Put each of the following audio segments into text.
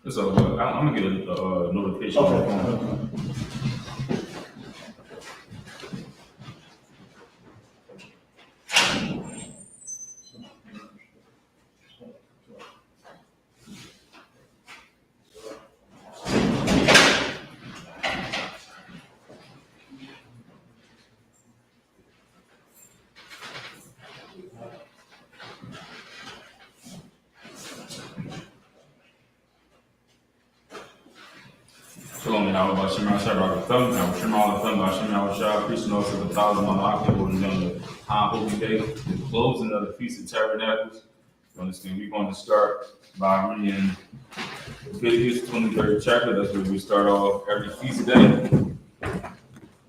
It's all good. I'm gonna get a notification on the phone. Shalom, now about Shema Shabbat Thumb, now Shema Thumb, by Shema Shah, priest knows of the thousand on the octave, and then the Holy Day, the closing of the Feast of Tabernacles. We're going to start by reading Leviticus 23rd chapter. That's where we start off every feast day.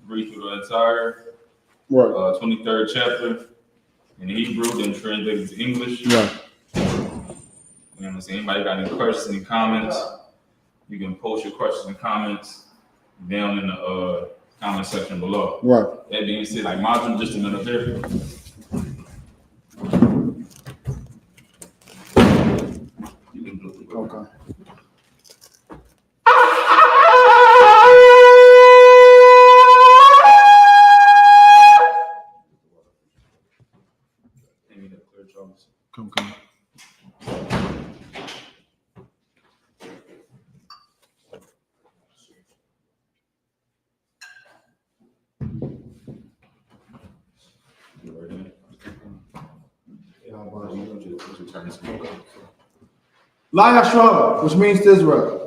Read through the entire 23rd chapter in Hebrew, then translated to English. Right. You know what I'm saying? Anybody got any questions, any comments? You can post your questions and comments down in the comment section below. Right. That being said, like Majum, just another here. You can do it. Okay. Come. I.S.U.P.K, which means to Israel.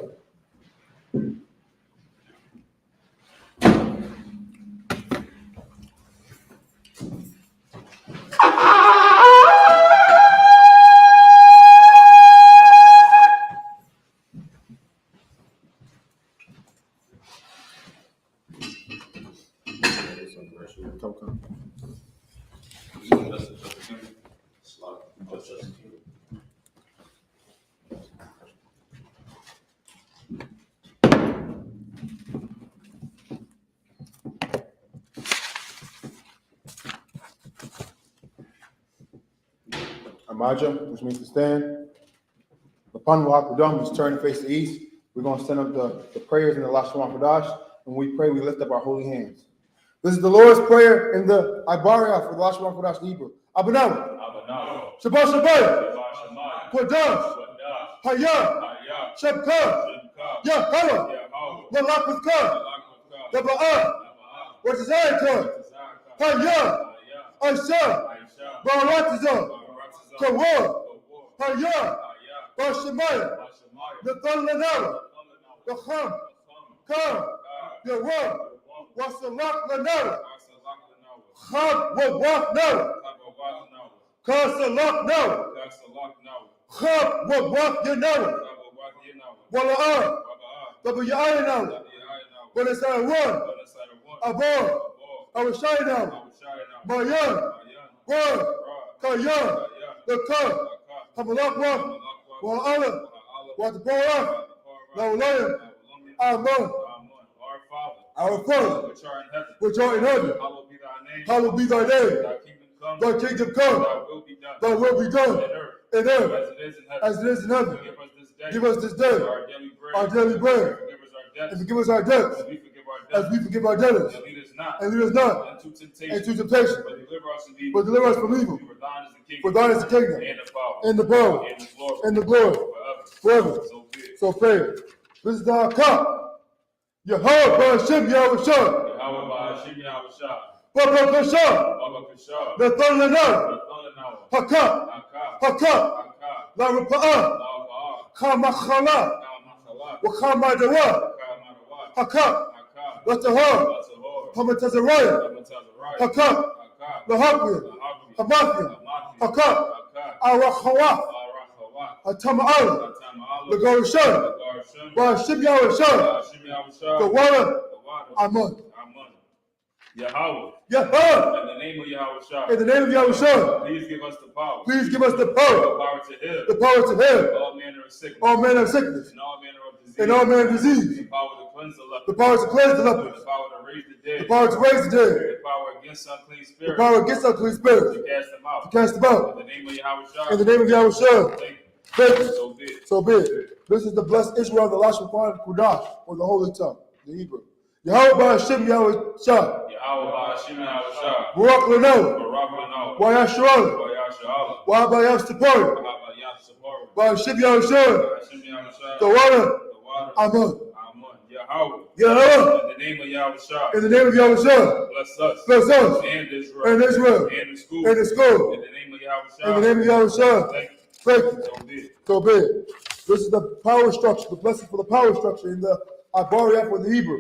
Amaja, which means to stand. Upon Wahakadam, which turn to face the east. We're going to send up the prayers in the Lashon Hadash. When we pray, we lift up our holy hands. This is the Lord's Prayer in the Ibaria for the Lashon Hadash Hebrew. Abanaw. Shabbat Shabbat. Kodash. Hayah. Shabka. Yahweh. Malak with God. Daba'ah. What is I Hayah. Aisha. Baratizah. Kawah. Hayah. Bashemaya. The Thunlanara. The Ham. Kam. Yawah. Wasalak Lanara. Chab Wawak Nara. Kasalak Nara. Chab Wawak Yanara. Wala'ah. Tabaya'a Nara. Wanasai One. Abor. Awashai Nara. Mayan. One. Kayan. The Kam. Hamalak One. Wala'ala. Wataborah. Laulayan. Amen. Our Father, which art in heaven, hallowed be thy name. Thy kingdom come, thy will be done in earth as it is in heaven. Give us this day our daily bread, and forgive us our debts as we forgive our debtors. And lead us not into temptation, but deliver us from evil. For thine is the kingdom, and the power, and the glory, forever. So pray. This is our cup. Yahweh Ba'Hashem Yahushua. Baba Kasha. The Thunlanah. Hakak. La Rupa'ah. Kamachala. Wakamadawa. Hakak. Latahar. Hamatazaraya. Hakak. Lahakwiya. Hamathia. Hakak. Arachawa. Atama'ala. The Garushan. Ba'Hashem Yahushua. The water. Amen. Yahweh. Yahweh. In the name of Yahweh. In the name of Yahweh. Please give us the power. Please give us the power. The power to heal. The power to heal. All manner of sickness. All manner of sickness. And all manner of disease. And all manner of disease. The power to cleanse the leper. The power to cleanse the lepers. The power to raise the dead. The power to raise the dead. The power against unclean spirits. The power against unclean spirits. To cast them out. To cast them out. In the name of Yahweh. In the name of Yahweh. Thank you. Thank you. So be it. So be it. This is the blessed Israel, the last one, Kudash, or the holy tongue, the Hebrew. Yahweh Hashem Yahweh Shah. Yahweh Hashem Yahweh Shah. Barak Leno. Barak Leno. Wayasharal. Wayasharal. Wabayastapor. Wabayastapor. Hashem Yahweh Shah. Hashem Yahweh Shah. The water. The water. Amen. Amen. Yahweh. Yahweh. In the name of Yahweh Shah. In the name of Yahweh Shah. Bless us. Bless us. And Israel. And Israel. And the school. And the school. In the name of Yahweh Shah. In the name of Yahweh Shah. Thank you. Thank you. So be it. So be it. This is the power structure, the blessing for the power structure in the Abariyah for the Hebrew.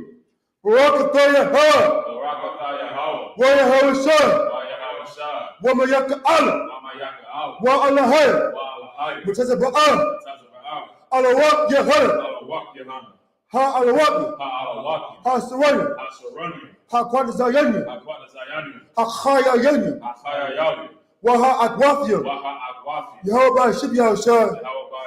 Barak Atayah Ha. Barak Atayah Ha. Wayahweh Shah. Yahweh Shah. Wamayaka Allah. Amayaka Allah. Wa Allahayah. Wa'alahayah. Mutasa Ba'ah. Tazaba'ah. Alawak Yahana. Alawak Yahanna. Ha Alawaki. Alawaki. Ha Saranya. Asaranya. Ha Kwanazayanya. Akwata Zayani. Ha Khayayanya. Achaya Yali. Waha Agwathia. Waha Agwafi. Yahweh Hashem Yahweh Shah. Yahweh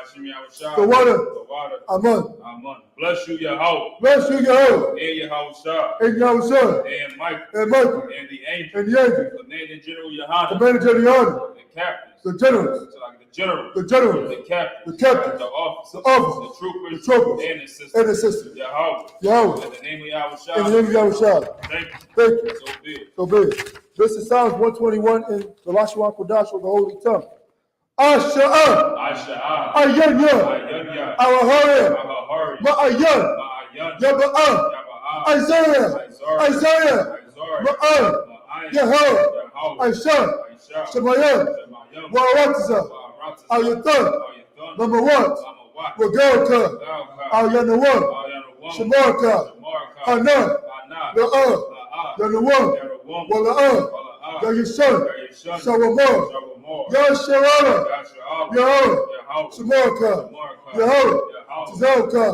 Hashem Yahweh Shah. The water. The water. Amen. Amen. Bless you, Yahweh. Bless you, Yahweh. And Yahweh Shah. And Yahweh Shah. And Michael. And Michael. And the angel. And the angel. Commanding General Yahanna. Commander General. The captains. The generals. So like the general. The generals. The captains. The captains. The officers. The officers. The troopers. The troopers. And the sisters. And the sisters. Yahweh. Yahweh. In the name of Yahweh Shah. In the name of Yahweh Shah. Thank you. Thank you. So be it. So be it. This is Psalms 121 in the Lashwan Kodash of the Holy Tongue. Asha'ah. Asha'ah. Ayanya. Ayanya. Awahaya. Ahahari. Ma'ayan. Ma'ayan. Yaba'ah. Yaba'ah. Isaiah. Isaiah. Ma'ah. Yahweh. Aisha. Shemayah. Wa'awatiza. Ayatan. Number one. Wagalka. Ayanawan. Shemarka. Hana. La'ah. Yanawan. Wala'ah. Yayishan. Shawamah. Yasharala. Yahweh. Shemarka. Yahweh. Tizalka.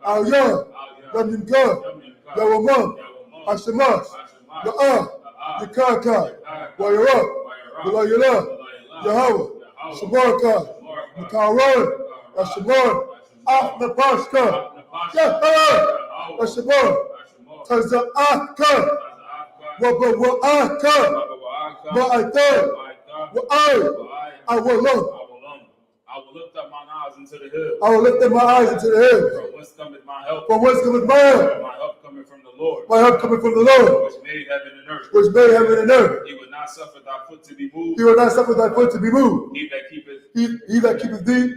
Ayah. Yamimka. Yawamah. Ashamash. La'ah. Yakaka. Wayara. Walayala. Yahweh. Shemarka. Makaran. Ashamar. Ahmapashka. Yahweh. Ashamar. Taza'aka. Wabawa'aka. Ma'atar. I will look. I will lift up mine eyes into the hills. I will lift up my eyes into the hills. From whence cometh my help? From whence cometh my help? My help coming from the Lord. My help coming from the Lord, Which made heaven and earth. which made heaven and earth. He would not suffer thy foot to be moved. He will not suffer thy foot to be moved. He that keepeth He that keepeth thee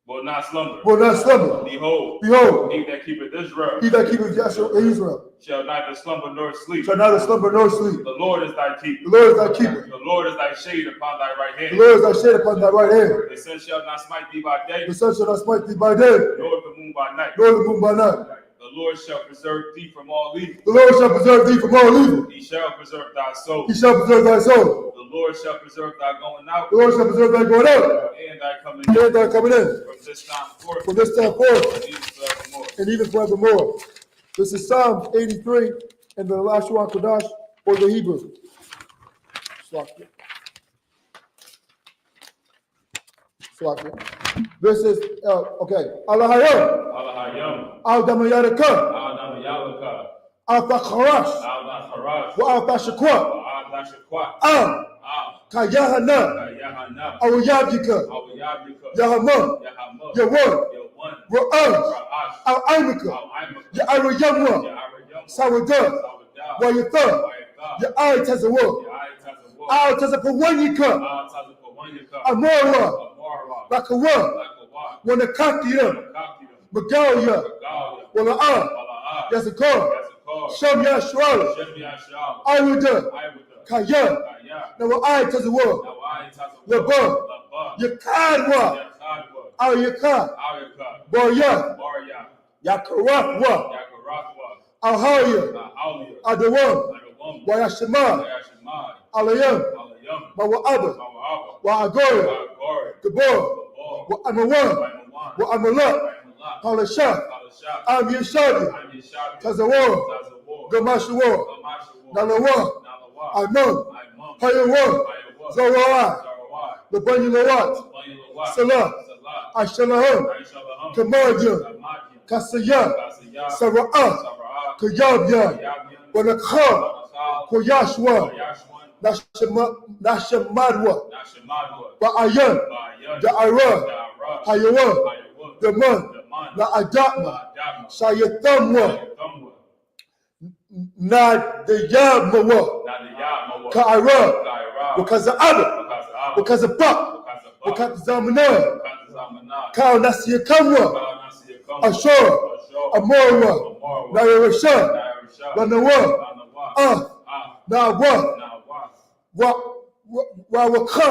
will not slumber. will not slumber. Behold, Behold, he that keepeth Israel he that keepeth Israel shall neither slumber nor sleep. shall neither slumber nor sleep. The Lord is thy keeper. The Lord is thy keeper. The Lord is thy shade upon thy right The hand. Lord is thy shade upon thy right hand. The sun shall not smite thee by day, The sun shall not smite thee by day, nor the moon by night. nor the moon by night. The Lord shall preserve thee from all evil. The Lord shall preserve thee from all evil. He shall preserve thy soul. He shall preserve thy soul. The Lord shall preserve thy going out The Lord shall preserve thy going out and thy coming and in thy coming in from this time forth from this time forth and even forevermore. and even forevermore. This is Psalms 83 in the Lashwan Kodash or the Hebrew. Slakia. This is, okay. Allahayam. Alahayam. Al-Damayaraka. Al-Nam Yalaka. Al-Fakharash. Al-Naharash. Wa-Al-Tashakwa. Al-Nashakwa. Al. Kayahana. Yahana. Al-Yabika. Al-Yabika. Yahama. Yahama. Yawan. Yawan. Ra'ash. Ra'ash. Al-Aimika. Al-Aimaka. Ya'arayamwa. Ya'arayam. Sawadah. Sawadah. Wayatha. Wayatha. Ya'ai-Tazawa. Ya'ai-Tazawah. Al-Tazapawanyika. Al-Tazapawanyaka. Amora. Amara. Lakawa. Lakawa. Wanakakira. Kakira. Magalia. Galia. Wala'a. Bala'ah. Yazakar. Yazakar. Shem Yashral. Shem Yashal. Iwada. Iwada. Kaya. Kaya. Now I Tazawa. Nawai Tazawah. Laba. Laba. Yakadwa. Yakadwa. Al-Yaka. Al-Yaka. Boya. Barya. Yakarakwa. Yakarakwa. Alhaya. Alia. Adawan. Adawam. Wayashima. Yashimai. Alayam. Alayam. Mawa'aba. Mawa'aba. Wa'agora. Wa'agori. Gabor. Gabor. Wa'amawan. Wa'amawan. Wa'amala. Wa'amala. Halasha. Halasha. Am Yeshadi. Yeshabi. Tazawa. Tazawah. Gamashawa. Gamashawa. Nalawa. Nalawa. Amon. Aimon. Hayawa. Ayawa. Zawara. Sarawai. Labanilawat. Banyalawat. Salah. Salah. Ashalaham. Aishalaham. Kamaja. Kamadia. Kasaya. Kasaya. Sara'ah. Sara'ah. Kayabya. Yabyan. Wanakha. Wanakal. Koyashwa. Yashwan. Nashamadwa. Nashamadwa. Ba'ayan. Bayan. Da'ara. Da'ara. Hayawan. Hayawan. the month, Na'adama, Shayathamwa, not the Yamawa, Kaira, because of Abba, because of Buck, because of Zamana, Kal Nasiya Kamwa, Ashur, Amora, Nairasha, Lanawa, Nawa, Wawaka,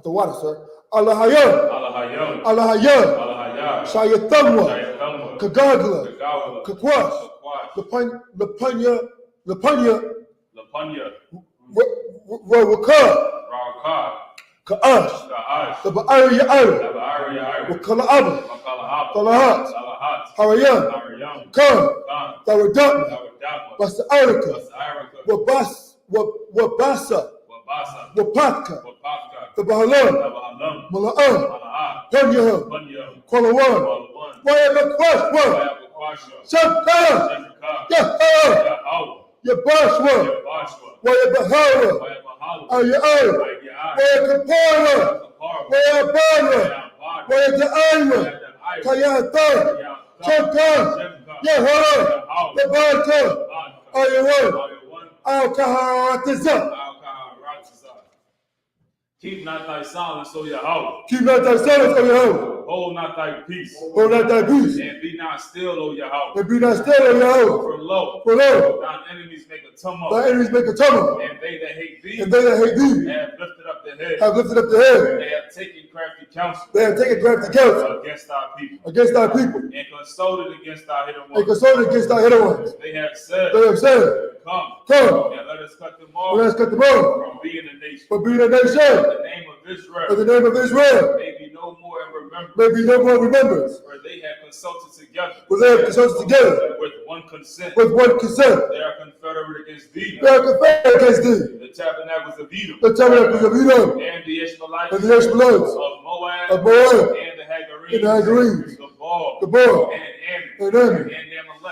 the water, sir. Allahayam, Shayathamwa, Kagagla, Kakwash, Lapanya, Wawaka, Ka'ash, the Ba'ari Ya'ari, Wakala Abba, Kalahat, Harayam, Khan, Taradam, Basa Arika, Wabasa, Wapaka, the Bahalam, Mala'am, Panyaham, Kwalawan, Wayabakwash, Shakka, Yabashwa, Wayabahara, Ayah, Wayakapara, Wayabara, Wayada'ayra, Kayata, Shakka, Yahara, Labata, Ayawan, Al-Kaharatiza. Keep not thy silence, O Yahweh. Keep not thy silence, O Yahweh. Hold not thy peace. Hold not thy peace. And be not still, O Yahweh. And be not still, O Yahweh. For lo, thine enemies make a tumult. Thy enemies make a tumult. And they that hate thee, and they that hate thee, have lifted up their head. have lifted up their head. They have taken crafty counsel. They have taken crafty counsel against thy people. Against thy people. And consulted against thy hidden ones. And consulted against thy hidden ones. They have said, Come, and let us cut them off. Let us cut them off. From being a nation. From being a nation. In the name of Israel. In the name of Israel. May be no more in remembrance. May be no more remembrance. For they have consulted together. For they have consulted together. With one consent. With one consent. They are confederate against thee. They are confederate against thee. The tabernacles of Edom. The tabernacles of Edom. And the Ishmaelites. And the Ishmaelites. Of Moab. Of Moab. And the Hagarenes. And the Hagarenes. The Baal. The Baal. And Ammon.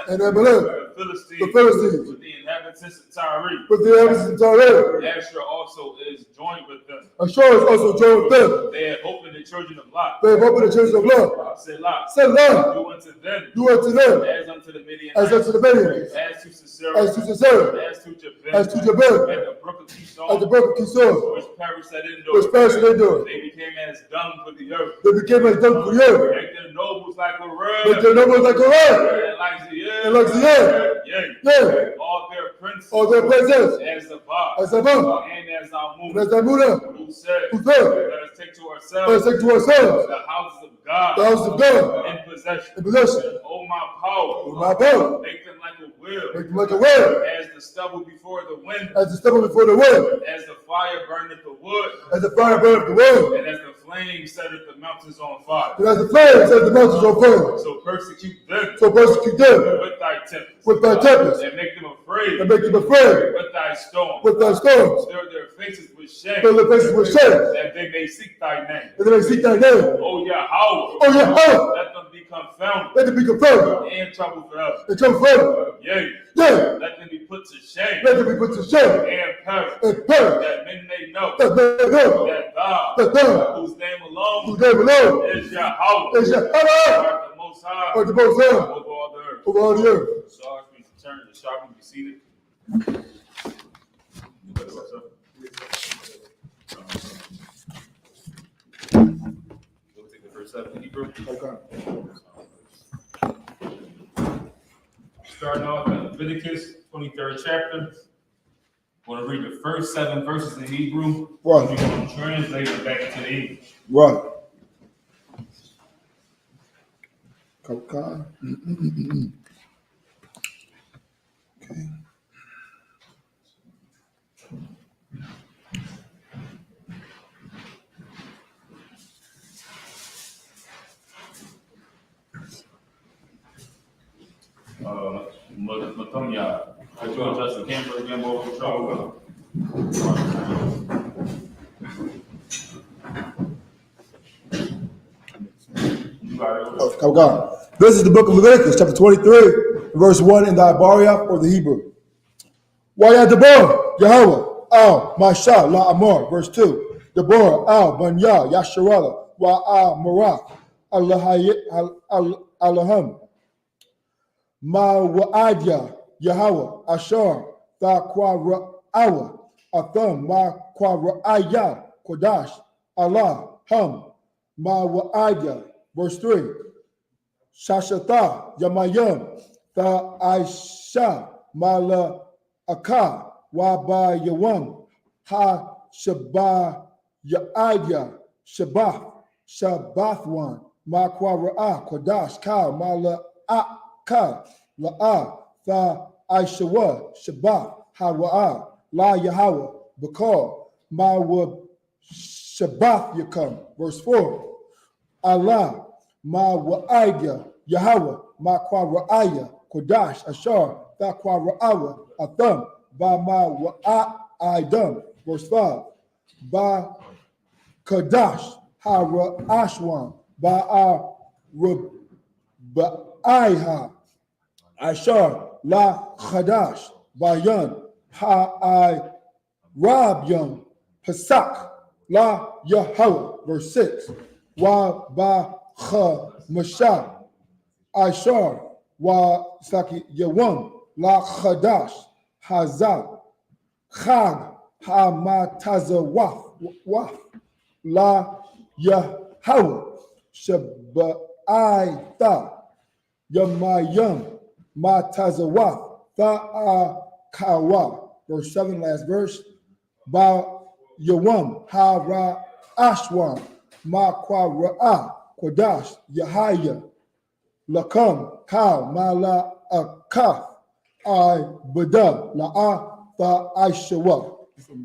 And Amalek. The Philistines. With the inhabitants of Tyre. With the inhabitants of Tyre. Asher also is joined with them. Ashur is also joined with them. They have opened the children of Lot. They have opened the children of Lot. Selah. Selah. Do unto them. Do unto them. As unto the Midianites. As unto the Midianites. As to Sisera. As to Sisera. As to Jabin. As to Jabin. At the brook of Kishon. At the brook of Kishon. Which perished at Endor. Which perished at Endor. They became as dung for the earth. They became as dung for the earth. Make their nobles like a red. Make their nobles like a red. And like the air. And like the air. Yea. All their princes. All their princes. As Zabah. As Zabah. And as Almuna. And as Almuna. Who said. Who said. Let us take to ourselves. Let us take to ourselves. The houses of God. The houses of God. In possession. In possession. Oh my power. Oh my power. Make them like a wheel. Make them like a wheel. As the stubble before the wind. As the stubble before the wind. As the fire burneth the wood. As the fire burneth the wood. And as the flame setteth the mountains on fire. And as the flame set the mountains on fire. So persecute them. So persecute them. With thy tempest. With thy tempest. And make them afraid. And make them afraid. With thy storm. With thy storms. Stir their faces with shame. Stir their faces with shame. That they may seek thy name. And they may seek thy name. O Yahweh. O Yahweh. Let them be confounded. Let them be confounded. And trouble forever. And trouble forever. Yea. Yea. Let them be put to shame. Let them be put to shame. And perish. And perish. That men may know. That men may know. That thou. Whose name alone. Is Yahweh. Is Yahweh. Art the most high. Art the most high. Over all the earth. Over all the earth. So I speak to turn the shop and be seated. We'll take the first step in Hebrew. Starting off in Leviticus 23rd chapter. We're going to read the first 7 verses in Hebrew. Right. We're going to translate it back into the English. Right. Okay. Matonya, I joined Justin Camper again, more control. This is the book of Leviticus, chapter 23, verse 1 in the Ibariah or the Hebrew. Wayadabar, Yahweh, Al Masha La Amor, verse 2. Deborah Al Banya Yasharala Wa Al Marah Allahum Ma Wa'adya Yahweh Ashar Tha Kwa Ra'awa Atham Ma Kwa Ra'aya Kodash Allah Hum Ma Wa'adya, verse 3. Shashata Yamayim Tha Aisha Mala Aka Wa Ba Yawam Ha Shabba Ya'adya Shabbathwan Ma Kwa Ra'a Kodash Ka Mala Ka La'a Tha Aishawa Shabbat Hawa'a La Yahweh Bakal Ma Wa Shabbath Yakam, verse 4. Allah Ma Wa'aya Yahweh Ma Kwa Ra'aya Kodash Ashar Tha Kwa Ra'awa Atham Ba Ma Wa'aidam, verse 5. Ba Kodash Ha Ra'ashwan Ba Ba'aiha Ashar La Chadash Bayan Ha Rabyam Pasak La Yahweh, verse 6. Wa Ba Cha Masha Ashar Wa Saki Yawam La Chadash Hazak Chag Ha Matazawaf La Yahweh Shabbaita Yamayam Matazawaf Ta'akawa, verse 7, last verse. Ba Yawam Ha Ra Ashwan Ma Kwa Ra'a Kodash Yahaya Lakam Ka Ma La Akaf I Bada La'a Tha Aishawa. Let's get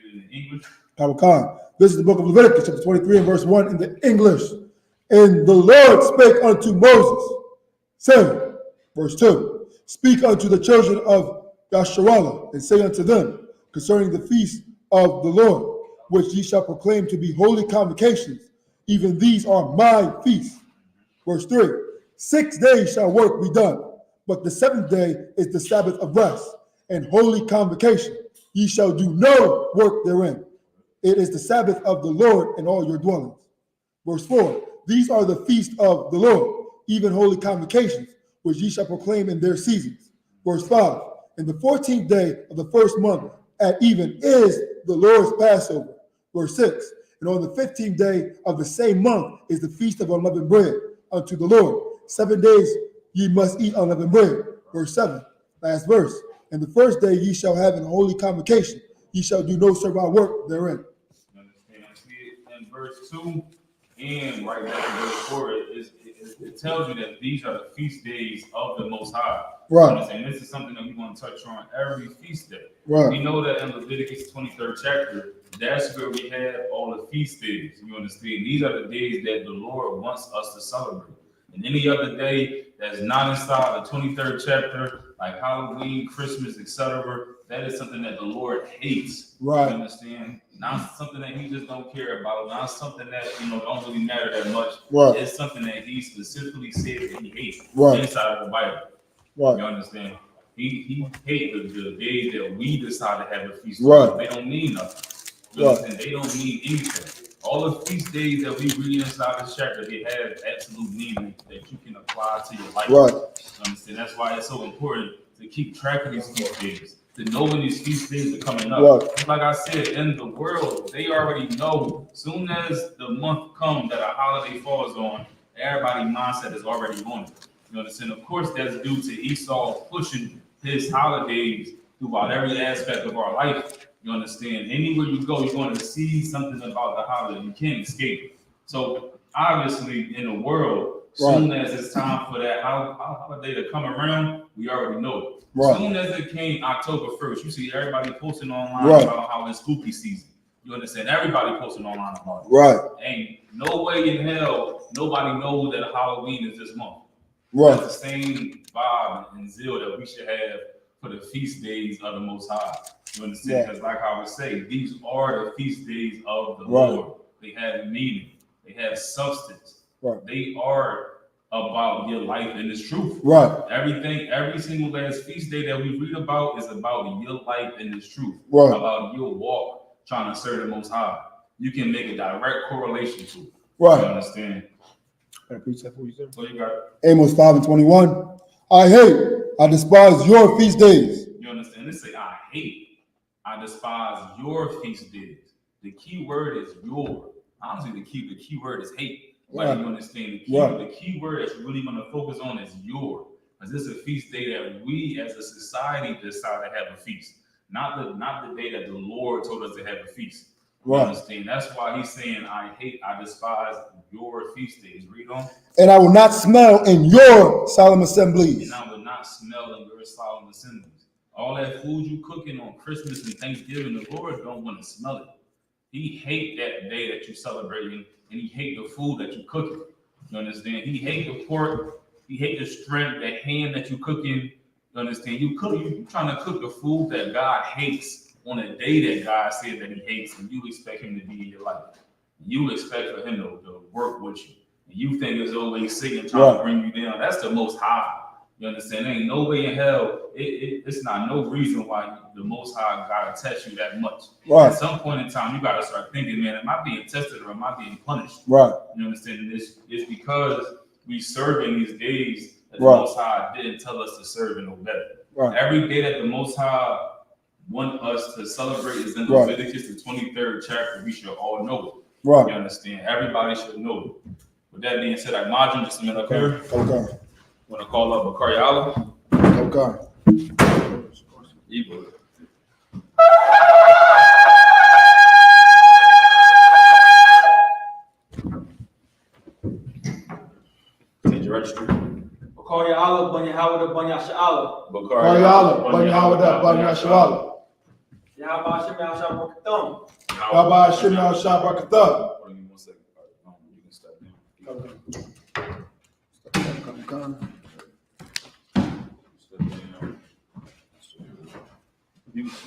it in English. This is the book of Leviticus, chapter 23 and verse 1 in the English. And the Lord spake unto Moses, saying, verse 2, speak unto the children of Yasharallah, and say unto them concerning the feast of the Lord, which ye shall proclaim to be holy convocations, even these are my feasts. Verse 3, 6 days shall work be done, but the seventh day is the Sabbath of rest and holy convocation. Ye shall do no work therein. It is the Sabbath of the Lord in all your dwellings. Verse 4, these are the feasts of the Lord, even holy convocations, which ye shall proclaim in their seasons. Verse 5, in the 14th day of the first month at even is the Lord's Passover. Verse 6, and on the 15th day of the same month is the feast of unleavened bread unto the Lord. 7 days ye must eat unleavened bread. Verse 7, last verse, and the first day ye shall have an holy convocation. Ye shall do no servile work therein. You understand? I see it in verse 2 and right back in verse 4. It tells you that these are the feast days of the Most High. Right. You understand? This is something that we're going to touch on every feast day. Right. We know that in Leviticus 23rd chapter, that's where we have all the feast days. You understand? These are the days that the Lord wants us to celebrate. And any other day that's not inside the 23rd chapter, like Halloween, Christmas, etc., that is something that the Lord hates. Right. You understand? Not something that he just don't care about. Not something that, don't really matter that much. Right. It's something that he specifically said that he hates. Right. Inside of the Bible. Right. You understand? He hates the days that we decide to have a feast. Right. They don't mean nothing. You Right. understand? They don't mean anything. All the feast days that we read inside this chapter, they have absolute meaning that you can apply to your life. Right. You understand? That's why it's so important to keep track of these feast days, to know when these feast days are coming up. Right. Like I said, in the world, they already know. Soon as the month comes that a holiday falls on, everybody's mindset is already on it. You understand? Of course, that's due to Esau pushing his holidays throughout every aspect of our life. You understand? Anywhere you go, you're going to see something about the holiday. You can't escape it. So obviously, in the world, soon as it's time for that holiday to come around, we already know it. Right. Soon as it came October 1st, you see everybody posting online Right. about how it's spooky season. You understand? Everybody posting online about it. Right. Ain't no way in hell nobody knows that Halloween is this month. Right. That's the same vibe and zeal that we should have for the feast days of the Most High. You understand? Because like I would say, these are the feast days of the Right. Lord. They have meaning. They have substance. Right. They are about your life in this truth. Right. Everything, every single last feast day that we read about is about your life in this truth. Right. About your walk trying to serve the Most High. You can make a direct correlation to it. Right. You understand? What you got? Amos 5:21. I despise your feast days. You understand? They say, I hate, I despise your feast days. The key word is your. Honestly, the key word is hate. Right. Like, you understand? The key word that's really going to focus on is your. Because this is a feast day that we as a society decide to have a feast. Not the day that the Lord told us to have a feast. You understand? That's why he's saying, I despise your feast days. Read on. And I will not smell in your solemn assemblies. And I will not smell in your solemn assemblies. All that food you cooking on Christmas and Thanksgiving, the Lord don't want to smell it. He hate that day that you celebrating, and he hate the food that you cooking. You understand? He hate the pork. He hate the shrimp, the ham that you cooking. You understand? You trying to cook the food that God hates on a day that God said that he hates, and you expect him to be in your life. You expect for him to work with you. And you think it's always Satan trying to bring you down. That's the Most High. You understand? There ain't no way in hell. It's not no reason why the Most High gotta test you that much. Right. At some point in time, you gotta start thinking, man, am I being tested or am I being punished? Right. You understand? And it's because we serve in these days that the Most High didn't tell us to serve and obey. Right. Every day that the Most High want us to celebrate is in Leviticus, the 23rd chapter. We should all know it. Right. You understand? Everybody should know it. With that being said, I margin just a minute up here. Okay. Want to call up Bakari Allah? Okay. Evil. Change your registry. Bakari Allah, Banya Hawada, Banya Sha'ala. Bakari Allah, Banya Hawada, Banya Sha'ala. Yahba Hashem Yahshua Barakathum. Yahba Hashem Yahshua Barakathum. Hold on 1 second. You can step down.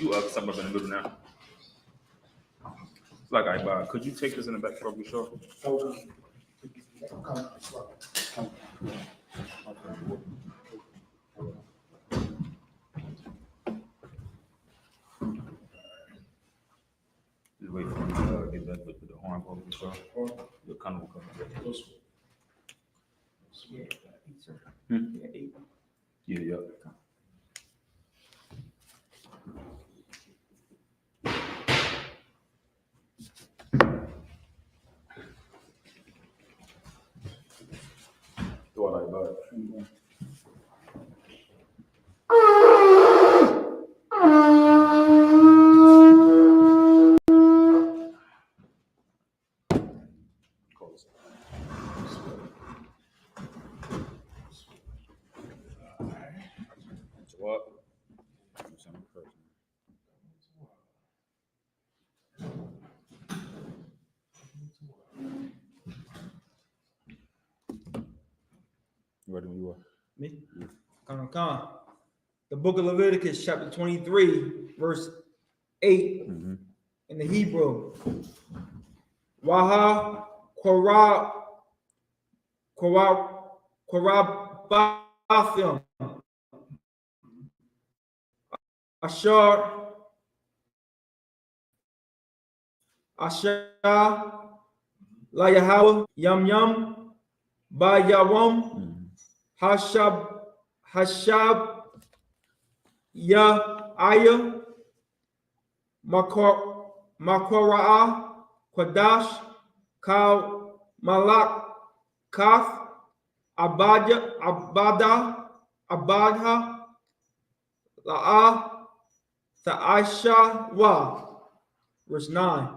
You up something up in the middle now. It's like I could you take this in the back for me, sure? Just wait for me to get back with the horn over the show. The kind of Yeah. Do I like that? What? You ready when you are? Me? Come. The book of Leviticus, chapter 23, verse 8 in the Hebrew. Waha Korabathim Asher La Yahweh Yam Ba Yawam Hashab Ya Aya Makora'ah Quadash Kal Malak Kath Abadha La'ah Ta'asha Wa. Verse 9.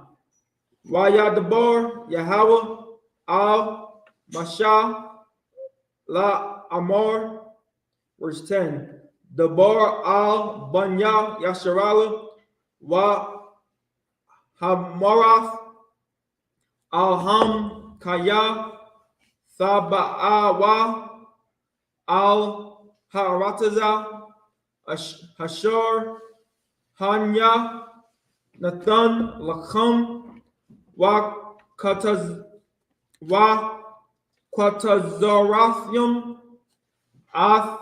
Wa Yadabar Yahweh Al Masha La Amor. Verse 10. Dabar Al Banya Yasharala Wa Hamorath Al-Ham Kaya Thaba'awa Al-Harataza Hashar Hanya Nathan Lacham Wa Quatazorathim, Ath,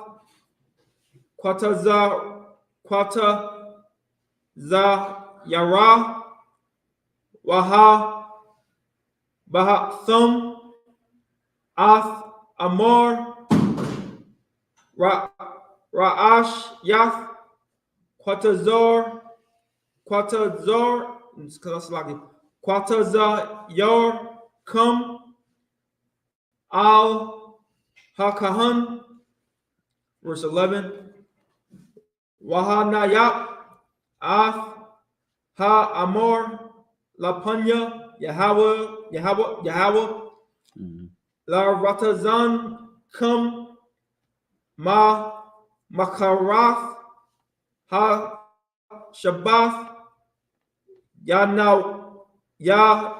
Quatazayara, Waha, Bahathum, Ath, Amor, Ra'ash, Yath, Quatazor, Quatazar, Kum, Al Hakahan, verse 11. Wahanayap, Ath, Ha Amor, Lapanya, Yahweh, La Ratazan, Kum, Makarath, Ha Shabbath,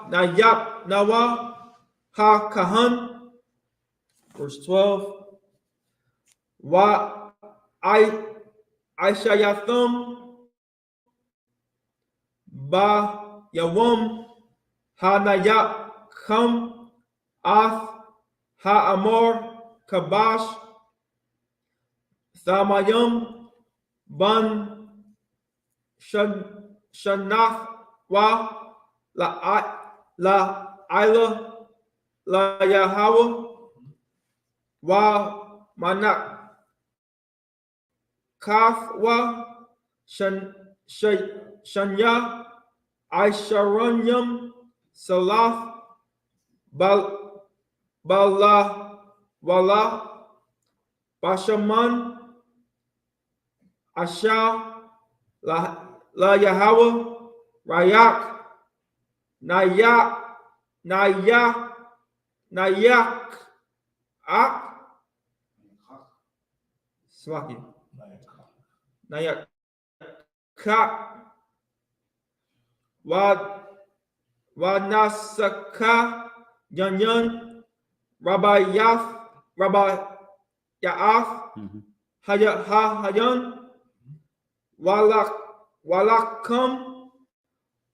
Nayap, Nawa, Ha Kahan, verse 12. Wa Aishayathum, Ba Yawum, Ha Nayap, Kam, Ath, Ha Amor, Kabash, Thamayum, Ban Shanath, Wa La Ila, La Yahweh, Wa Manak Kathwa, Shanya, Aisharanyam, Salath, Bala, Wala, Bashaman, Asha, La Yahweh, Rayak, Nayak, Ak, Swaki, Nayak, Kak, Wanasaka, Yanyan, Rabbi Yaath, Hayan, Walakam,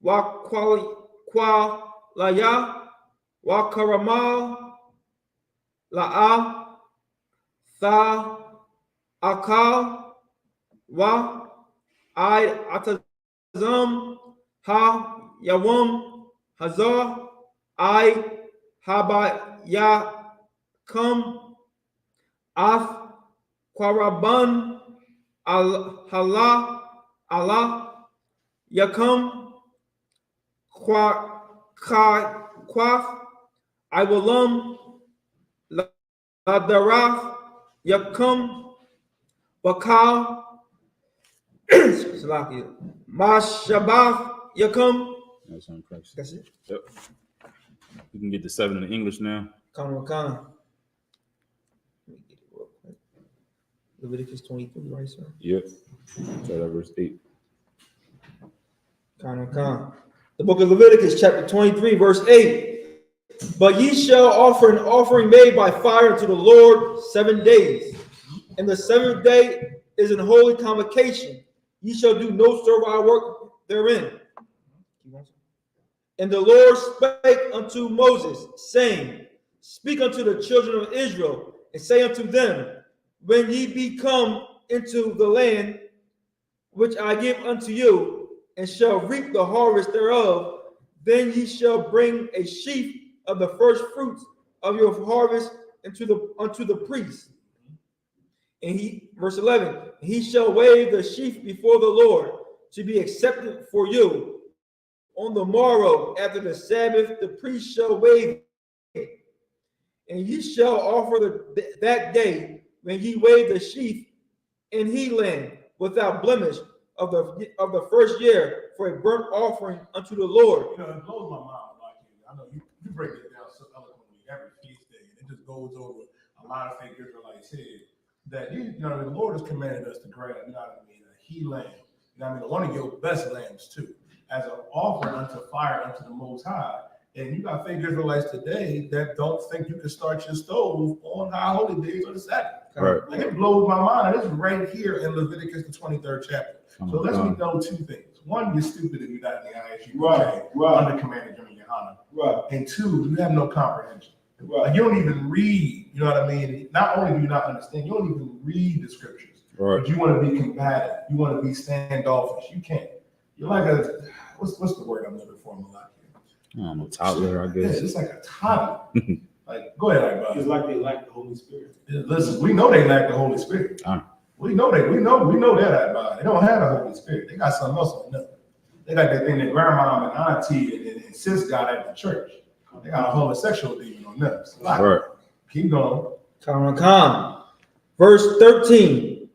Wakwalaya, Wakaramal, La'a, Tha, Akal, Wa, Atazam, Ha, Yawum, Hazar, Habayakam, Ath, Quaraban, Allah, Yakam, Quath, Iwalam, Ladarath, Yakam, Bakal, Mashabath, Yakam. That's on Christ. That's it. Yep. You can get the 7 in English now. Khan. Let me get it real quick. Leviticus 23, right, sir? Yep. Start at verse 8. Khan. The book of Leviticus, chapter 23, verse 8. But ye shall offer an offering made by fire to the Lord 7 days. And the 7th day is an holy convocation. Ye shall do no servile work therein. And the Lord spake unto Moses, saying, Speak unto the children of Israel, and say unto them, When ye be come into the land which I give unto you, and shall reap the harvest thereof, then ye shall bring a sheaf of the first fruits of your harvest unto the priest. And verse 11, he shall wave the sheaf before the Lord to be accepted for you. On the morrow after the Sabbath, the priest shall wave it. And ye shall offer that day when ye wave the sheaf in he land without blemish of the first year for a burnt offering unto the Lord. You know, it blows my mind. Like, I know you break it down so eloquently every feast day, and it just goes over a lot of things Israelites said. That the Lord has commanded us to grab, a he lamb, one of your best lambs too, as an offering unto fire unto the Most High. And you got fake Israelites today that don't think you can start your stove on high holy days or the Sabbath. Right. Like, it blows my mind. It's right here in Leviticus, the 23rd chapter. So let me know 2 things. One, you're stupid if you're not in the I.S.U.P.K. Under Commander GEN.YAHANNA. Right. And 2, you have no comprehension. Like you don't even read, you know what I mean? Not only do you not understand, you don't even read the scriptures. Right. But you want to be combative. You want to be standoffish. You can't. You're like a, what's the word I'm looking for, Malaki? I don't know, toddler, I Yeah, guess. it's like a toddler. Like, go ahead, like, It's like they lack the Holy Spirit. listen, we know they lack the Holy Spirit. We know that. We know that. They don't have the Holy Spirit. They got something else on them. They got that thing that grandma and auntie and sis got at the church. They got a homosexual demon on them. So, like, Right. keep going. Verse 13.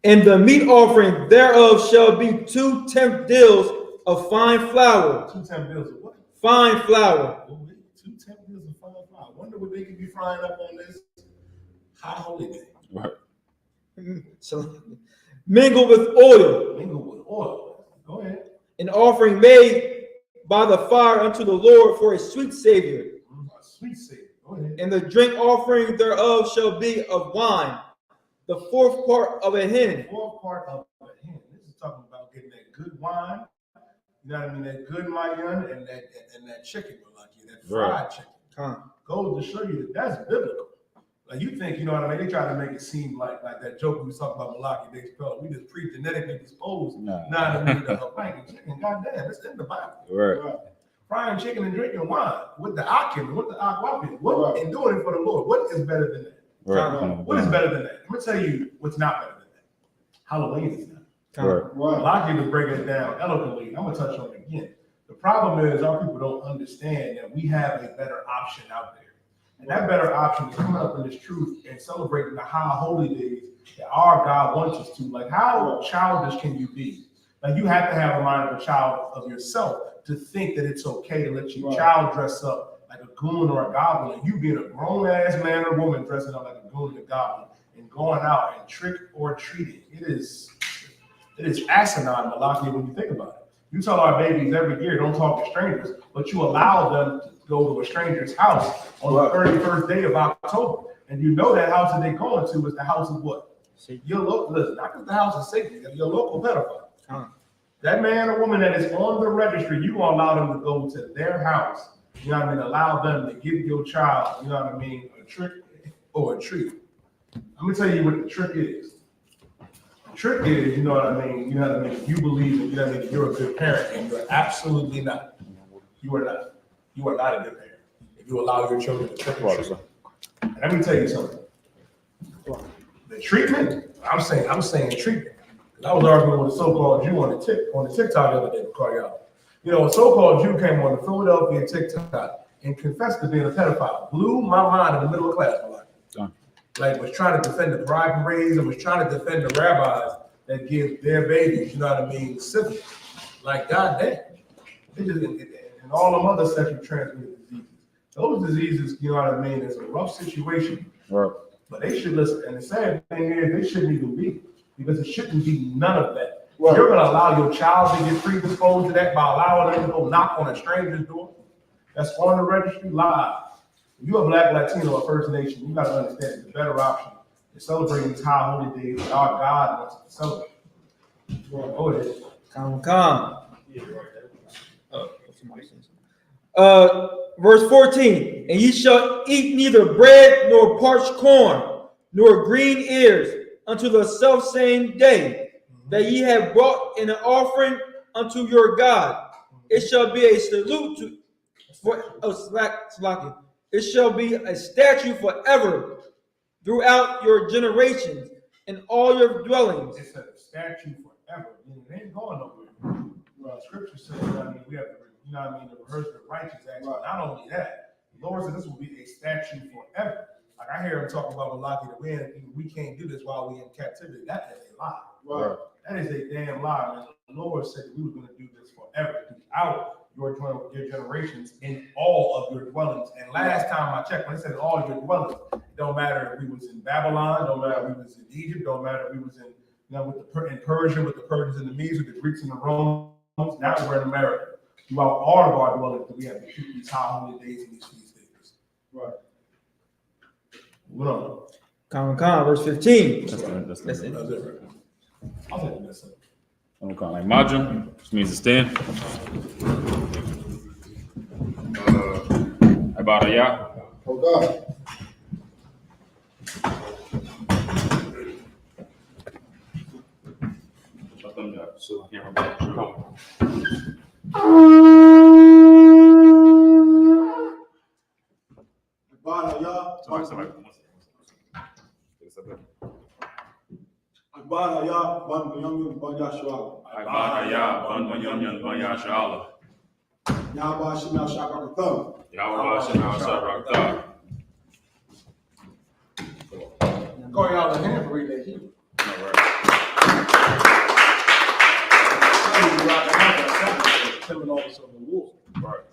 And the meat offering thereof shall be 2 tenth deals of fine flour. 2 tenth deals of what? Fine flour. 2 tenth deals of fine flour. I wonder what they could be frying up on this high holy day. Right. So, mingled with oil. Mingle with oil. Go ahead. An offering made by the fire unto the Lord for a sweet savior. A sweet savior. Go ahead. And the drink offering thereof shall be of wine, the 4th part of a hin. 4th part of a hen. This is talking about getting that good wine. You know what I mean? That good mayan and that chicken, that fried chicken. Goes to show you that that's biblical. Like you think, you know what I mean? They try to make it seem like that joke we was talking about Malaki Day Spell. We just pre-genetically disposed. Nah. Nah, the blanket chicken. Goddamn, it's in the Bible. Right. Frying chicken and drinking wine with the akin, with the aquapin. What and doing it for the Lord. What is better than that? Right. What is better than that? I'm gonna tell you what's not better than that. Halloween is not. Right. Malaki was breaking it down eloquently. I'm gonna touch on it again. The problem is our people don't understand that we have a better option out there. And that better option is coming up in this truth and celebrating the high holy days that our God wants us to. Like, how childish can you be? Like, you have to have a mind of a child of yourself to think that it's okay to let your child dress up like a goon or a goblin. And you being a grown-ass man or woman dressing up like a goon or a goblin and going out and trick or treating. It is asinine, Malaki, when you think about it. You tell our babies every year, don't talk to strangers, but you allow them to go to a stranger's house on the 31st day of October. And you know that house that they're going to is the house of what? Your local, listen, not just the house of Satan, your local pedophile. That man or woman that is on the registry, you gonna allow them to go to their house, you know what I mean? Allow them to give your child, you know what I mean, a trick or a treat. I'm gonna tell you what the trick is. Trick is, you know what I mean? You know what I mean? You believe that, you know what I mean, you're a good parent, and you're absolutely not. You are not. You are not a good parent if you allow your children to trick or treat. And let me tell you something. The treatment, I'm saying treatment. I was arguing with a so-called Jew on the TikTok the other day, y'all. You know, a so-called Jew came on the Philadelphia TikTok and confessed to being a pedophile. Blew my mind in the middle of class. Like was trying to defend the bride parades and was trying to defend the rabbis that give their babies, you know what I mean, syphilis. Like, goddamn. And all them other sexually transmitted diseases. Those diseases, you know what I mean, is a rough situation. Right. But they should listen. And the sad thing is, they shouldn't even be, because it shouldn't be none of that. Right. You're going to allow your child to get predisposed to that by allowing them to go knock on a stranger's door that's on the registry live. If you're a Black, Latino, or First Nation, you got to understand the better option is celebrating these high holy days that our God wants us to celebrate. Go ahead. Calm. Verse 14. And ye shall eat neither bread nor parched corn nor green ears unto the selfsame day that ye have brought in an offering unto your God. It shall be a salute it shall be a statute forever throughout your generations in all your dwellings. It's a statute forever. It ain't going nowhere. Well, scripture says, you know what I mean, we have to, you know what I mean, to rehearse the righteous acts. But not only that, the Lord said this will be a statute forever. Like I hear him talking about Malaki that we can't do this while we're in captivity. That is a lie. Right. That is a damn lie, man. The Lord said that we were going to do this forever throughout your generations in all of your dwellings. And last time I checked, when it said all your dwellings, it don't matter if we was in Babylon, don't matter if we was in Egypt, don't matter if we was in, you know, in Persia, with the Persians and the Medes, with the Greeks and the Romans. Now we're in America. Throughout all of our dwellings, we have to keep these high holy days and these feast days. Right. What on? Verse 15. That's it. I'll take this up. I'm calling like Majum, which means to stand. Ibaraya. Oh God. Shut them down. So I can't remember. Come. Akbar Haya. Somebody. Akbar Haya. Ban Bunyamin Ban Yashua. Haya, Ban Bunyamin Ban Yashua. Yahweh Shemel Shakatham. Yahweh Shemel Shakatham. Go out of hand for reading that Hebrew. Killing officer of the war. Right.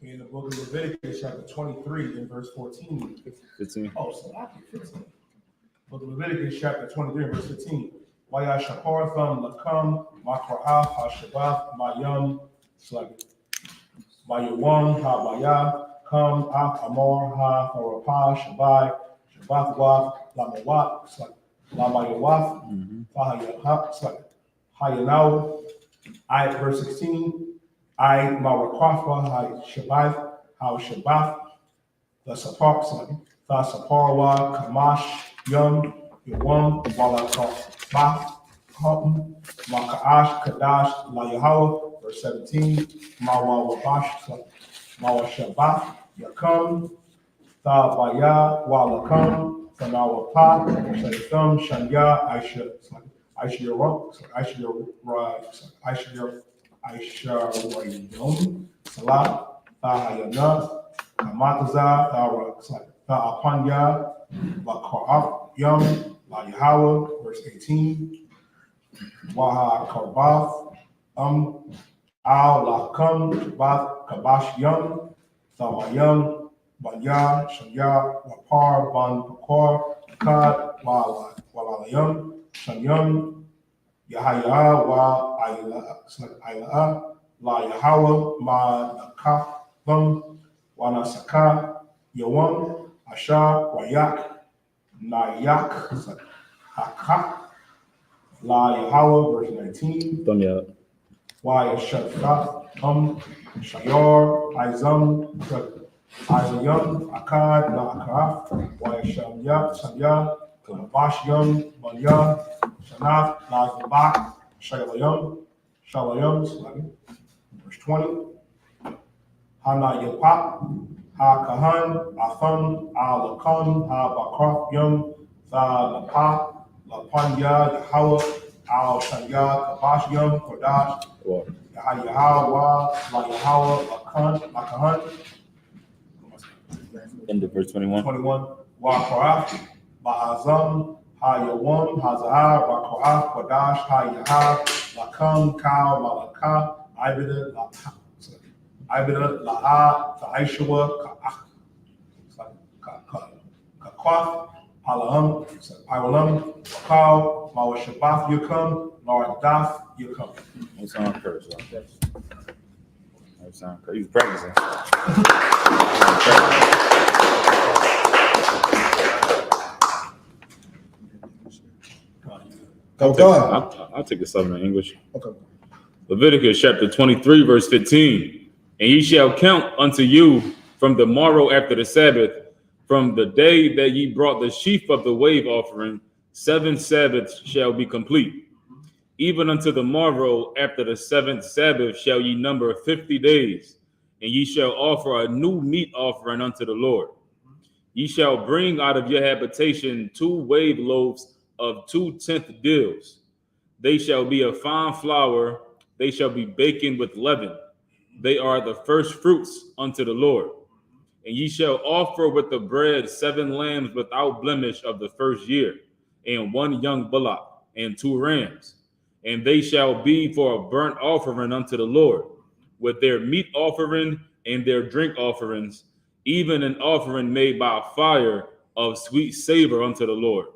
In the book of Leviticus, chapter 23, and verse 14. 15. Oh, so I get 15. Book of Leviticus, chapter 23, and verse 15. Waya Shapartham Lakam, Makra'af, Hashabath, Mayam, Slugget. Mayawam, Habaya, Kam, Ak, Amor, Ha, Harapah, Shabai, Shabath, Waf, Lamawat, Slugget. Lamayawaf, Fahayahap, Slugget. Hayanau, I, verse 16. I, Marakwafa, Hay Shabath, How Shabath, the Sapar, Slugget. The Saparwa, Kamash, Yum, Yawam, Walakah, Houghton, Makaash, Kadash, La Yahweh, verse 17, Mawa Wabash, Mawa Shabbat, Yakam, Thabaya, Walakam, Thanawapa, Shatham, Shanya, Aisha, Salah, Thahayana, Kamataza, Thapanya, Laka'af, Yum, La Yahweh, verse 18, Waha Karbath, Al Lakam, Shabath, Kabash Yum, Thamayam, Banya, Shanya, Wapar, Ban Pakar, Kad, Walayam, Shanyam, Yahaya, Wa Ayla, La Yahweh, Ma Nakatham, Wanasaka, Yawam, Asha, Wayak, Nayak, Hakak, La Yahweh, verse 19. Thumb you up. Why Shafat, Shayar, Izam, Izayam, Akkad, La Akaraf, Why Shamya, Samya, Kalabashyam, Manya, Shanath, La Zabak, Shalayam, verse 20. Hana Yapap, Ha Kahan, Atham, Alakan, Ha Bakraf Yum, Tha Lapa, Lapanya, Yahweh, Al Shanya, Kabash Yum, Kodash, Yahweh, La Yahweh, Lakahan, End of verse 21. 21, Wa Koraf, Ba'azam, Ha Yawam, Hazahar, Wa Koraf, Kodash, Ha Yahab, Lakam, Kal, Malaka, Ibida, La'a, Ta'ishua, Kakwaf, Alaam, Iwalam, Wakal, Mawashabath Yukam, Lardaf Yukam. No sound curse. No sound curse. He's practicing. I'll take the 7 in English. Okay. Leviticus chapter 23, verse 15. And ye shall count unto you from the morrow after the Sabbath, from the day that ye brought the sheaf of the wave offering, 7 Sabbaths shall be complete. Even unto the morrow after the 7th Sabbath shall ye number 50 days, and ye shall offer a new meat offering unto the Lord. Ye shall bring out of your habitation 2 wave loaves of 2/10 deals. They shall be of fine flour, they shall be baken with leaven. They are the first fruits unto the Lord. And ye shall offer with the bread 7 lambs without blemish of the first year, and 1 young bullock, and 2 rams. And they shall be for a burnt offering unto the Lord, with their meat offering and their drink offerings, even an offering made by fire of sweet savor unto the Lord.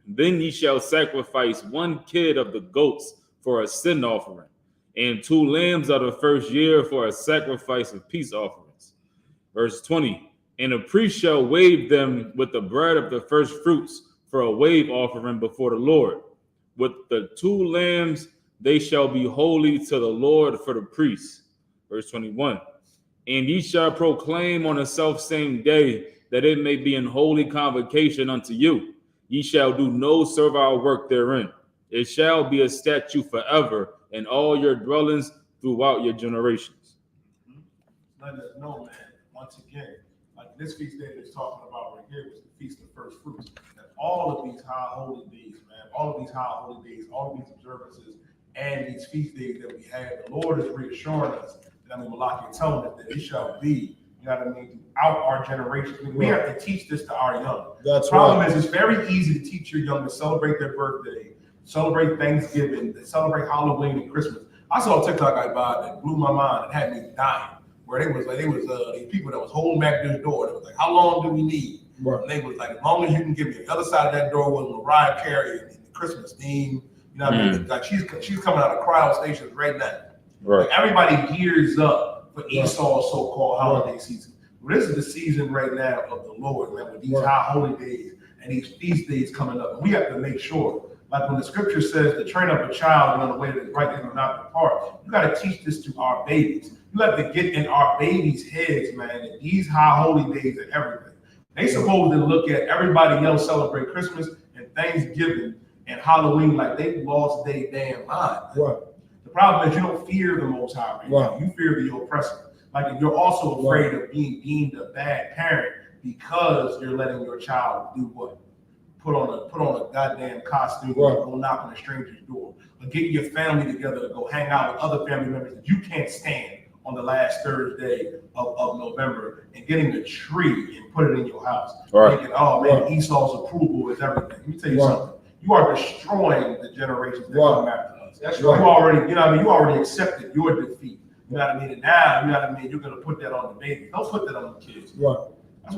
Then ye shall sacrifice 1 kid of the goats for a sin offering, and 2 lambs of the first year for a sacrifice of peace offerings. Verse 20. And the priest shall wave them with the bread of the first fruits for a wave offering before the Lord. With the 2 lambs they shall be holy to the Lord for the priests. Verse 21. And ye shall proclaim on the selfsame day that it may be an holy convocation unto you. Ye shall do no servile work therein. It shall be a statute forever in all your dwellings throughout your generations. Letting us know, man, once again, like this feast day that's talking about right here was the Feast of First Fruits. That all of these high holy days, man, all of these high holy days, all of these observances, and these feast days that we have, the Lord is reassuring us that, Malaki is telling us that it shall be, you know what I mean, throughout our generations. I mean, we have to teach this to our young. That's the problem right. is, it's very easy to teach your young to celebrate their birthday, celebrate Thanksgiving, to celebrate Halloween and Christmas. I saw a TikTok I bought that blew my mind and had me dying. Where they was these people that was holding back this door. They was like, how long do we need? Right. And they was like, as long as you can give me. The other side of that door was Mariah Carey and the Christmas theme. You know what I mean? Like she's coming out of cryo stations right now. Right. Like everybody gears up for Esau's so-called holiday season. Well, this is the season right now of the Lord, man, with these high holy days and these feast days coming up. And we have to make sure, like when the scripture says to train up a child in the way that is right, they will not depart. You got to teach this to our babies. You have to get in our babies' heads, man, that these high holy days and everything. They supposed to look at everybody else celebrate Christmas and Thanksgiving and Halloween like they lost their damn mind. Right. The problem is you don't fear the Most High right now. You fear the oppressor. Like you're also afraid of being deemed a bad parent because you're letting your child do what? Put on a goddamn costume or go knock on a stranger's door. Or get your family together to go hang out with other family members that you can't stand on the last Thursday of November and getting a tree and put it in your house. Thinking, oh man, Esau's approval is everything. Let me tell you something. You are destroying the generations that come after us. That's right. You already, you know what I mean? You already accepted your defeat. You know what I mean? And now, you know what I mean? You're gonna put that on the babies. Don't put that on the kids. Right. That's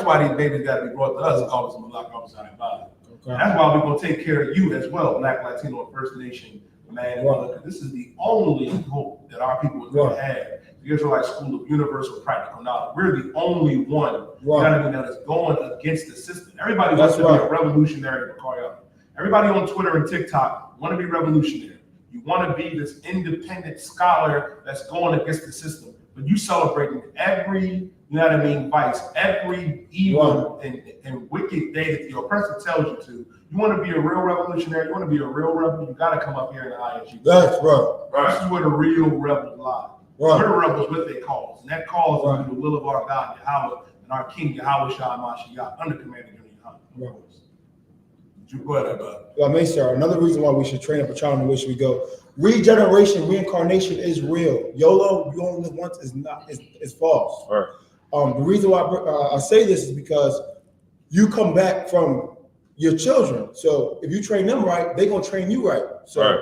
why these babies got to be brought to us. Always Malak outside body. Okay. That's why we're gonna take care of you as well, Black, Latino, and First Nation man. Right. This is the only hope that our people are gonna have. The Israelite School of Universal Practical Knowledge. We're the only one, you know what I mean, that is going against the system. Everybody wants to be a revolutionary. Everybody on Twitter and TikTok want to be revolutionary. You want to be this independent scholar that's going against the system. But you celebrating every, you know what I mean, vice, every evil and wicked day that the oppressor tells you to. You want to be a real revolutionary, you want to be a real rebel, you got to come up here in the I.S.U.P.K. That's right. This is where the real rebels lie. Right. We're the rebels with their cause. And that cause is the will of our God, Yahweh, and our King, Yahweh Shah Mashiach, under command of Yahweh. Right. Go ahead, well, Mesa, another reason why we should train up a child in which we go. Regeneration, reincarnation is real. YOLO, you only live once, is false. Right. The reason why I say this is because you come back from your children. So if you train them right, they're gonna train you right. So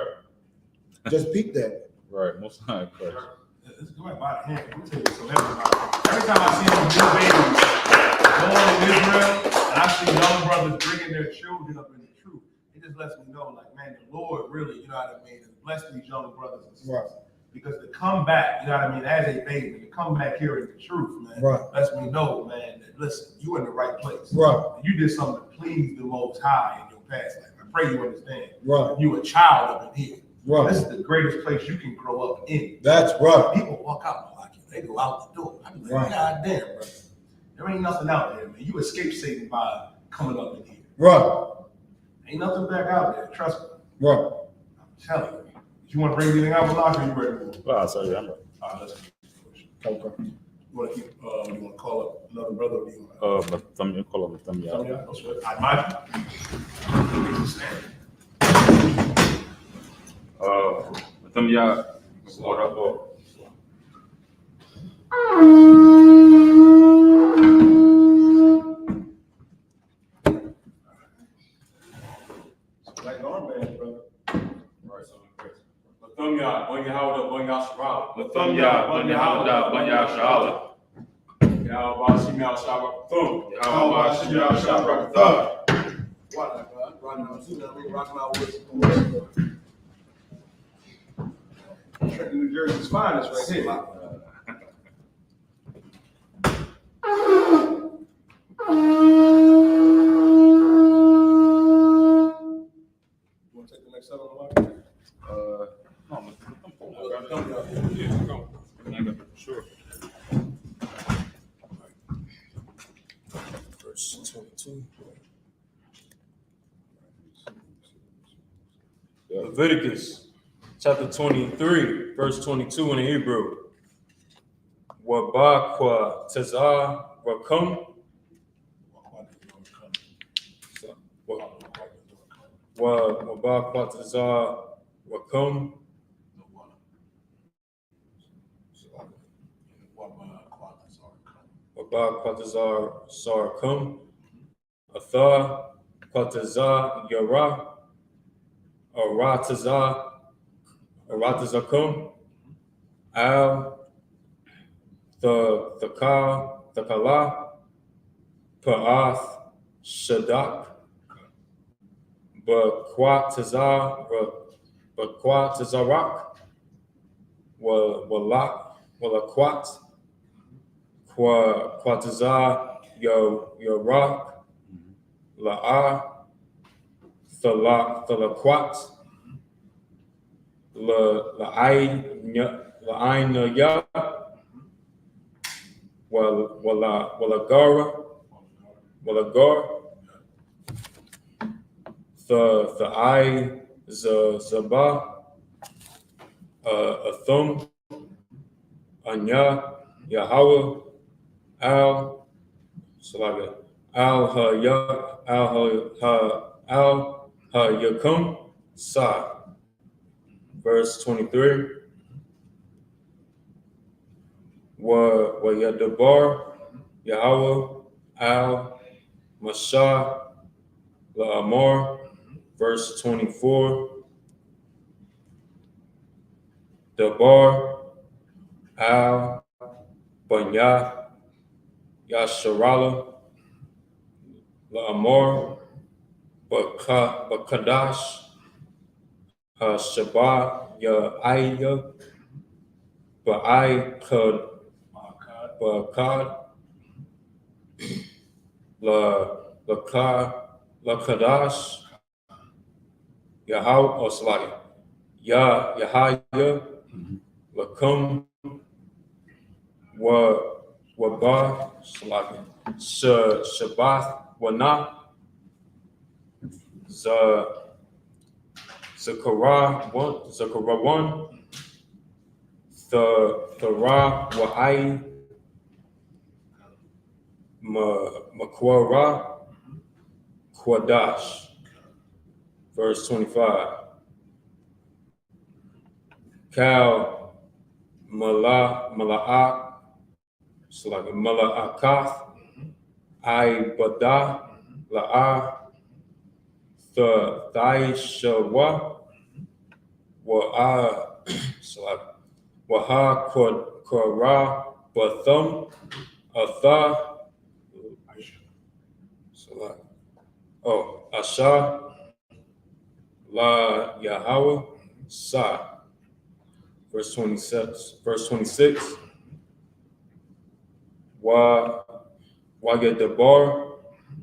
just peep that. Right. Most high Christ. Let's go ahead by the hand. Let me tell you something. Every time I see them new babies going to Israel, and I see young brothers bringing their children up in the truth, it just lets me know, like, man, the Lord really, you know what I mean, has blessed these young brothers and sisters. Right. Because to come back, you know what I mean, as a baby, to come back here in the truth, man, lets me know, man, that listen, you in the right place. Right. You did something to please the Most High in your past life. I pray you understand. Right. You a child up in here. Right. This is the greatest place you can grow up in. That's right. People walk out like you. They go out the door. I'm like, God damn, bro. There ain't nothing out there, man. You escape Satan by coming up in here. Right. Ain't nothing back out there. Trust me. Right. I'm telling you. You want to bring anything out, Malak, or you ready to move? Well, I'll tell you, I'm ready. All right, let's keep it. Okay. You want to keep, you want to call up another brother, or do you want to? But call up Thumb Yah. No sweat. I imagine. Thumb Yah, what up, boy? Like armband, brother. Right, so Thumb Yah, Bon Yahweh, Bon Yahshua. Thumb Yah, Bon Yahweh, Bon Yahshua. Yahweh Bashim Yah Shabbat Thumb. Yahweh Bashim Yah Shabbat Thumb. What, I'm rocking out, see that? I'm rocking out with New Jersey's finest right here. Want to take the next set on the line? No, I got them. Yeah, go. I got them for sure. Verse 22. Leviticus chapter 23, verse 22 in the Hebrew. Waba kwa tezah rakum. Waba kwa tezah rakum. Waba kwa tezah sarkum. Atha kwa tezah yara. Aratazakum. Al the kala pa'ath shadak bakwatazarak walakwat kwataza yorak la'a thalakwat la'ain ya walagar the I zaba athum anya Yahweh al salaga al ha yakum sa. Verse 23. Wa yadabar Yahweh al Mashah La'amar. Verse 24. Dabar al Banya Yasharala La'amar Bakadash Shabbat Ya'aya Ba'ai Bakad La Kadash Yahweh or Slavi Yahaya Lakum Waba Slavi Shabbath Wana Zechariah 1 Thara Wa'ai Makwara Kwadash. Verse 25. Kal Mala'ak Mala'akath Bada La'a Thaishawa Waha Kora Bathum Atha Asha La Yahweh Sa. Verse 26. Wa Yadabar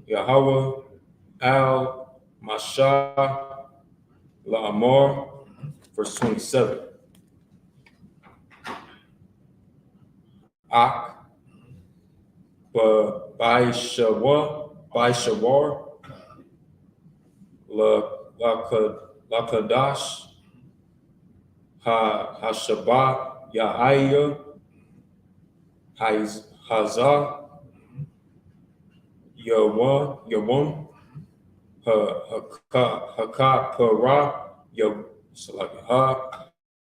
Yahweh al Mashah La'amar. Verse 27. Ak Baishawar La Kadash Hashabah Yahaya Hazah Yawam Hakapara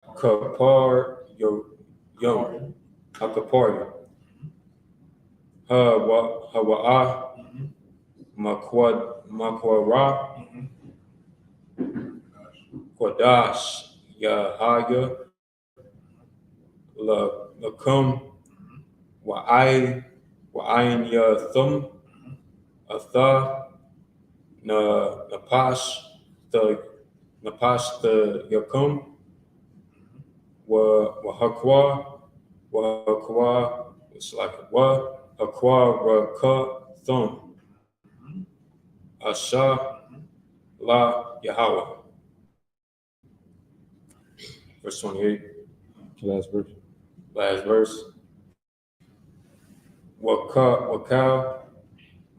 Hakapar Yom Hakapar Hawa'a Makwara Kwadash Yahaya Lakum Wa'ain Yathum Atha Napash the Yakum Wahakwa it's like Aquarakathon, Asha La Yahweh. Verse 28. Last verse. Last verse. Wakal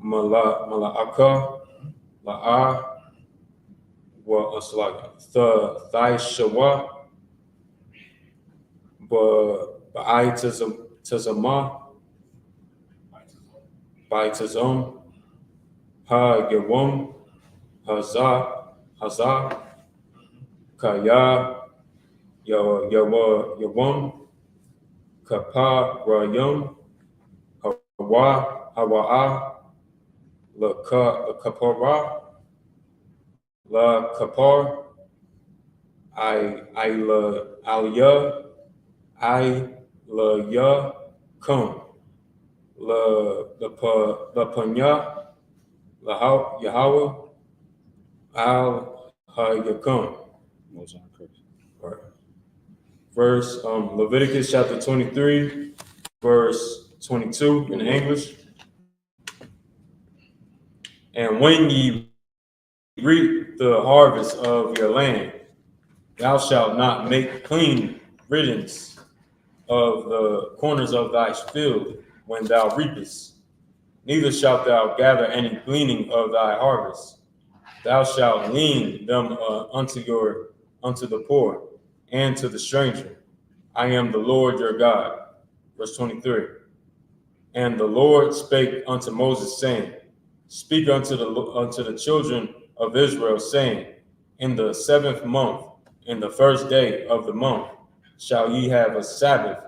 Mala'aka La'a wa Aslaka. The Thaishawa Ba'ai Tazama Baitazum Ha Yawum Hazah Kaya Yawum Kapa Rayum Hawa'a La Kapara La Kapar La Aliyah La Ya Kum La Panya La Yahweh Al Hayakum. Right. Verse Leviticus chapter 23, verse 22 in English. And when ye reap the harvest of your land, thou shalt not make clean riddance of the corners of thy field when thou reapest, neither shalt thou gather any gleaning of thy harvest. Thou shalt lean them unto the poor and to the stranger. I am the Lord your God. Verse 23. And the Lord spake unto Moses, saying, Speak unto the children of Israel, saying, In the 7th month, in the 1st day of the month, shall ye have a Sabbath,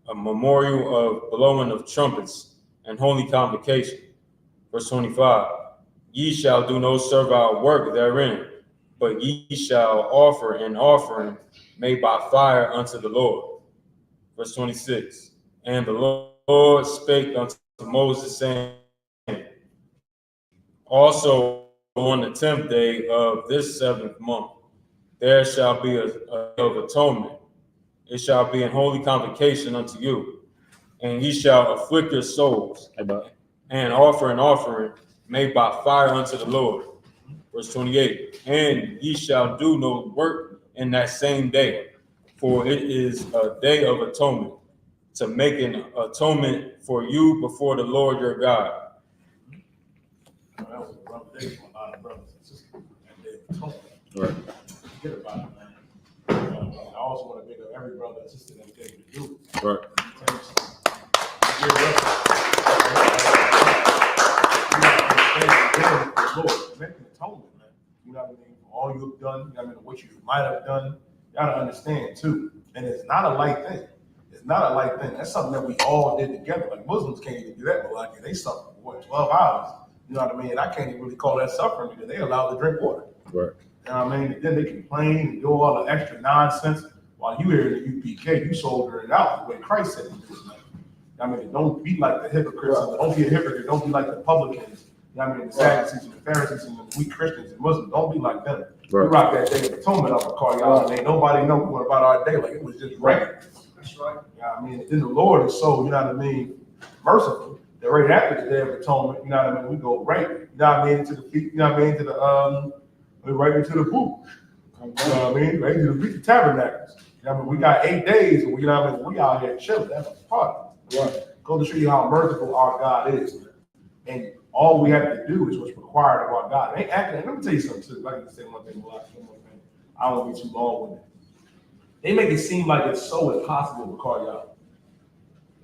a memorial of blowing of trumpets, and holy convocation. Verse 25. Ye shall do no servile work therein, but ye shall offer an offering made by fire unto the Lord. Verse 26. And the Lord spake unto Moses, saying, Also on the 10th day of this 7th month, there shall be a day of atonement. It shall be an holy convocation unto you, and ye shall afflict your souls, and offer an offering made by fire unto the Lord. Verse 28. And ye shall do no work in that same day, for it is a day of atonement, to make an atonement for you before the Lord your God. That was a rough day for a lot of brothers and sisters. That day of atonement. Right. Forget about it, man. I also want to make up every brother and sister that's able to do it. Right. Make an atonement, man. You know what I mean? For all you've done, you know what I mean? What you might have done, you gotta understand too. And it's not a light thing. It's not a light thing. That's something that we all did together. Like Muslims can't even do that, but like they suffer for what, 12 hours. You know what I mean? And I can't even really call that suffering because they allowed to drink water. Right. You know what I mean? And then they complain and do all the extra nonsense. While you here in the U.P.K, you soldering it out the way Christ said to do it. I mean, don't be like the hypocrites. Right. Don't be a hypocrite. Don't be like the publicans. You know what I mean? The Sadducees and the Pharisees and the weak Christians and Muslims. Don't be like them. Right. We rock that Day of Atonement up and call y'all, and ain't nobody know what about our day. Like it was just right. That's right. You know what I mean? And then the Lord is so, you know what I mean, merciful. That right after the Day of Atonement, you know what I mean, we go right, you know what I mean, into the feet, you know what I mean, to the right into the booth. You know what I mean? Right into the feet, the Tabernacles. You know what I mean? We got 8 days, and we, you know what I mean, we out here chilling, having a party. Right. Go to show you how merciful our God is. And all we have to do is what's required of our God. Ain't acting. Let me tell you something too. Like I can say one thing, I don't want to be too long with it. They make it seem like it's so impossible to call y'all.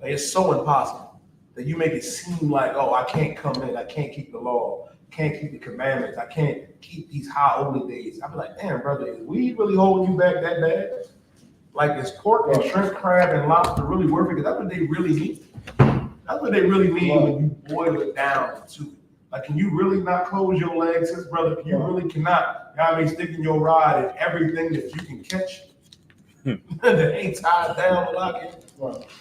Like it's so impossible that you make it seem like, oh, I can't come in, I can't keep the law, can't keep the commandments, I can't keep these high holy days. I be like, damn, brother, is we really holding you back that bad? Like, is pork and shrimp, crab, and lobster really worth it? Because that's what they really mean. That's what they really mean when you boil it down to it. Like, can you really not close your legs, sis, brother? You really cannot, you know what I mean, stick in your rod and everything that you can catch that ain't tied down, lock it.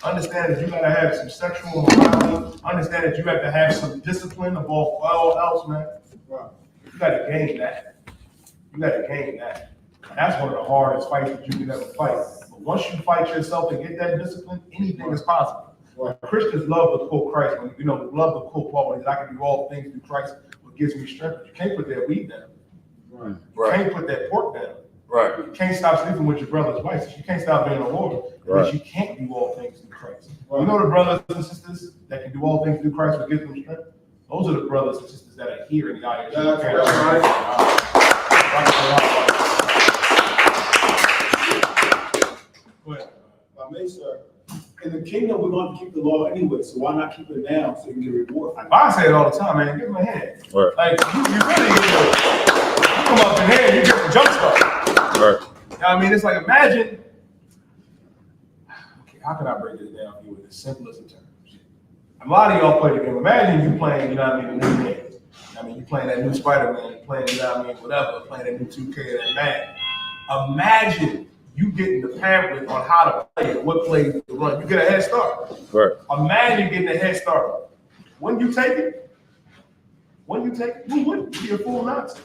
Understand that you gotta have some sexual morality. Understand that you have to have some discipline above all else, man. You gotta gain that. You gotta gain that. And that's one of the hardest fights that you can ever fight. But once you fight yourself and get that discipline, anything is possible. Christians love to quote Christ, love to quote Paul when he says, I can do all things through Christ, what gives me strength. You can't put that weed down. Right. You can't put that pork down. Right. You can't stop sleeping with your brother's wife. You can't stop being a whore. Because you can't do all things through Christ. You know the brothers and sisters that can do all things through Christ, what gives them strength? Those are the brothers and sisters that are here in the I.S.U.K. I may, sir. In the kingdom, we're going to keep the law anyway, so why not keep it now so you can get a reward? I say it all the time, man. Give them a hand. Right. Like, you really, you come up in here and you get the jump start. Right. You know what I mean? It's like, imagine, okay, how can I break this down for you with the simplest of terms? A lot of y'all play the game. Imagine you playing, you know what I mean, the new game. I mean, you playing that new Spider-Man, you playing, you know what I mean, whatever, playing that new 2K, that Madden. Imagine you getting the pamphlet on how to play it, what plays to run. You get a head start. Right. Imagine getting a head start. When you take it, you wouldn't be a fool not to.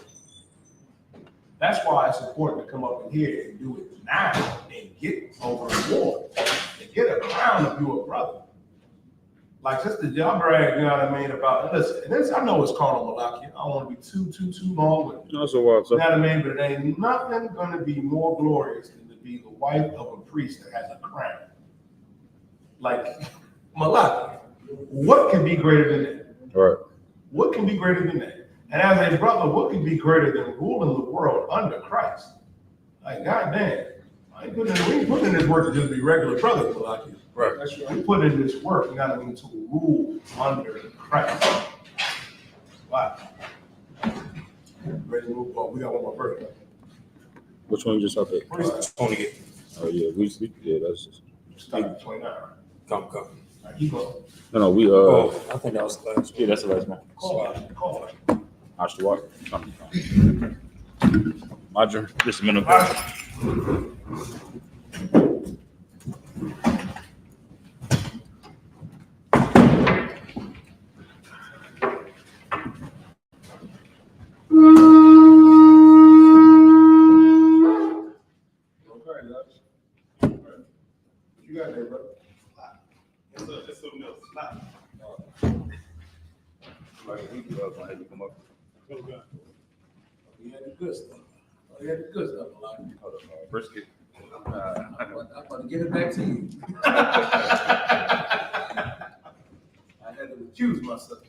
That's why it's important to come up in here and do it now and get over a war and get a crown if you're a brother. Like Sister John brag, you know what I mean, about listen, I know it's carnal Malaki. I don't want to be too long with it. No, so what, You know what I mean? But it ain't nothing gonna be more glorious than to be the wife of a priest that has a crown. Like Malaki. What can be greater than that? Right. What can be greater than that? And as a brother, what can be greater than ruling the world under Christ? Like, goddamn, we ain't putting in this work to just be regular brothers, Malaki. Right. That's right. We put in this work, you know what I mean, to rule under Christ. Wow. Ready to move on. We got one more verse. Which one you just out there? 28. Oh yeah, yeah, that's just Start at 29. come. All right, keep going. No, we I think that was the last. yeah, that's the last one. Call it. I.S.U.P.K. My turn. Just a minute. You got there, bro. It's something else. You had the good stuff. You had the good stuff, a lot. Brisket. I'm about to get it back to you. I had to recuse myself.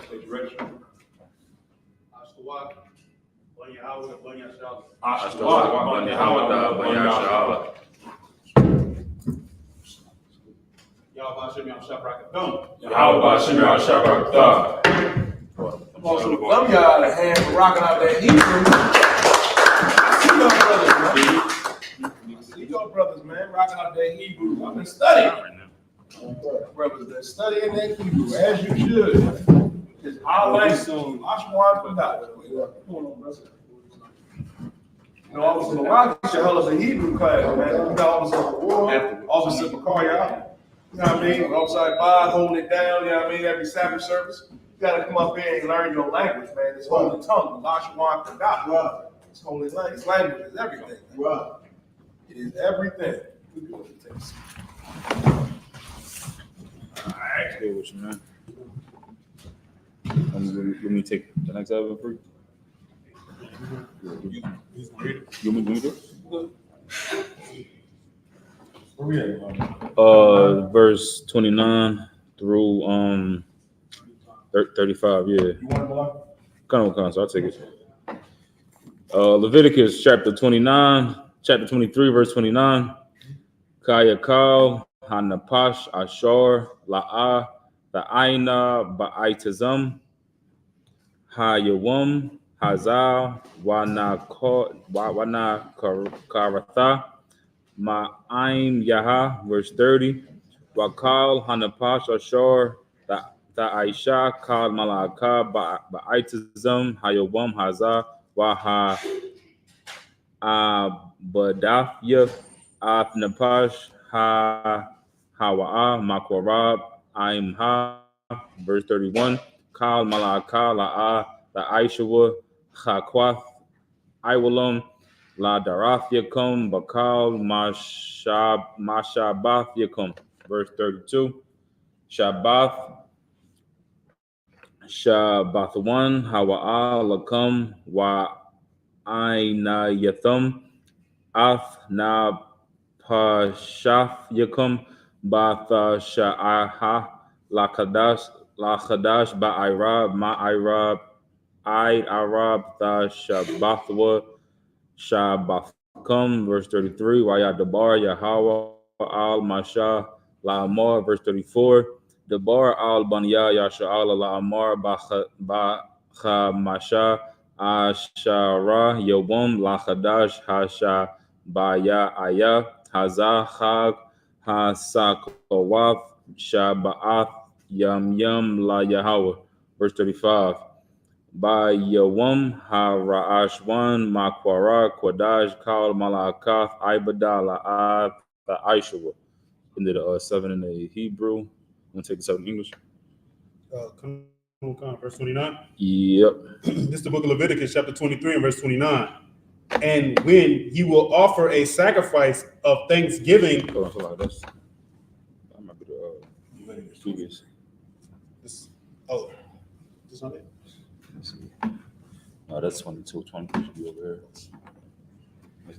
State direction. I.S.U.P.K. Some of y'all out of hand for rocking out that Hebrew. I see your brothers, man, rocking out that Hebrew. I've been studying. Brothers been studying that Hebrew, as you should. It's our language. I was in the rock, hell is a Hebrew class, man. We got Officer of War, Officer of ISUPK, you know what I mean? We're upside by, holding it down, you know what I mean? Every Sabbath service. You gotta come up here and learn your language, man. It's holy tongue, I.S.U.P.K. It's holy language. It's language is everything. Man. It is everything. All right. Good with you, man. Let me take the next album for you. You want me to do it? Where we at? Verse 29 through 35. Yeah. You want to go? Come on, so I'll take it. Leviticus chapter 29, chapter 23, verse 29. Kayakal, Hanapash, Ashar, La'ah, Ta'aina, Ba'itazam, Hayawam, Hazal, Wana Karatha, Ma'aim Yaha, verse 30. Wakal, Hanapash, Ashar, Ta'aisha, Kal Malaka, Ba'itazam, Hayawam, Hazal, Waha Abadafya, Napash, Hawa'a, Makwarab, Aimha, verse 31. Kal Malaka, La'a, the Aishawa, Chakwath, Iwalam, La Darath Yakum, Bakal, Mashabath Yakum. Verse 32. Shabbath, Shabbath 1, Hawa'a Lakum, Wa Aina Yathum, Ath Na Pashaf Yakum, Batha Sha'aha, La Kadash, Ba'irab, Ma'irab, Eid Arab, Tha Shabbathwa, Shabbathkum, verse 33, Wayat Dabar, Yahweh al Masha, La Amar, verse 34, Dabar al Banya, Yasha'al La Amar, Bacha Masha, Ashara, Yobum, La Khadash, Hasha, Baya Aya, Hazachag, Hasakawaf, Shaba'ath, Yam La Yahweh, verse 35. By Yawam Harashwan Makwara Kwadash Kal Malakath Ibada La'ath Aishwa. And the 7 in the Hebrew. I'm gonna take this out in English. Come on, verse 29. Yep. This is the book of Leviticus, chapter 23 and verse 29. And when you will offer a sacrifice of thanksgiving. Hold on, that's that might be the previous. This not it. Let's see. No, that's 22. 23 should be over here.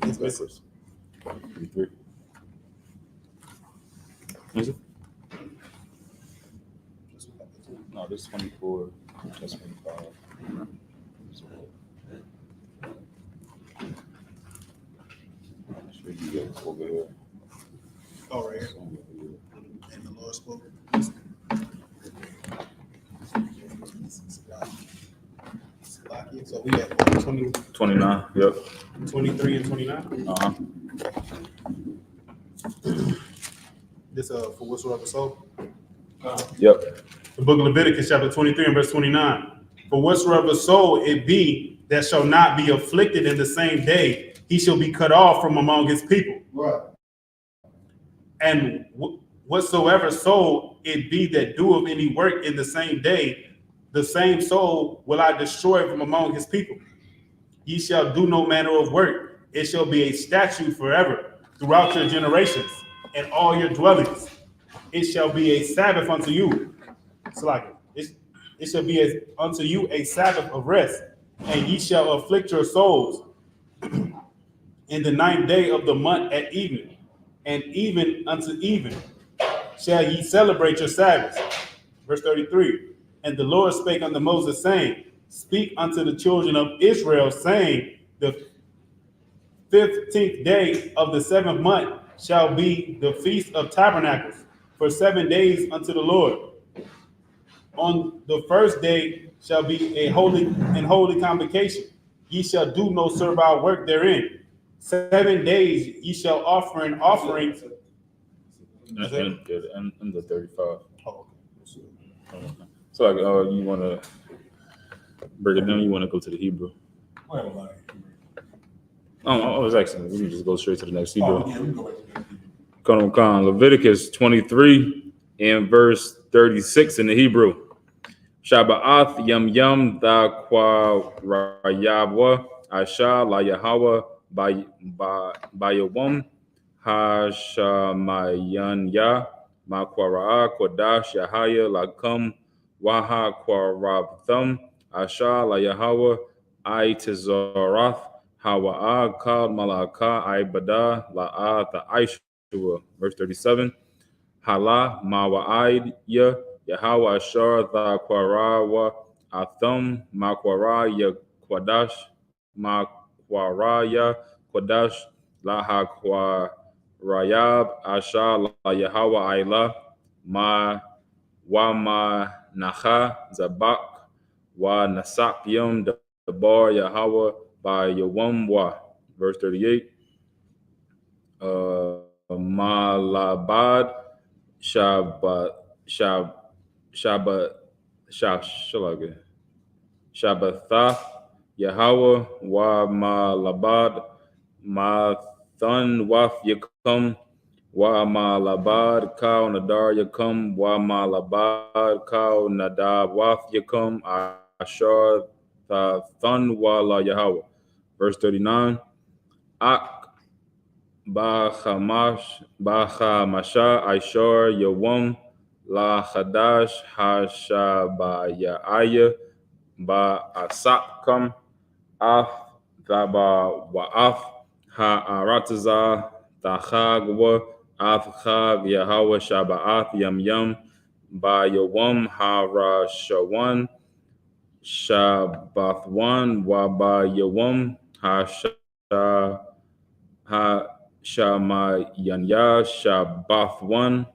It's backwards. 23. Is it? No, this is 24. That's 25. Should be over here. Oh, right here. And the Lord spoke. So we got 20, 29. Yep. 23 and 29. Uh-huh. This for whatsoever soul. Yep. The book of Leviticus, chapter 23 and verse 29. For whatsoever soul it be that shall not be afflicted in the same day, he shall be cut off from among his people. Right. And whatsoever soul it be that doeth any work in the same day, the same soul will I destroy from among his people. Ye shall do no manner of work. It shall be a statute forever throughout your generations and all your dwellings. It shall be a Sabbath unto you. It's like it shall be unto you a Sabbath of rest, and ye shall afflict your souls in the 9th day of the month at evening, and even unto even shall ye celebrate your Sabbaths. Verse 33. And the Lord spake unto Moses, saying, Speak unto the children of Israel, saying, The 15th day of the 7th month shall be the feast of tabernacles, for 7 days unto the Lord. On the first day shall be a holy convocation. Ye shall do no servile work therein. 7 days ye shall offer an offering. And the 35. Oh, okay. So like, you want to break it down? You want to go to the Hebrew? I was asking. We can just go straight to the next Hebrew. Yeah, we can go back to that. Come, Leviticus 23 and verse 36 in the Hebrew. Shaba'ath yam da kwa rayabwa asha la Yahweh bayawam hashamayan ya makwara kodash yahaya lakum waha kwarabtham asha la Yahweh I.T.HES Hawa'a kal malaka ibada la'a the Aishua. Verse 37. Hala mawa'id ya Yahweh ashar tha kwara wa atham makwara ya kwadash makwara ya kwadash laha kwarayab asha la Yahweh ayla ma wa ma nacha zabak wa nasak yom dabar Yahweh by Yawam wa. Verse 38. Malabad Shabbath Shabbatha Yahweh wa Malabad Mathan waf Yakum wa Malabad Kau Nadar Yakum wa Malabad Kau Nadab waf Yakum Ashar Thun wa la Yahweh. Verse 39. Ak Bachamasha Ishor Yawam La Chadash Hashabayaya Ba Asapkam Af Thaba Wa'af Ha'arataza Tachagwa Af Chag Yahweh Shaba'ath Yam Yam Ba Yawam Harashawan Shabathwan Waba Yawam Shamayanya Shabathwan,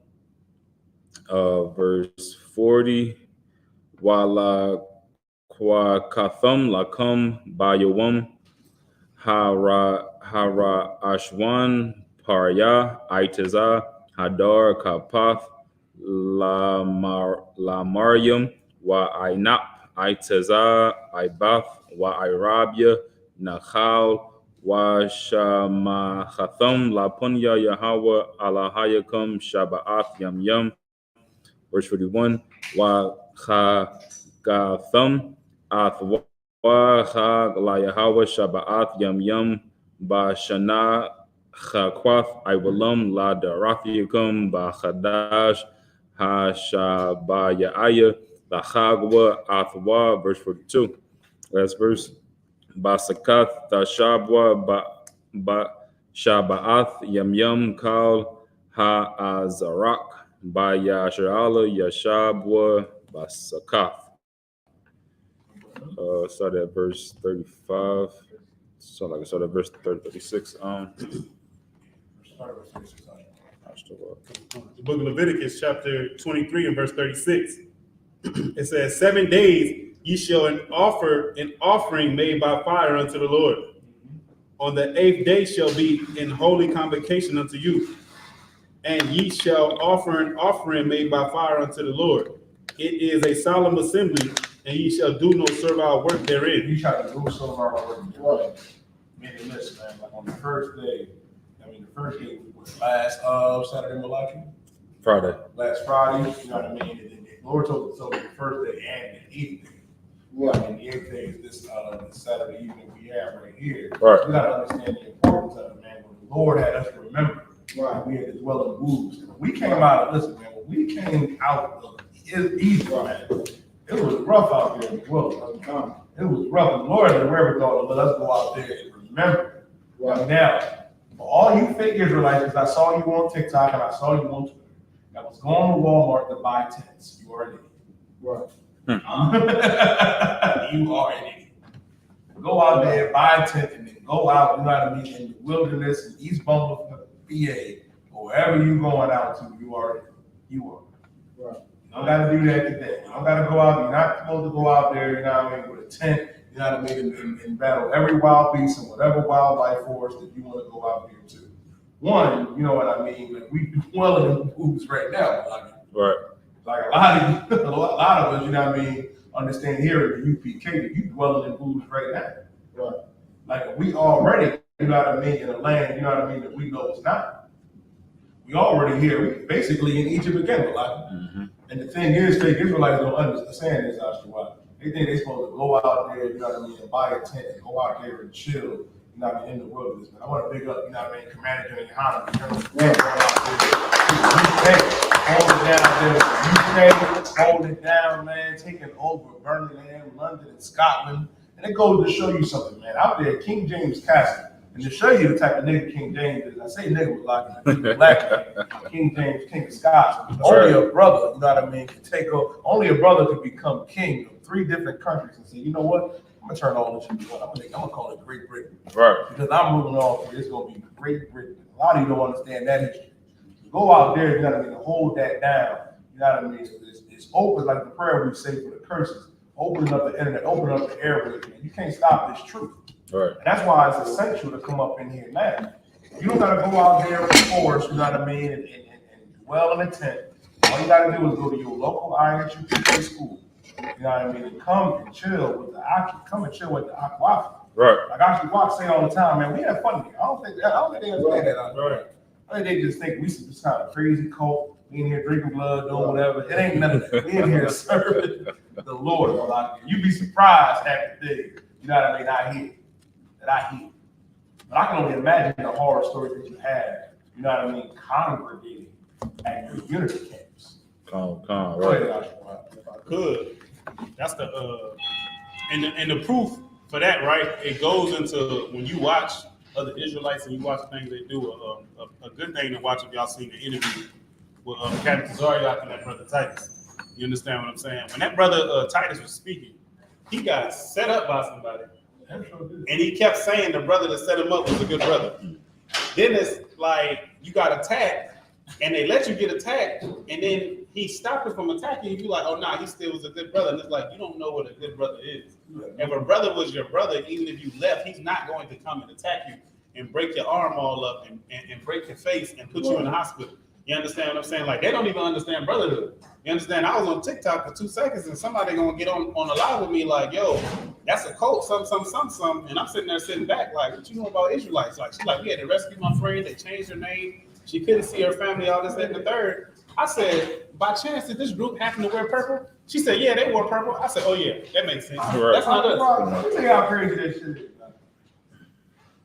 verse 40. Wala Kwakathum Lakum Bayawam Hara Ashwan Parya Itaza Hadar Kapath La Mariam Wa Ainap Itaza Ibath Wa Irabia Nachal Wa Shamachathum La Punya Yahweh Alahayakum Shaba'ath Yam Yam. Verse 41. Wa Chagathum Athwa Chag La Yahweh Shaba'ath Yam Yam Ba Shana Chakwath Iwalam La Darathiakum Ba Chadash Ha Shabayaya La Chagwa Athwa. Verse 42. Last verse. Ba Sakath Tashabwa Ba Shaba'ath Yam Yam Kal Ha Azarak Ba Yasharala Yashabwa Ba Sakath. Start at verse 35. So like I started at verse 36. The book of Leviticus, chapter 23 and verse 36. It says, 7 days ye shall offer an offering made by fire unto the Lord. On the 8th day shall be in holy convocation unto you. And ye shall offer an offering made by fire unto the Lord. It is a solemn assembly, and ye shall do no servile work therein. You try to do some of our work. Meaning this, man, like on the first day, the first day was last Saturday, Malachi? Friday. Last Friday, you know what I mean? And then the Lord told us the first day and the 8th day. Right. And the 8th day is this Saturday evening we have right here. Right. We got to understand the importance of it, man. When the Lord had us to remember, right, we had to dwell in booths. We came out, listen, man, when we came out of Israel, man, it was rough out there in the world. It was rough. And the Lord had the wherewithal to let us go out there and remember. Right. Now, for all you fake Israelites, because I saw you on TikTok and I saw you on Twitter, that was going to Walmart to buy tents. You are an idiot. Right. You are an idiot. Go out there, buy a tent, and then go out, you know what I mean, in the wilderness in East Bumble, PA, or wherever you going out to, you are. Right. You don't got to do that today. You don't got to go out. You're not supposed to go out there, you know what I mean, with a tent, you know what I mean, and battle every wild beast and whatever wildlife forest that you want to go out there to. One, you know what I mean, like we dwelling in booths right now. Like a lot of us, you know what I mean, understand here at the U.P.K. that you dwelling in booths right now. Right. Like we already, you know what I mean, in a land, you know what I mean, that we know it's not. We already here, we basically in Egypt again, like. Mm-hmm. And the thing is, fake Israelites don't understand this, I.S.U.P.K. They think they're supposed to go out there, you know what I mean, and buy a tent and go out there and chill, you know what I mean, in the wilderness. Man, I want to big up, you know what I mean, Commander GEN.YAHANNA, hold it down, man, taking over Birmingham, London, and Scotland. And it goes to show you something, man. Out there, King James Castle, and to show you the type of nigga King James is. I say nigga was like black man. King James, King of Scots. Only a brother, you know what I mean, can take over. Only a brother could become king of 3 different countries and say, you know what? I'm gonna turn all this into one. I'm gonna call it Great Britain. Right. Because I'm moving off here. It's gonna be Great Britain. A lot of you don't understand that history. Go out there, you know what I mean, to hold that down. You know what I mean? It's open like the prayer we say for the curses. Opening up the internet, opening up the airways. You can't stop this truth. Right. And that's why it's essential to come up in here now. You don't gotta go out there with force, you know what I mean, and dwell in a tent. All you gotta do is go to your local I.S.U.P.K school. You know what I mean? And come and chill with the Aki. Come and chill with the Aquafi. Right. Like I say all the time, man, we have fun here. I don't think they understand that out there. Right. I think they just think we some kind of crazy cult. We in here drinking blood, doing whatever. It ain't none of that. We in here serving the Lord. You be surprised half the day. You know what I mean? I hear. But I can only imagine the horror stories that you had, you know what I mean, congregating at your unity camps. Come, Go right. ahead, Joshua. If I could, that's the and the proof for that, right? It goes into when you watch other Israelites and you watch things they do. A good thing to watch if y'all seen the interview with Captain Zaryak and that brother Titus. You understand what I'm saying? When that brother Titus was speaking, he got set up by somebody, and he kept saying the brother that set him up was a good brother. Then it's like you got attacked, and they let you get attacked, and then he stopped it from attacking you. You like, oh nah, he still was a good brother. And it's like you don't know what a good brother is. If a brother was your brother, even if you left, he's not going to come and attack you and break your arm all up and break your face and put you in the hospital. You understand what I'm saying? Like they don't even understand brotherhood. You understand? I was on TikTok for 2 seconds and somebody gonna get on a live with me like, yo, that's a cult, some. And I'm sitting there sitting back like, what you know about Israelites? Like, she's like, we had to rescue my friend. They changed her name. She couldn't see her family, all this, that, and the third. I said, by chance, did this group happen to wear purple? She said, yeah, they wore purple. I said, oh yeah, that makes sense. Right. That's not us. Let me tell you how crazy that shit is, man.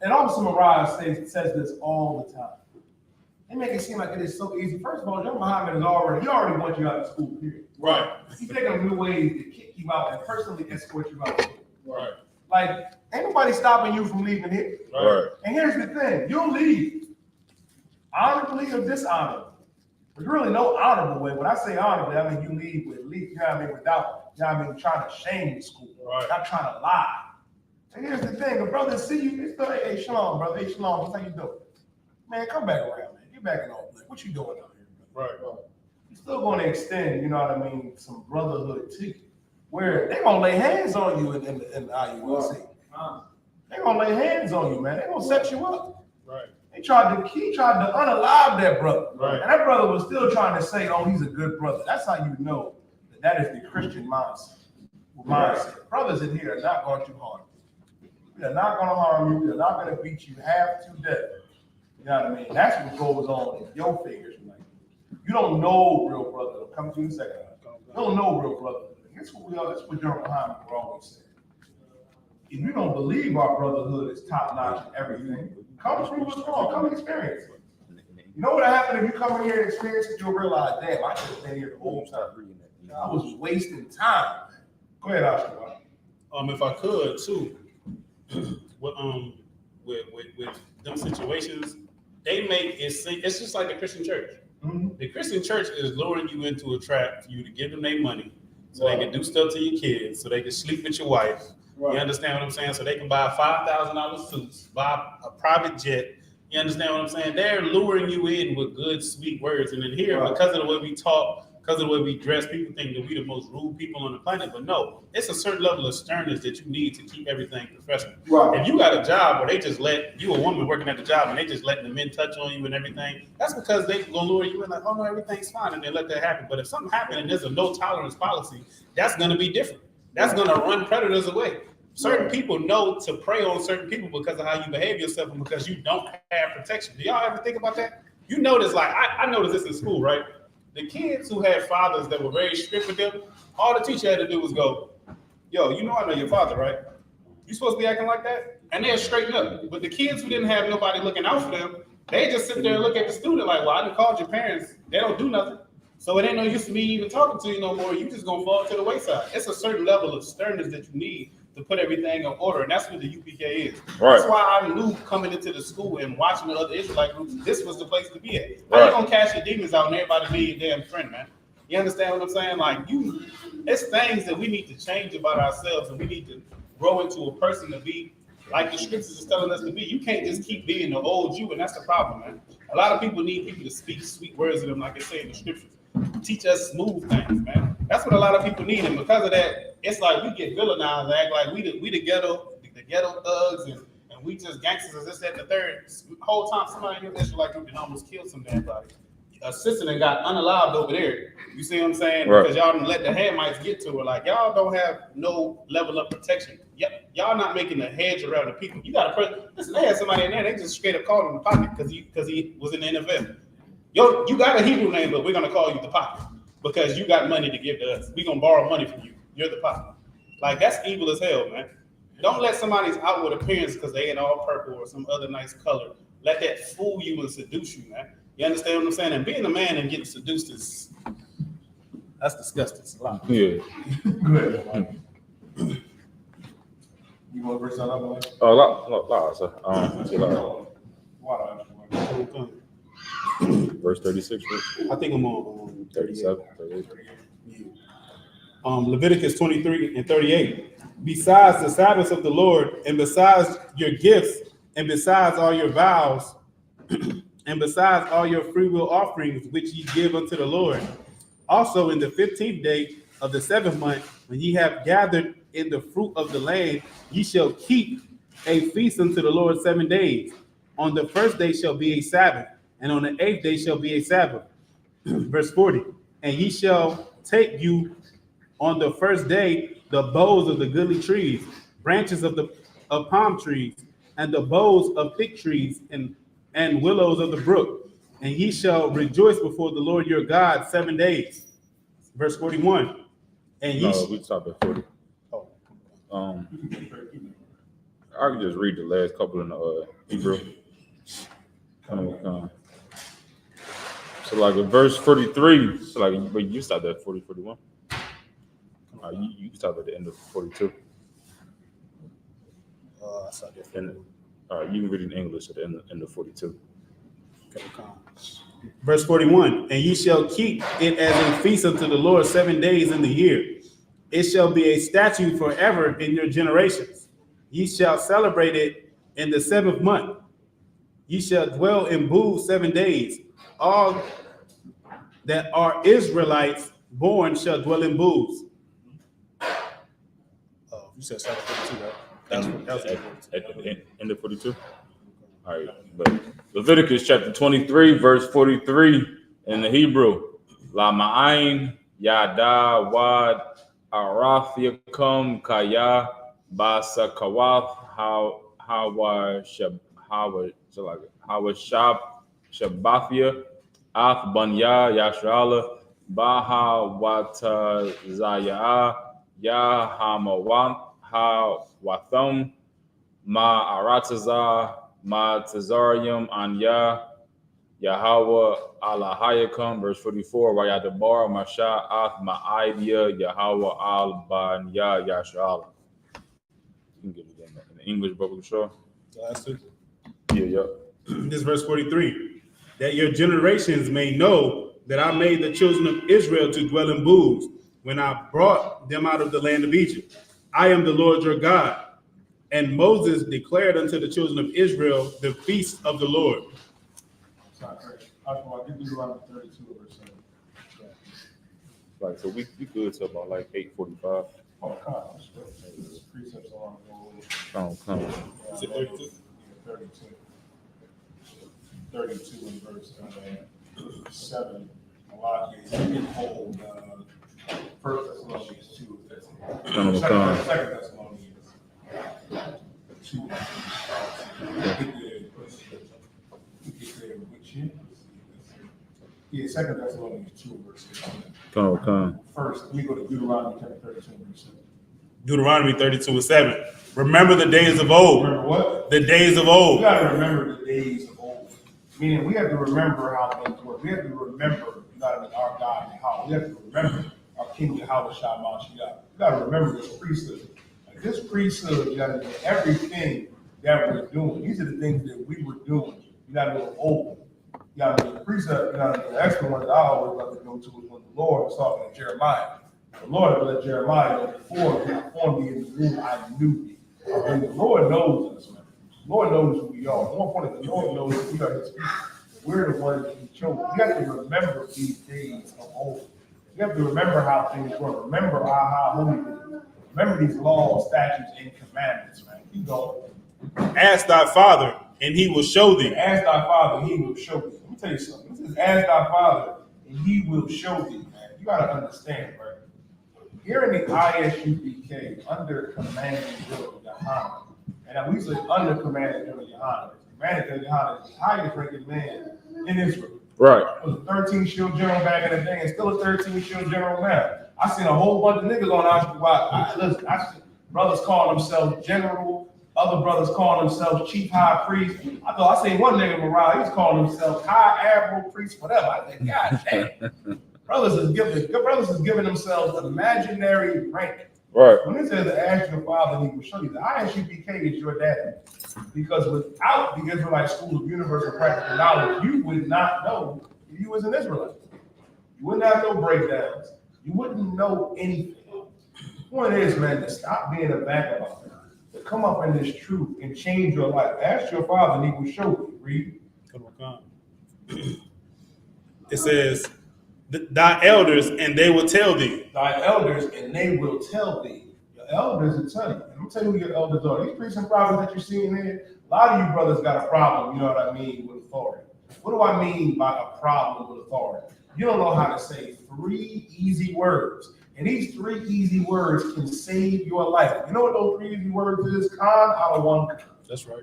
And Officer Mirage says this all the time. They make it seem like it is so easy. First of all, John Muhammad is already want you out of school, period. Right. He's taking new ways to kick you out and personally escort you out. Right. Like, ain't nobody stopping you from leaving here. Right. And here's the thing, you'll leave honorably or dishonorably. There's really no honorable way. When I say honorably, I mean you leave with leave, you know what I mean, without, you know what I mean, trying to shame the school. Right. Not trying to lie. And here's the thing, a brother see you, it's like, hey, shalom, brother, hey, shalom, what's how you doing? Man, come back around, man. Get back in all black. What you doing out here, brother? Right. You're still going to extend, you know what I mean, some brotherhood to you. Where they gonna lay hands on you in the IUIC. They gonna lay hands on you, man. They gonna set you up. Right. He tried to unalive that brother. Right. And that brother was still trying to say, oh, he's a good brother. That's how you know that is the Christian mindset. Brothers in here are not going to harm you. We are not going to harm you. We are not going to beat you half to death. You know what I mean? That's what goes on in your figures. Like, you don't know real brother. I'll come to you in a second. You don't know real brother. That's what we are. That's what John Muhammad always said. If you don't believe our brotherhood is top notch and everything, come through what's wrong. Come experience it. You know what happened if you come in here and experience it? You'll realize, damn, I should have been here the whole time. I was wasting time. Go ahead, Oscar. If I could too, with them situations, they make it seem it's just like the Christian church. Mm-hmm. The Christian church is luring you into a trap for you to give them their money so they can do stuff to your kids, so they can sleep with your wife. Right. You understand what I'm saying? So they can buy $5,000 suits, buy a private jet. You understand what I'm saying? They're luring you in with good, sweet words. And then here, because of the way we talk, because of the way we dress, people think that we're the most rude people on the planet. But no, it's a certain level of sternness that you need to keep everything professional. Right. If you got a job where they just let you, a woman working at the job, and they just letting the men touch on you and everything, that's because they gonna lure you in like, oh no, everything's fine, and they let that happen. But if something happened and there's a no tolerance policy, that's gonna be different. That's gonna run predators away. Certain people know to prey on certain people because of how you behave yourself and because you don't have protection. Do y'all ever think about that? You notice, like, I noticed this in school, right? The kids who had fathers that were very strict with them, all the teacher had to do was go, yo, you know I know your father, right? You supposed to be acting like that? And they'll straighten up. But the kids who didn't have nobody looking out for them, they just sit there and look at the student like, well, I done called your parents. They don't do nothing. So it ain't no use to me even talking to you no more. You just gonna fall to the wayside. It's a certain level of sternness that you need to put everything in order, and that's what the UPK is. Right. That's why I knew coming into the school and watching the other Israelite groups, this was the place to be at. Right. I ain't gonna cast your demons out and everybody be your damn friend, man. You understand what I'm saying? Like, it's things that we need to change about ourselves, and we need to grow into a person to be like the scriptures is telling us to be. You can't just keep being the old you, and that's the problem, man. A lot of people need people to speak sweet words to them, like it say in the scriptures. Teach us smooth things, man. That's what a lot of people need, and because of that, it's like we get villainized, and act like we the ghetto thugs, and we just gangsters, this, that, and the third. The whole time somebody in your Israelite group almost killed some damn body. A sister that got unalived over there. You see what I'm saying? Right. Because y'all didn't let the Hamites get to her. Like, y'all don't have no level of protection. Yep, y'all not making a hedge around the people. You got to listen. They had somebody in there. They just straight up called him the pocket because he was in the NFL. Yo, you got a Hebrew name, but we're gonna call you the pocket because you got money to give to us. We're gonna borrow money from you. You're the pocket. Like, that's evil as hell, man. Don't let somebody's outward appearance, because they ain't all purple or some other nice color, let that fool you and seduce you, man. You understand what I'm saying? And being a man and getting seduced that's disgusting. It's a lot. Yeah. Good. You want to verse that up, Mike? Sir. Verse 36. I think I'm on 37. 38. Leviticus 23 and 38. Besides the Sabbaths of the Lord, and besides your gifts, and besides all your vows, and besides all your freewill offerings which ye give unto the Lord, also in the 15th day of the 7th month, when ye have gathered in the fruit of the land, ye shall keep a feast unto the Lord 7 days. On the first day shall be a Sabbath, and on the 8th day shall be a Sabbath. Verse 40. And ye shall take you on the first day the boughs of the goodly trees, branches of palm trees, and the boughs of fig trees, and willows of the brook. And ye shall rejoice before the Lord your God 7 days. Verse 41. And ye we stopped at 40. I can just read the last couple in the Hebrew. So like in verse 43, so like, but you stopped at 40, 41. You stopped at the end of 42. I saw that. And you can read in English at the end of 42. Verse 41, and ye shall keep it as a feast unto the Lord 7 days in the year. It shall be a statute forever in your generations. Ye shall celebrate it in the 7th month. Ye shall dwell in booths 7 days. All that are Israelites born shall dwell in booths. Oh, you said 42, right? That's At the end of 42. All right, but Leviticus chapter 23, verse 43 in the Hebrew. La ma'ain yada wad arafiakum kaya basakawath hawa shabathia ath banya yashrala baha wata zaya ya hamawant ha watham ma arataza ma tazarium anya Yahweh Alahayakam, verse 44, Wayadabar Masha Ath Ma'idea Yahweh Al Banya Yasha'ala. You can get it in the English, Brother Shaw. Yeah. This verse 43. That your generations may know that I made the children of Israel to dwell in booths when I brought them out of the land of Egypt. I am the Lord your God. And Moses declared unto the children of Israel the feast of the Lord. I think we around 32 verse 7. Right, so we good till about like 8:45. Oh, God, precepts along the Come. Is it 32? 32. 32 in verse 7. A lot of you can hold First Thessalonians 2. Second Thessalonians 2. Yeah, Second Thessalonians 2, verse 16. Come. First, let me go to Deuteronomy chapter 32, verse 7. Deuteronomy 32 and 7. Remember the days of old. Remember what? The days of We old. got to remember the days of old. Meaning, we have to remember how things work. We have to remember, our God and how. We have to remember our King Yahweh Shah Mashiach. We got to remember this priesthood. Like this priesthood, you got to do everything that we're doing. These are the things that we were doing. You got to do old. You got to do the precept. You got to do the extra one that I always love to go to is when the Lord was talking to Jeremiah. The Lord had let Jeremiah know before he formed me in the womb, I knew thee. And the Lord knows us, man. The Lord knows who we are. More importantly, the Lord knows that we are his people. We're the ones that he chose. You have to remember these days of old. You have to remember how things were. Remember how holy we are. Remember these laws, statutes, and commandments, man. Keep going. Ask thy father, and he will show thee. Ask thy father, he will show thee. Let me tell you something. This is ask thy father, and he will show thee, man. You got to understand, right? Here in the I.S.U.P.K, under commanding GEN.YAHANNA, and we say under commanding GEN.YAHANNA, commanding GEN.YAHANNA is the highest ranking man in Israel. Right. Was a 13 shield general back in the day, and still a 13 shield general now. I seen a whole bunch of niggas on I.S.U.P.K. Brothers call themselves general. Other brothers call themselves chief high priest. I seen one nigga around, he was calling himself high admiral priest, whatever. I said, God damn. brothers is giving themselves an imaginary rank. Right. When it says ask your father, he will show you. The I.S.U.P.K is your daddy. Because without the Israelite School of Universal Practical Knowledge, you would not know if you was an Israelite. You wouldn't have no breakdowns. You wouldn't know anything. The point is, man, to stop being a vagabond, to come up in this truth and change your life. Ask your father, and he will show you. Read. Come on. It says, thy elders, and they will tell thee. Thy elders, and they will tell thee. Your elders will tell you. Let me tell you who your elders are. These priests and prophets that you're seeing here, a lot of you brothers got a problem, you know what I mean, with authority. What do I mean by a problem with authority? You don't know how to say 3 easy words. And these 3 easy words can save your life. You know what those 3 easy words is? Con out of one con. That's right.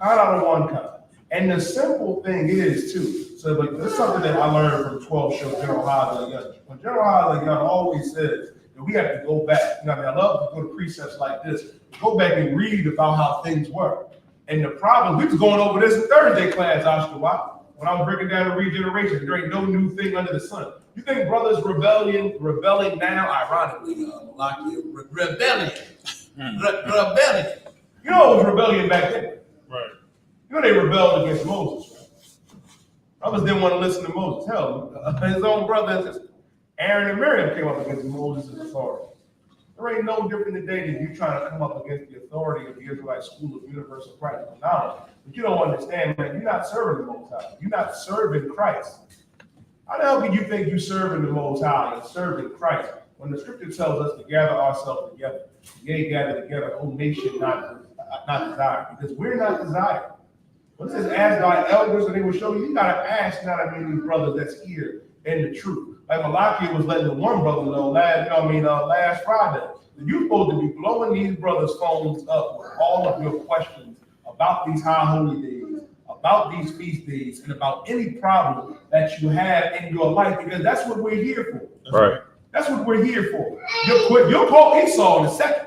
Con out of one con. And the simple thing is, too, so like this is something that I learned from 12 show General Haile Young. When General Haile Young always says that we have to go back. You know, I love to go to precepts like this. Go back and read about how things were. And the problem, we was going over this in Thursday class, ISRAELITES. When I was breaking down the regeneration, there ain't no new thing under the sun. You think brothers rebelling now, ironically, rebellion. Rebellion. You know it was rebellion back then. Right. You know they rebelled against Moses, right? Brothers didn't want to listen to Moses. Hell, his own brother and sister, Aaron and Miriam came up against Moses' authority. There ain't no different today than you trying to come up against the authority of the Israelite School of Universal Practical Knowledge. But you don't understand, man, you're not serving the Most High. You're not serving Christ. How the hell can you think you're serving the Most High and serving Christ when the scripture tells us to gather ourselves together? Yea, gather together, O nation not desired, because we're not desired. When it says ask thy elders and they will show you, you gotta ask not I mean these brothers that's here in the truth. Like Malachi was letting the one brother know last Friday. You're supposed to be blowing these brothers' phones up with all of your questions about these high holy days, about these feast days, and about any problem that you have in your life, because that's what we're here for. Right. That's what we're here for. You'll call Esau in a second.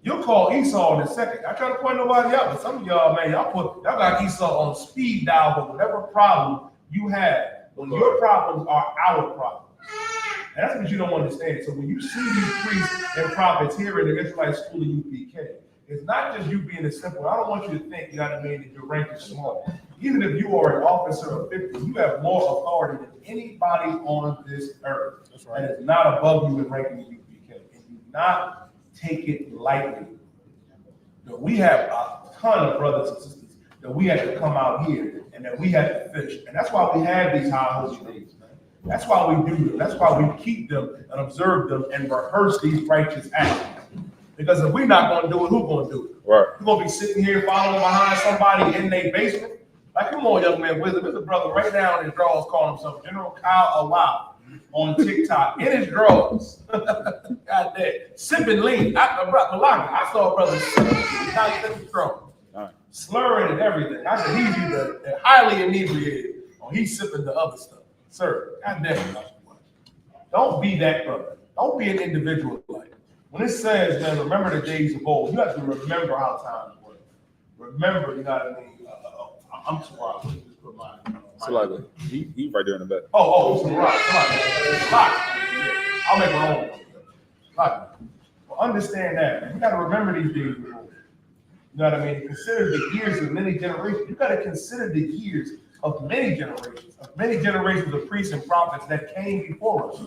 You'll call Esau in a second. I try to point nobody out, but some of y'all, man, y'all got Esau on speed dial for whatever problem you have. When your problems are our problems. And that's what you don't understand. So when you see these priests and prophets here in the Israelite School of UPK, it's not just you being a simple. I don't want you to think, you know what I mean, that your rank is small. Even if you are an officer of 50, you have more authority than anybody on this earth. That's right. And it's not above you in ranking in UPK. And do not take it lightly. We have a ton of brothers and sisters that we have to come out here and that we have to fish. And that's why we have these high holy days, man. That's why we do them. That's why we keep them and observe them and rehearse these righteous acts. Because if we're not going to do it, who's going to do it? Right. You're going to be sitting here following behind somebody in their basement? Like, come on, young man, wisdom. There's a brother right now in his drawers calling himself General Kyle Awad on TikTok in his drawers. God damn. Sipping lean. I saw a brother sipping his drawers. Slurring and everything. I said he's either highly inebriated or he's sipping the other stuff. Sir, God damn it. Don't be that brother. Don't be an individual like. When it says, man, remember the days of old, you have to remember how times were. Remember, you know what I mean? I'm surprised. Just put my He right there in the back. Some rock. I'll make my own. Well, understand that, man. You got to remember these days of old. You know what I mean? Consider the years of many generations. You got to consider the years of many generations of priests and prophets that came before us.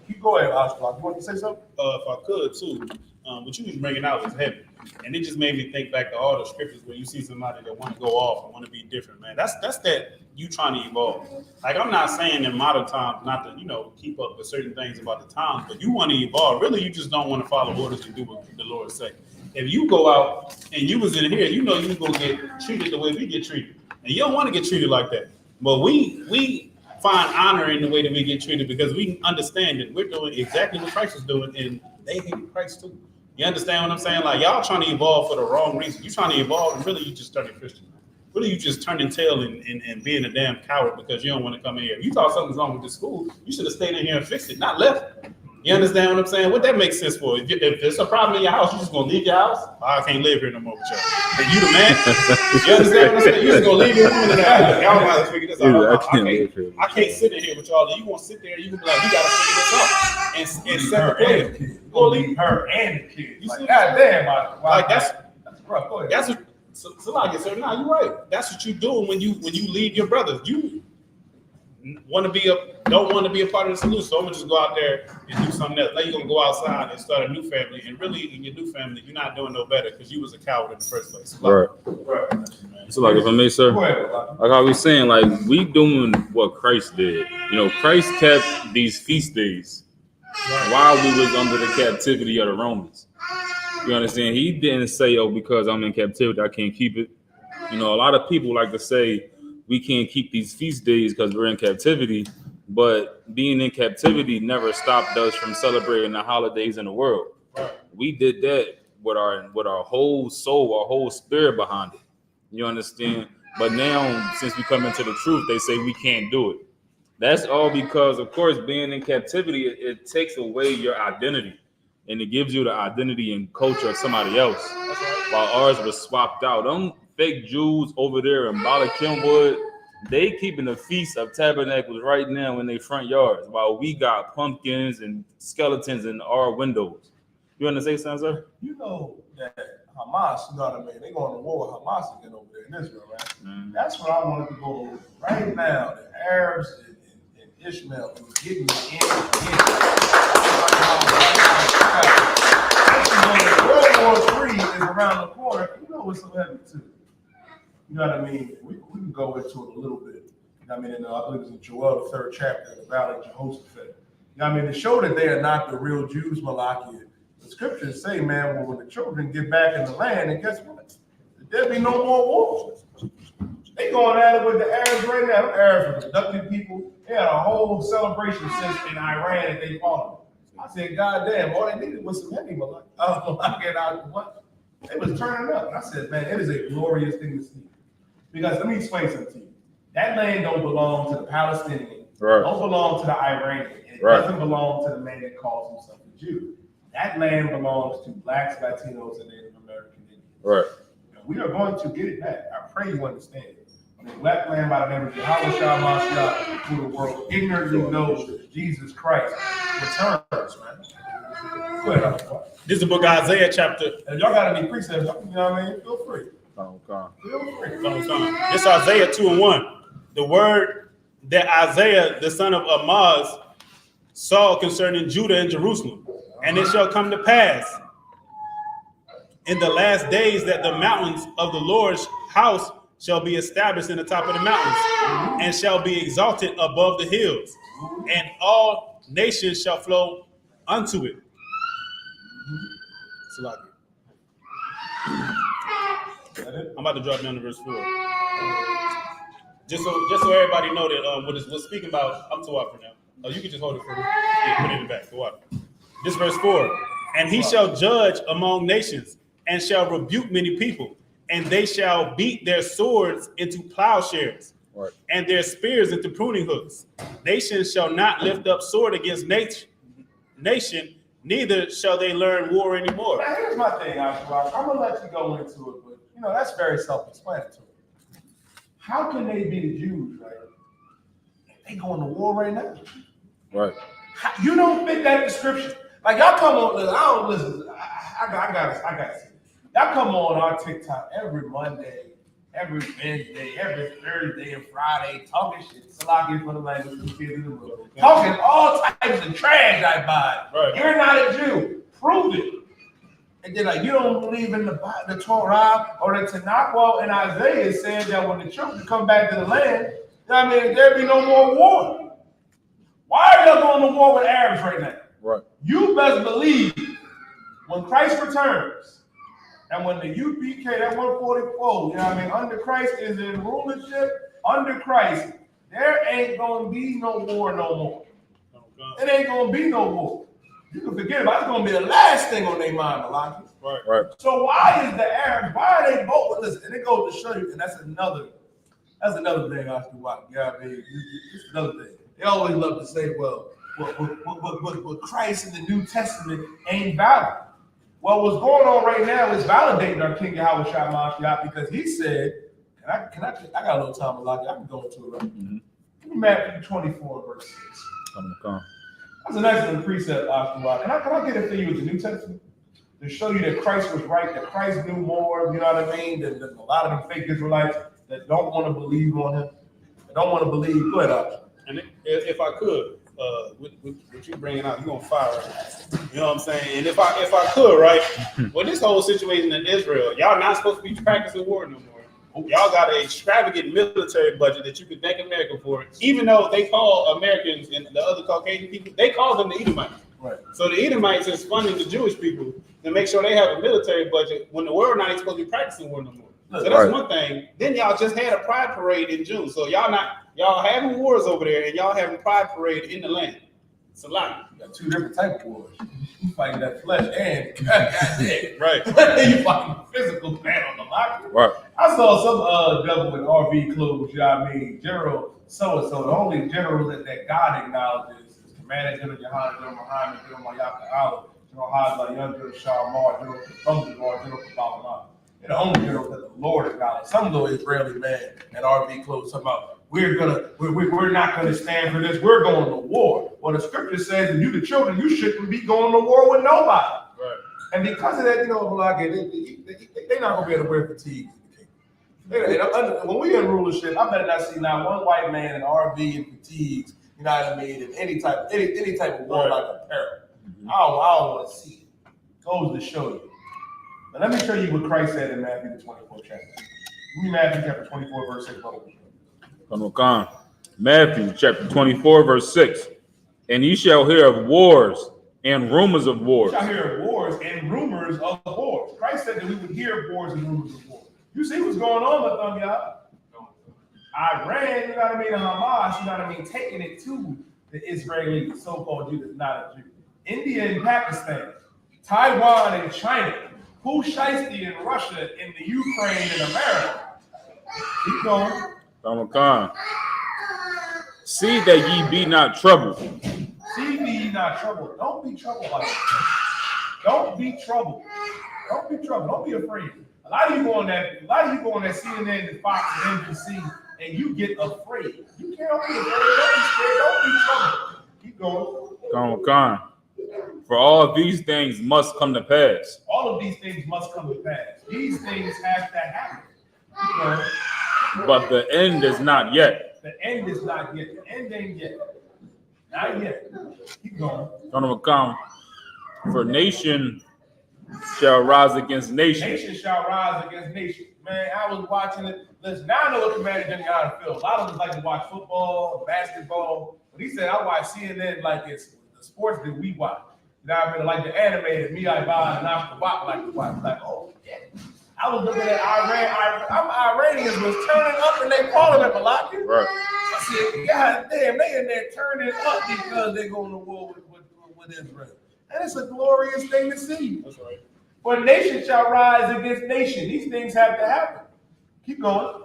Keep going, Isupk. You want to say something? If I could too, what you was bringing out was heavy, and it just made me think back to all the scriptures where you see somebody that want to go off and want to be different, man. That's that you trying to evolve. Like, I'm not saying in modern times not to keep up with certain things about the times, but you want to evolve. Really, you just don't want to follow orders and do what the Lord say. If you go out and you was in here, you know you gonna get treated the way we get treated, and you don't want to get treated like that. But we find honor in the way that we get treated because we understand that we're doing exactly what Christ is doing, and they hate Christ too. You understand what I'm saying? Like, y'all trying to evolve for the wrong reason. You trying to evolve, and really you just turning Christian. Really, you just turning tail and being a damn coward because you don't want to come in here. If you thought something's wrong with the school, you should have stayed in here and fixed it, not left. You understand what I'm saying? What that makes sense for? If there's a problem in your house, you just gonna leave your house? I can't live here no more with y'all. And you the man? You understand what I'm saying? You just gonna leave your woman in the house. Y'all might figure this out. I can't sit in here with y'all. You gonna sit there? You gonna be like, you gotta figure this out and set the plan. You gonna leave her and the kids? Like, goddamn, like that's rough. Go ahead. That's what. So like I said, nah, you're right. That's what you doing when you leave your brothers. You don't want to be a part of the solution. So I'm gonna just go out there and do something else. Now you're gonna go outside and start a new family, and really in your new family, you're not doing no better because you was a coward in the first place. Right. So like, if I may, sir, like I was saying, like we doing what Christ did. You know, Christ kept these feast days while we was under the captivity of the Romans. You understand? He didn't say, "Oh, because I'm in captivity, I can't keep it." You know, a lot of people like to say we can't keep these feast days because we're in captivity, but being in captivity never stopped us from celebrating the holidays in the world. We did that with our whole soul, our whole spirit behind it. You understand? But now, since we come into the truth, they say we can't do it. That's all because, of course, being in captivity, it takes away your identity. And it gives you the identity and culture of somebody else. While ours was swapped out. Them fake Jews over there in Bala Kenwood, they keeping the Feast of Tabernacles right now in their front yards, while we got pumpkins and skeletons in our windows. You want to say something, sir? You know that Hamas, you know what I mean? They going to war with Hamas again over there in Israel, right? Mm-hmm. That's what I wanted to go over right now. The Arabs and Ishmael is getting World War III is around the corner. You know what's so heavy too? You know what I mean? We can go into it a little bit. You know what I mean? I believe it's in Joel, the 3rd chapter, the Valley of Jehoshaphat. You know what I mean? To show that they are not the real Jews, Malachi. The scriptures say, man, well, when the children get back in the land, and guess what? There'll be no more wars. They going at it with the Arabs right now. The Arabs are abducting people. They had a whole celebration since in Iran that they fought. I said, God damn, all they needed was some heavy Malachi. They was turning up. And I said, man, it is a glorious thing to see. Because let me explain something to you. That land don't belong to the Palestinian. Right. Don't belong to the Iranian. It doesn't belong to the man that calls himself a Jew. That land belongs to blacks, Latinos, and Native American Indians. Right. And we are going to get it back. I pray you understand. When a black man by the name of Yahweh who the world ignorantly knows that Jesus Christ returns, man. Go ahead. This is the book of Isaiah chapter. And y'all got any precepts, you know what I mean? Feel free. Feel free. This is Isaiah 2:1. The word that Isaiah, the son of Amoz, saw concerning Judah and Jerusalem. And it shall come to pass in the last days that the mountains of the Lord's house shall be established in the top of the mountains and shall be exalted above the hills, and all nations shall flow unto it. I'm about to drop down to verse 4. Just so everybody know that what's speaking about, I'm too out for now. Oh, you can just hold it for me. Yeah, put it in the back. Go up. This verse 4. And he shall judge among nations and shall rebuke many people, and they shall beat their swords into plowshares, right, and their spears into pruning hooks. Nation shall not lift up sword against nation, neither shall they learn war anymore. Now, here's my thing, I-S-U-P.K. I'm gonna let you go into it, but you know that's very self-explanatory. How can they be the Jews, right? They going to war right now. Right. You don't fit that description. Like y'all come on, listen, I don't listen. I got it. Y'all come on our TikTok every Monday, every Wednesday, every Thursday and Friday, talking shit. Salaki for the language, the kids in the room. Talking all types of trash I buy. Right. You're not a Jew. Prove it. And they're like, you don't believe in the Torah or the Tanakh? Well, in Isaiah, it says that when the children come back to the land, I mean, there'll be no more war. Why are y'all going to war with Arabs right now? Right. You best believe when Christ returns and when the I.S.U.P.K, that 144, you know what I mean, under Christ is in rulership, under Christ, there ain't going to be no war no more. It ain't going to be no war. You can forget about it. It's going to be the last thing on their mind, Malaki. Right. So why is the Arabs, why are they both? Listen, and it goes to show you, and that's another thing I have to watch. Yeah, I mean, it's another thing. They always love to say, well, what Christ in the New Testament ain't valid. Well, what's going on right now is validating our King Yahawashi because he said, I got a little time to lock it. I can go into it right. Give me Matthew 24, verse 6. That's an excellent precept, Ashtawa. Can I get it for you with the New Testament? To show you that Christ was right, that Christ knew more, you know what I mean? That a lot of them fake Israelites that don't want to believe on him, that don't want to believe. Go ahead, Ashtawa. And if I could, what you bringing out, you on fire. You know what I'm saying? And if I could, right? Well, this whole situation in Israel, y'all not supposed to be practicing war no more. Y'all got an extravagant military budget that you could thank America for, even though they call Americans and the other Caucasian people, they call them the Edomites. Right. So the Edomites is funding the Jewish people to make sure they have a military budget when the world not even supposed to be practicing war no more. So that's one thing. Then y'all just had a pride parade in June. So y'all having wars over there and y'all having pride parade in the land. It's a lot. You got two different types of wars. You fighting that flesh and right. You fighting physical man on the locker. Right. I saw some devil with RV clothes, you know what I mean? General so-and-so, the only general that God acknowledges is Commander General GEN.YAHANNA, General Muhammad, General Mayaka, General Hazla, Young General Sharmar, General Bumgar, General Kabbalah. They're the only generals that the Lord acknowledges. Some little Israeli man at RV clothes talking about we're not gonna stand for this. We're going to war. Well, the scripture says, and you the children, you shouldn't be going to war with nobody. Right. And because of that, you know, they're not gonna be able to wear fatigues in the kingdom. When we in rulership, I better not see now one white man in RV and fatigues. You know what I mean? In any type of warlike apparel. I don't want to see it. Goes to show you. But let me show you what Christ said in Matthew the 24th chapter. Give me Matthew chapter 24, verse 6. Matthew chapter 24, verse 6. And ye shall hear of wars and rumors of wars. You shall hear of wars and rumors of wars. Christ said that we would hear of wars and rumors of wars. You see what's going on with them, y'all? Iran, you know what I mean, and Hamas, you know what I mean, taking it to the Israeli so-called Jew that's not a Jew. India and Pakistan, Taiwan and China, who shiesty in Russia, in the Ukraine and America. Keep going. See that ye be not troubled. See ye not troubled. Don't be troubled by that. Don't be troubled. Don't be troubled. Don't be afraid. A lot of you go on that CNN and Fox and NBC and you get afraid. You can't be afraid. Don't be scared. Don't be troubled. Keep going. For all these things must come to pass. All of these things must come to pass. These things have to happen. Keep going. But the end is not yet. The end is not yet. The end ain't yet. Not yet. Keep going. For nation shall rise against nation. Nation shall rise against nation. Man, I was watching it. Listen, now I know what Commander Gen.YAHANNA feels. A lot of us like to watch football, basketball. But he said, I watch CNN like it's the sports that we watch. You know what I mean? Like the animated Me, I Buy, and After Watch like to watch. Like, oh, yeah. I was looking at Iranians was turning up in their parliament a lot. Right. I said, God damn, they in there turning up because they're going to war with Israel. And it's a glorious thing to see. That's right. For nation shall rise against nation. These things have to happen. Keep going.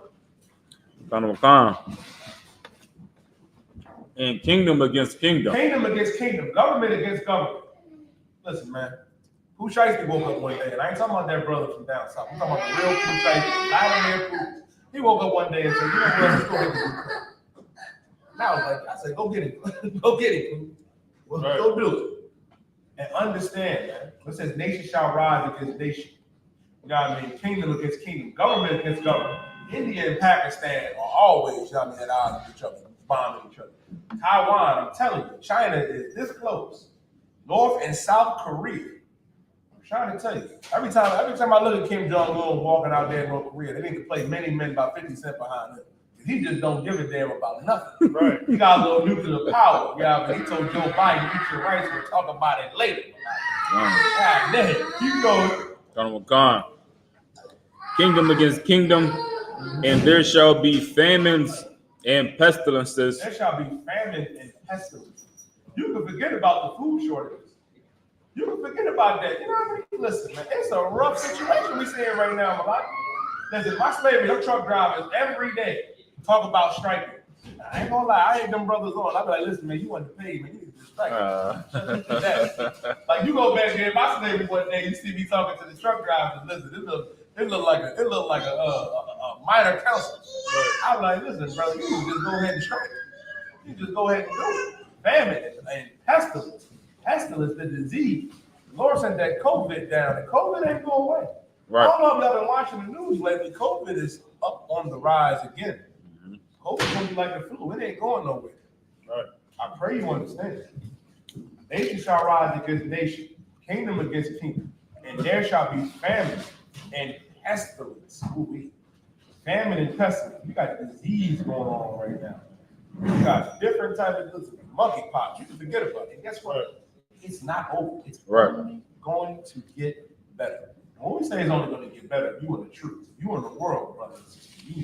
And kingdom against kingdom. Kingdom against kingdom. Government against government. Listen, man. Pooh Shiesty woke up one day, and I ain't talking about that brother from down south. I'm talking about the real Pooh Shiesty, Vladimir Pooh. He woke up one day and said, you know what, let's go get him. Now I said, go get him. Go get him, Pooh. Well, go do it. And understand, man. It says nation shall rise against nation. You know what I mean? Kingdom against kingdom. Government against government. India and Pakistan are always, you know what I mean, at odds with each other, bombing each other. Taiwan, I'm telling you, China is this close. North and South Korea. Trying to tell you, every time I look at Kim Jong-un walking out there in North Korea, they need to play many men about 50 cents behind him. He just don't give a damn about nothing. Right. He got a little nuclear power. Yeah, but he told Joe Biden, eat your rice, we'll talk about it later. God damn, keep going. Kingdom against kingdom, and there shall be famines and pestilences. There shall be famine and pestilences. You can forget about the food shortages. You can forget about that. You know what I mean? Listen, man, it's a rough situation we seeing right now, Malak. Listen, my slavery, them truck drivers every day talk about striking. I ain't gonna lie, I hate them brothers on. I be like, listen, man, you want to pay, man. You need to disrespect. Like you go back there, my slavery one day, you see me talking to the truck drivers. Listen, it look like a minor council. I'm like, listen, brother, you can just go ahead and strike. You just go ahead and do it. Famine and pestilence. Pestilence, the disease. The Lord sent that COVID down, and COVID ain't going away. Right. I don't know if y'all been watching the news lately. COVID is up on the rise again. COVID gonna be like the flu. It ain't going nowhere. Right. I pray you understand. Nation shall rise against nation, kingdom against kingdom, and there shall be famine and pestilence. Ooh-wee. Famine and pestilence. You got disease going on right now. You got different types of monkeypox. You can forget about it. And guess what? It's not over. It's only going to get better. And when we say it's only going to get better, you in the truth. You in the world, brothers. You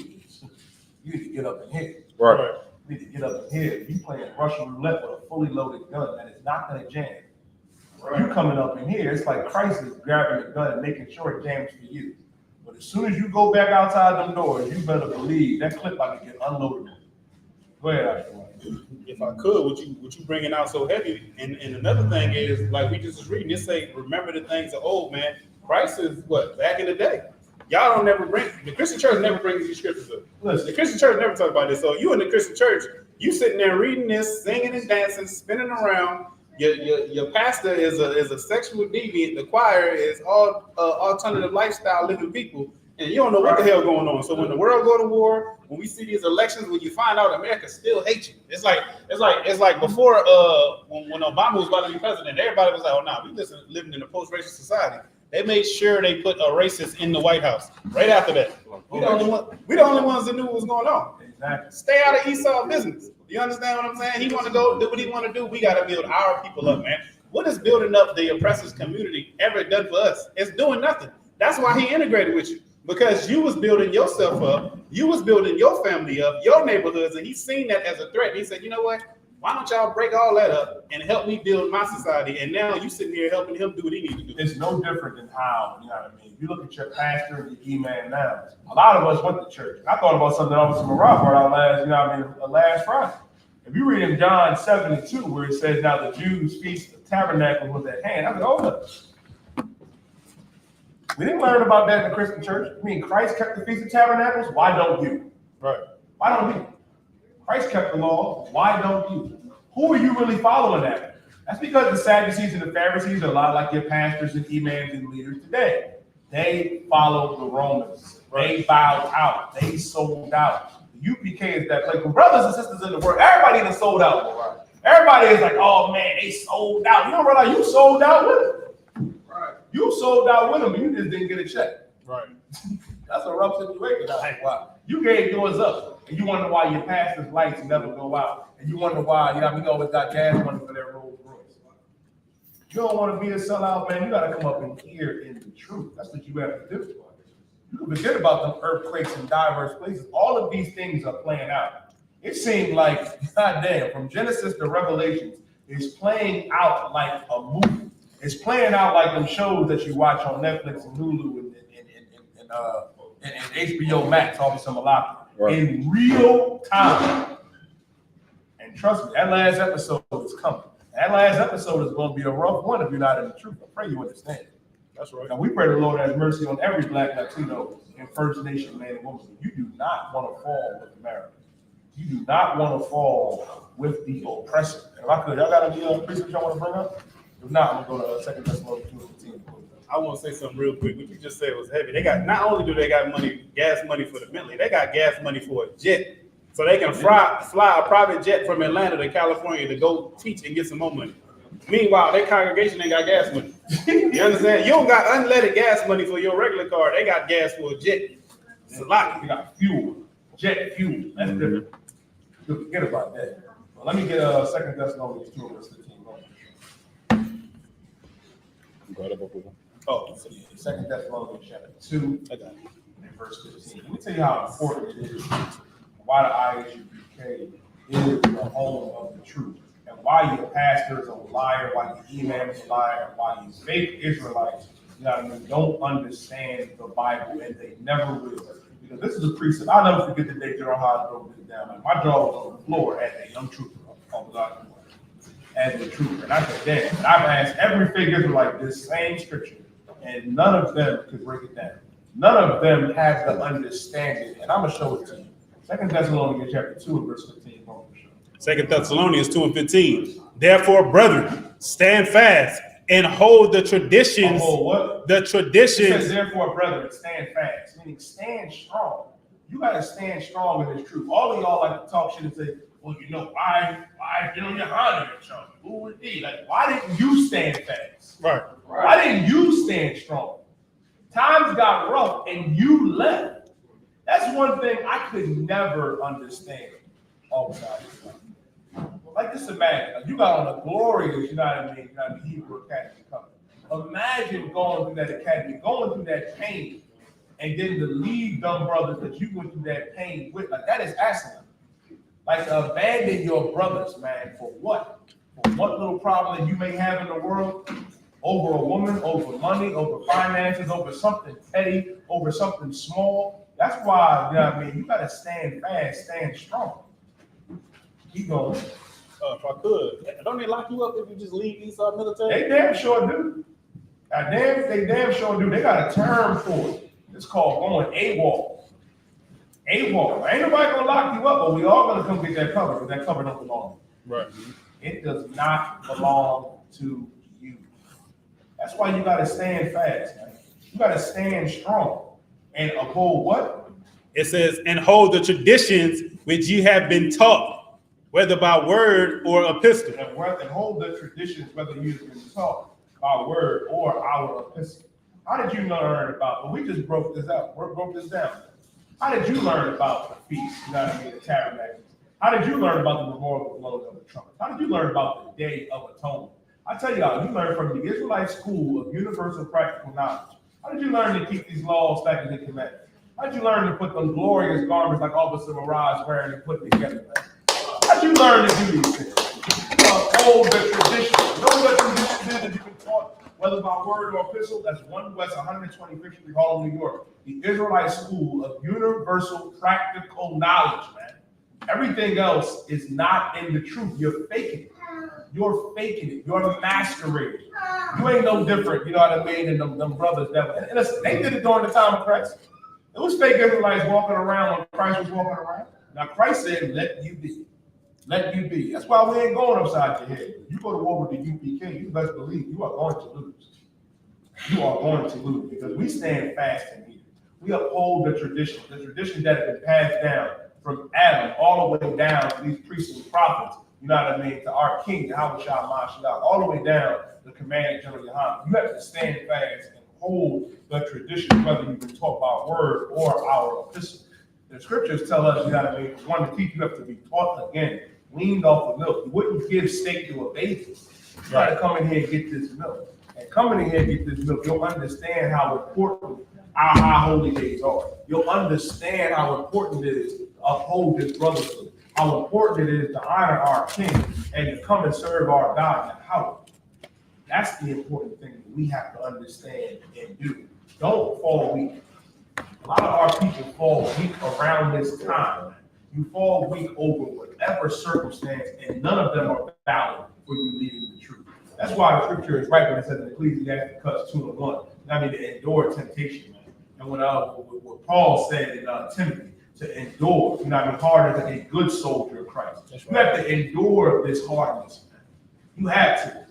need to get up in here. Right. You need to get up in here. You playing Russian roulette with a fully loaded gun that is not going to jam. You coming up in here, it's like Christ is grabbing the gun and making sure it jams for you. But as soon as you go back outside them doors, you better believe that clip about to get unloaded. Go ahead, Isupk. If I could, what you bringing out so heavy? And another thing is, like we just was reading, it say, remember the things of old, man. Christ is what? Back in the day. Y'all don't never bring, the Christian church never brings these scriptures up. Listen. The Christian church never talk about this. So you in the Christian church, you sitting there reading this, singing and dancing, spinning around. Your pastor is a sexual deviant. The choir is all alternative lifestyle living people. And you don't know what the hell going on. So when the world go to war, when we see these elections, when you find out America still hates you, it's like before when Obama was about to be president, everybody was like, oh no, we living in a post-racial society. They made sure they put a racist in the White House right after that. We the only ones that knew what was going on. Exactly. Stay out of Esau business. You understand what I'm saying? He want to go do what he want to do. We got to build our people up, man. What has building up the oppressors community ever done for us? It's doing nothing. That's why he integrated with you. Because you was building yourself up, you was building your family up, your neighborhoods, and he's seen that as a threat. He said, you know what? Why don't y'all break all that up and help me build my society? And now you sitting here helping him do what he needs to do. It's no different than how, you know what I mean? If you look at your pastor and your imam now, a lot of us went to church. I thought about something Officer Marab brought out last Friday. If you read in John 72, where it says, now the Jews' feast of Tabernacles was at hand, I said, hold up. We didn't learn about that in the Christian church. I mean, Christ kept the Feast of Tabernacles. Why don't you? Right. Why don't you? Christ kept the law. Why don't you? Who are you really following that? That's because the Sadducees and the Pharisees are a lot like your pastors and imams and leaders today. They follow the Romans. They bowed out. They sold out. The UPK is that place. When brothers and sisters in the world, everybody is sold out. Right? Everybody is like, oh man, they sold out. You don't realize you sold out with them. You sold out with them, and you just didn't get a check. Right. That's a rough situation. Like, wow. You gave yours up, and you wonder why your pastor's lights never go out, and you wonder why, you know, we always got gas money for their Rolls Royce. You don't want to be a sellout, man. You got to come up and hear in the truth. That's what you have to do. You can forget about them earthquakes in diverse places. All of these things are playing out. It seemed like, goddamn, from Genesis to Revelations, it's playing out like a movie. It's playing out like them shows that you watch on Netflix and Hulu and HBO Max, Officer Malaki, in real time. And trust me, that last episode is coming. That last episode is going to be a rough one if you're not in the truth. I pray you understand. That's right. Now, we pray the Lord has mercy on every Black, Latino, and First Nation man and woman. You do not want to fall with America. You do not want to fall with the oppressor. And if I could, y'all got any precepts y'all want to bring up? If not, I'm going to go to 2 Thessalonians 2:15. I want to say something real quick. What you just said was heavy. They got, not only do they got gas money for the Bentley, they got gas money for a jet. So they can fly a private jet from Atlanta to California to go teach and get some more money. Meanwhile, their congregation ain't got gas money. You understand? You don't got unleaded gas money for your regular car. They got gas for a jet. It's a lot. We got fuel, jet fuel. That's different. You forget about that. Well, let me get 2 Thessalonians 2:15. Oh, so 2 Thessalonians chapter 2 and verse 15. Let me tell you how important it is why the I.S.U.P.K is the home of the truth, and why your pastor is a liar, why your imam is a liar, and why these fake Israelites, you know what I mean, don't understand the Bible, and they never will. Because this is a precept. I'll never forget the day General Hodge broke this down. Like, my jaw was on the floor at that young trooper of God. as the truth. And I said, damn, and I've asked every figure like this same scripture, and none of them could break it down. None of them have the understanding, and I'm gonna show it to you. 2 Thessalonians chapter 2 and verse 15. 2 Thessalonians 2 and 15. Therefore, brethren, stand fast and hold the traditions. Hold what? The It traditions. says, therefore, brethren, stand fast, meaning stand strong. You gotta stand strong in this truth. All of y'all like to talk shit and say, well, you know, why GEN.YAHANNA in trouble? Who would be? Like, why didn't you stand fast? Right. Why didn't you stand strong? Times got rough and you left. That's one thing I could never understand. All the time. Like, just imagine, like, you got on a glorious, you know what I mean, Hebrew Academy coming. Imagine going through that academy, going through that pain, and then to leave dumb brothers that you went through that pain with. Like, that is asinine. Like, abandon your brothers, man, for what? For what little problem that you may have in the world? Over a woman, over money, over finances, over something petty, over something small. That's why, you know what I mean, you gotta stand fast, stand strong. Keep going. If I could, don't they lock you up if you just leave these military? They damn sure do. They damn sure do. They got a term for it. It's called going AWOL. AWOL. Ain't nobody gonna lock you up, but we all gonna come get that cover, because that cover don't belong. Right. It does not belong to you. That's why you gotta stand fast, man. You gotta stand strong. And uphold what? It says, and hold the traditions which ye have been taught, whether by word or epistle. And hold the traditions, whether you've been taught by word or our epistle. How did you learn about, well, we just broke this out, broke this down. How did you learn about the feast, you know what I mean, the Tabernacles? How did you learn about the memorial blowing of the trumpet? How did you learn about the Day of Atonement? I tell y'all, you learned from the Israelite School of Universal Practical Knowledge. How did you learn to keep these laws, statutes, and commandments? How did you learn to put them glorious garments like Officer Mirage wearing and putting together, man? How did you learn to do these things? Hold the tradition. Know what tradition is that you've been taught, whether by word or epistle. That's 1 West 125th Street, Harlem, New York. The Israelite School of Universal Practical Knowledge, man. Everything else is not in the truth. You're faking it. You're faking it. You're masquerading. You ain't no different, you know what I mean, than them brothers that, and listen, they did it during the time of Christ. It was fake Israelites walking around when Christ was walking around. Now Christ said, let you be. Let you be. That's why we ain't going upside your head. You go to war with the I.S.U.P.K, you best believe you are going to lose. You are going to lose, because we stand fast in here. We uphold the tradition that has been passed down from Adam all the way down to these priests and prophets, you know what I mean, to our king, Yahweh Shah Mashiach, all the way down the command of GEN.YAHANNA. You have to stand fast and hold the tradition, whether you've been taught by word or our epistle. The scriptures tell us, you know what I mean, one to teach, you have to be taught again, weaned off of milk. You wouldn't give steak to a baby. You got to come in here and get this milk. And coming in here and get this milk, you'll understand how important our high holy days are. You'll understand how important it is to uphold this brotherhood, how important it is to honor our king and to come and serve our God. How? That's the important thing that we have to understand and do. Don't fall weak. A lot of our people fall weak around this time. You fall weak over whatever circumstance, and none of them are valid for you leading the truth. That's why the scripture is right when it says in Ecclesiastes 2:1. I mean, to endure temptation, man. And what Paul said in Timothy, to endure, you know, I mean, hard as a good soldier of Christ. You have to endure this hardness, man. You have to.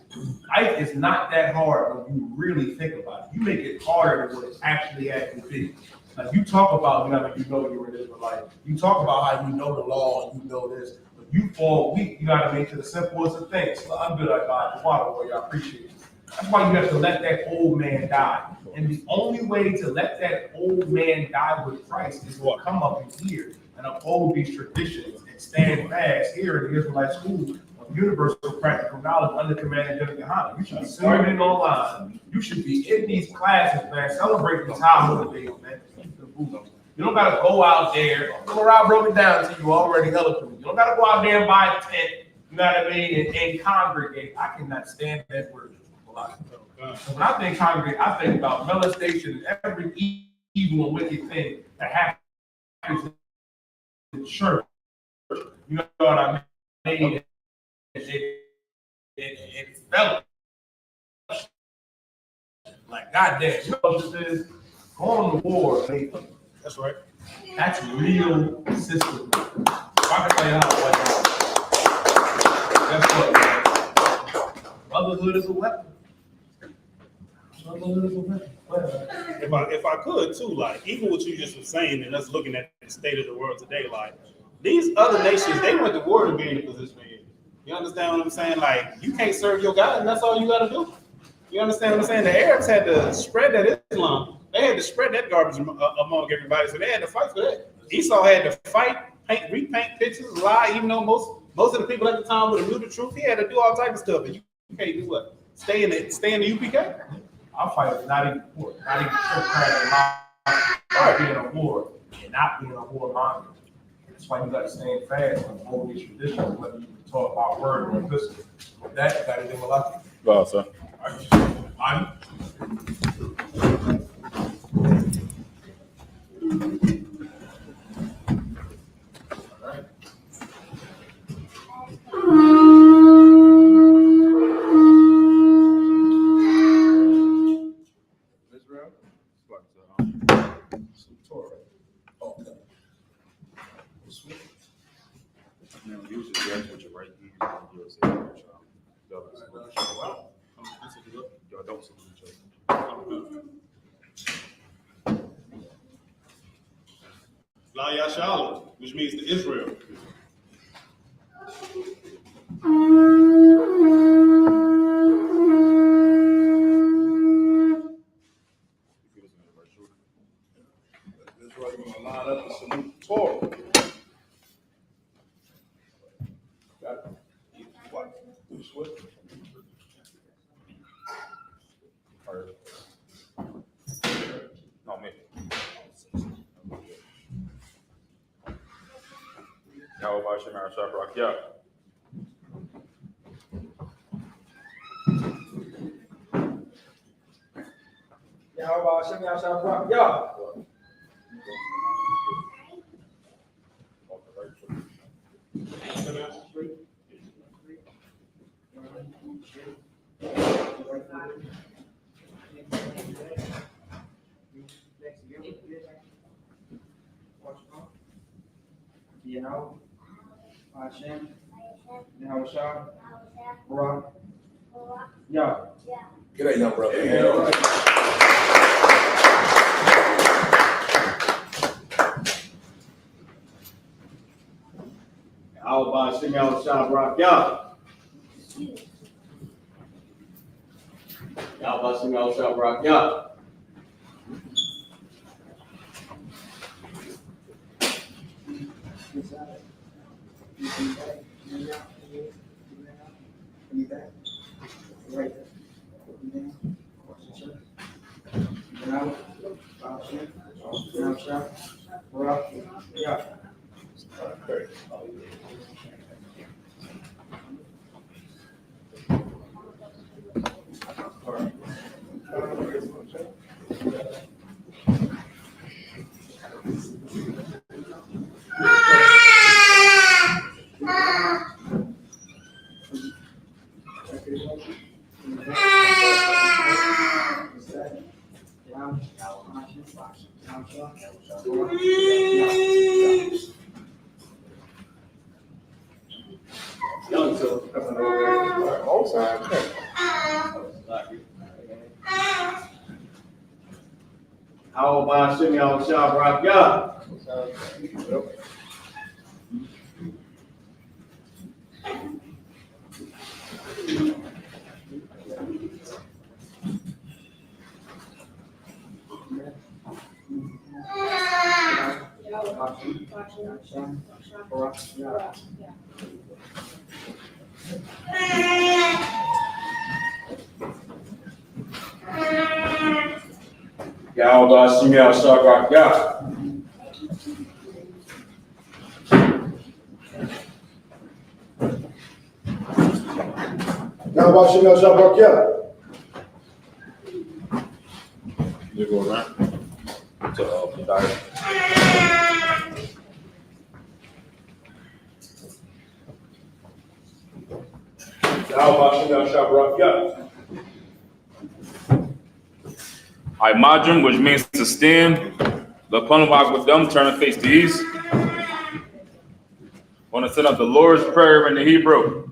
Life is not that hard when you really think about it. You make it harder than what it actually has to be. Like, you talk about, you know, you're an Israelite. You talk about how you know the law and you know this, but you fall weak, you know what I mean, to the simplest of things. So I'm good at God, the water warrior, I appreciate it. That's why you have to let that old man die. And the only way to let that old man die with Christ is to come up in here and uphold these traditions and stand fast here in the Israelite School of Universal Practical Knowledge under command of GEN.YAHANNA. You should be studying online. You should be in these classes, man, celebrating these high holidays, man. You don't gotta go out there. I broke it down to you already eloquently. You don't gotta go out there and buy a tent, you know what I mean, and congregate. I cannot stand that word. So when I think congregate, I think about molestation and every evil and wicked thing that happens in church. You know what I mean? it felt like, goddamn, you know what this is? Going to war, man. That's right. That's real system. I can tell you how it went down. Guess what, man? Brotherhood is a weapon. Brotherhood is a weapon. If I could too, like even what you just was saying and us looking at the state of the world today, like these other nations, they went to war to be in the position they're in. You understand what I'm saying? Like you can't serve your God and that's all you gotta do. You understand what I'm saying? The Arabs had to spread that Islam. They had to spread that garbage among everybody, so they had to fight for that. Esau had to fight, repaint pictures, lie, even though most of the people at the time would have knew the truth. He had to do all type of stuff, and you can't do what? Stay in the UPK? Our fight is not even war, not even not being a war and not being a warmonger. That's why you got to stand fast and hold these traditions, whether you can talk about word or epistle. With that, you got to do a lot. Well, sir. I'm Israel. Torah. Okay. Now, usually that's what your right hand is. Y'all don't salute each other. La Yashala, which means to Israel. That's why you're gonna line up and salute the Torah. Got it. What? Switch. No, me. How about Shemar Shabrak? Yeah. Yahweh Hashem Yahshua Barak Yah. Yahweh Hashem Yahshua Barak Yah. Get that young brother. Yahweh Hashem Yahshua Barak Yah. Yahweh Hashem Yahshua Barak Yah. Yahweh Hashem Yahshua Barak Yah. Yahweh Hashem Yahshua Barak Yah. Yahweh Hashem Yahshua Barak Yah. You go around to the diet. I madrim, which means to stand. The Punawak with them, turn and face the east. Want to set up the Lord's Prayer in the Hebrew.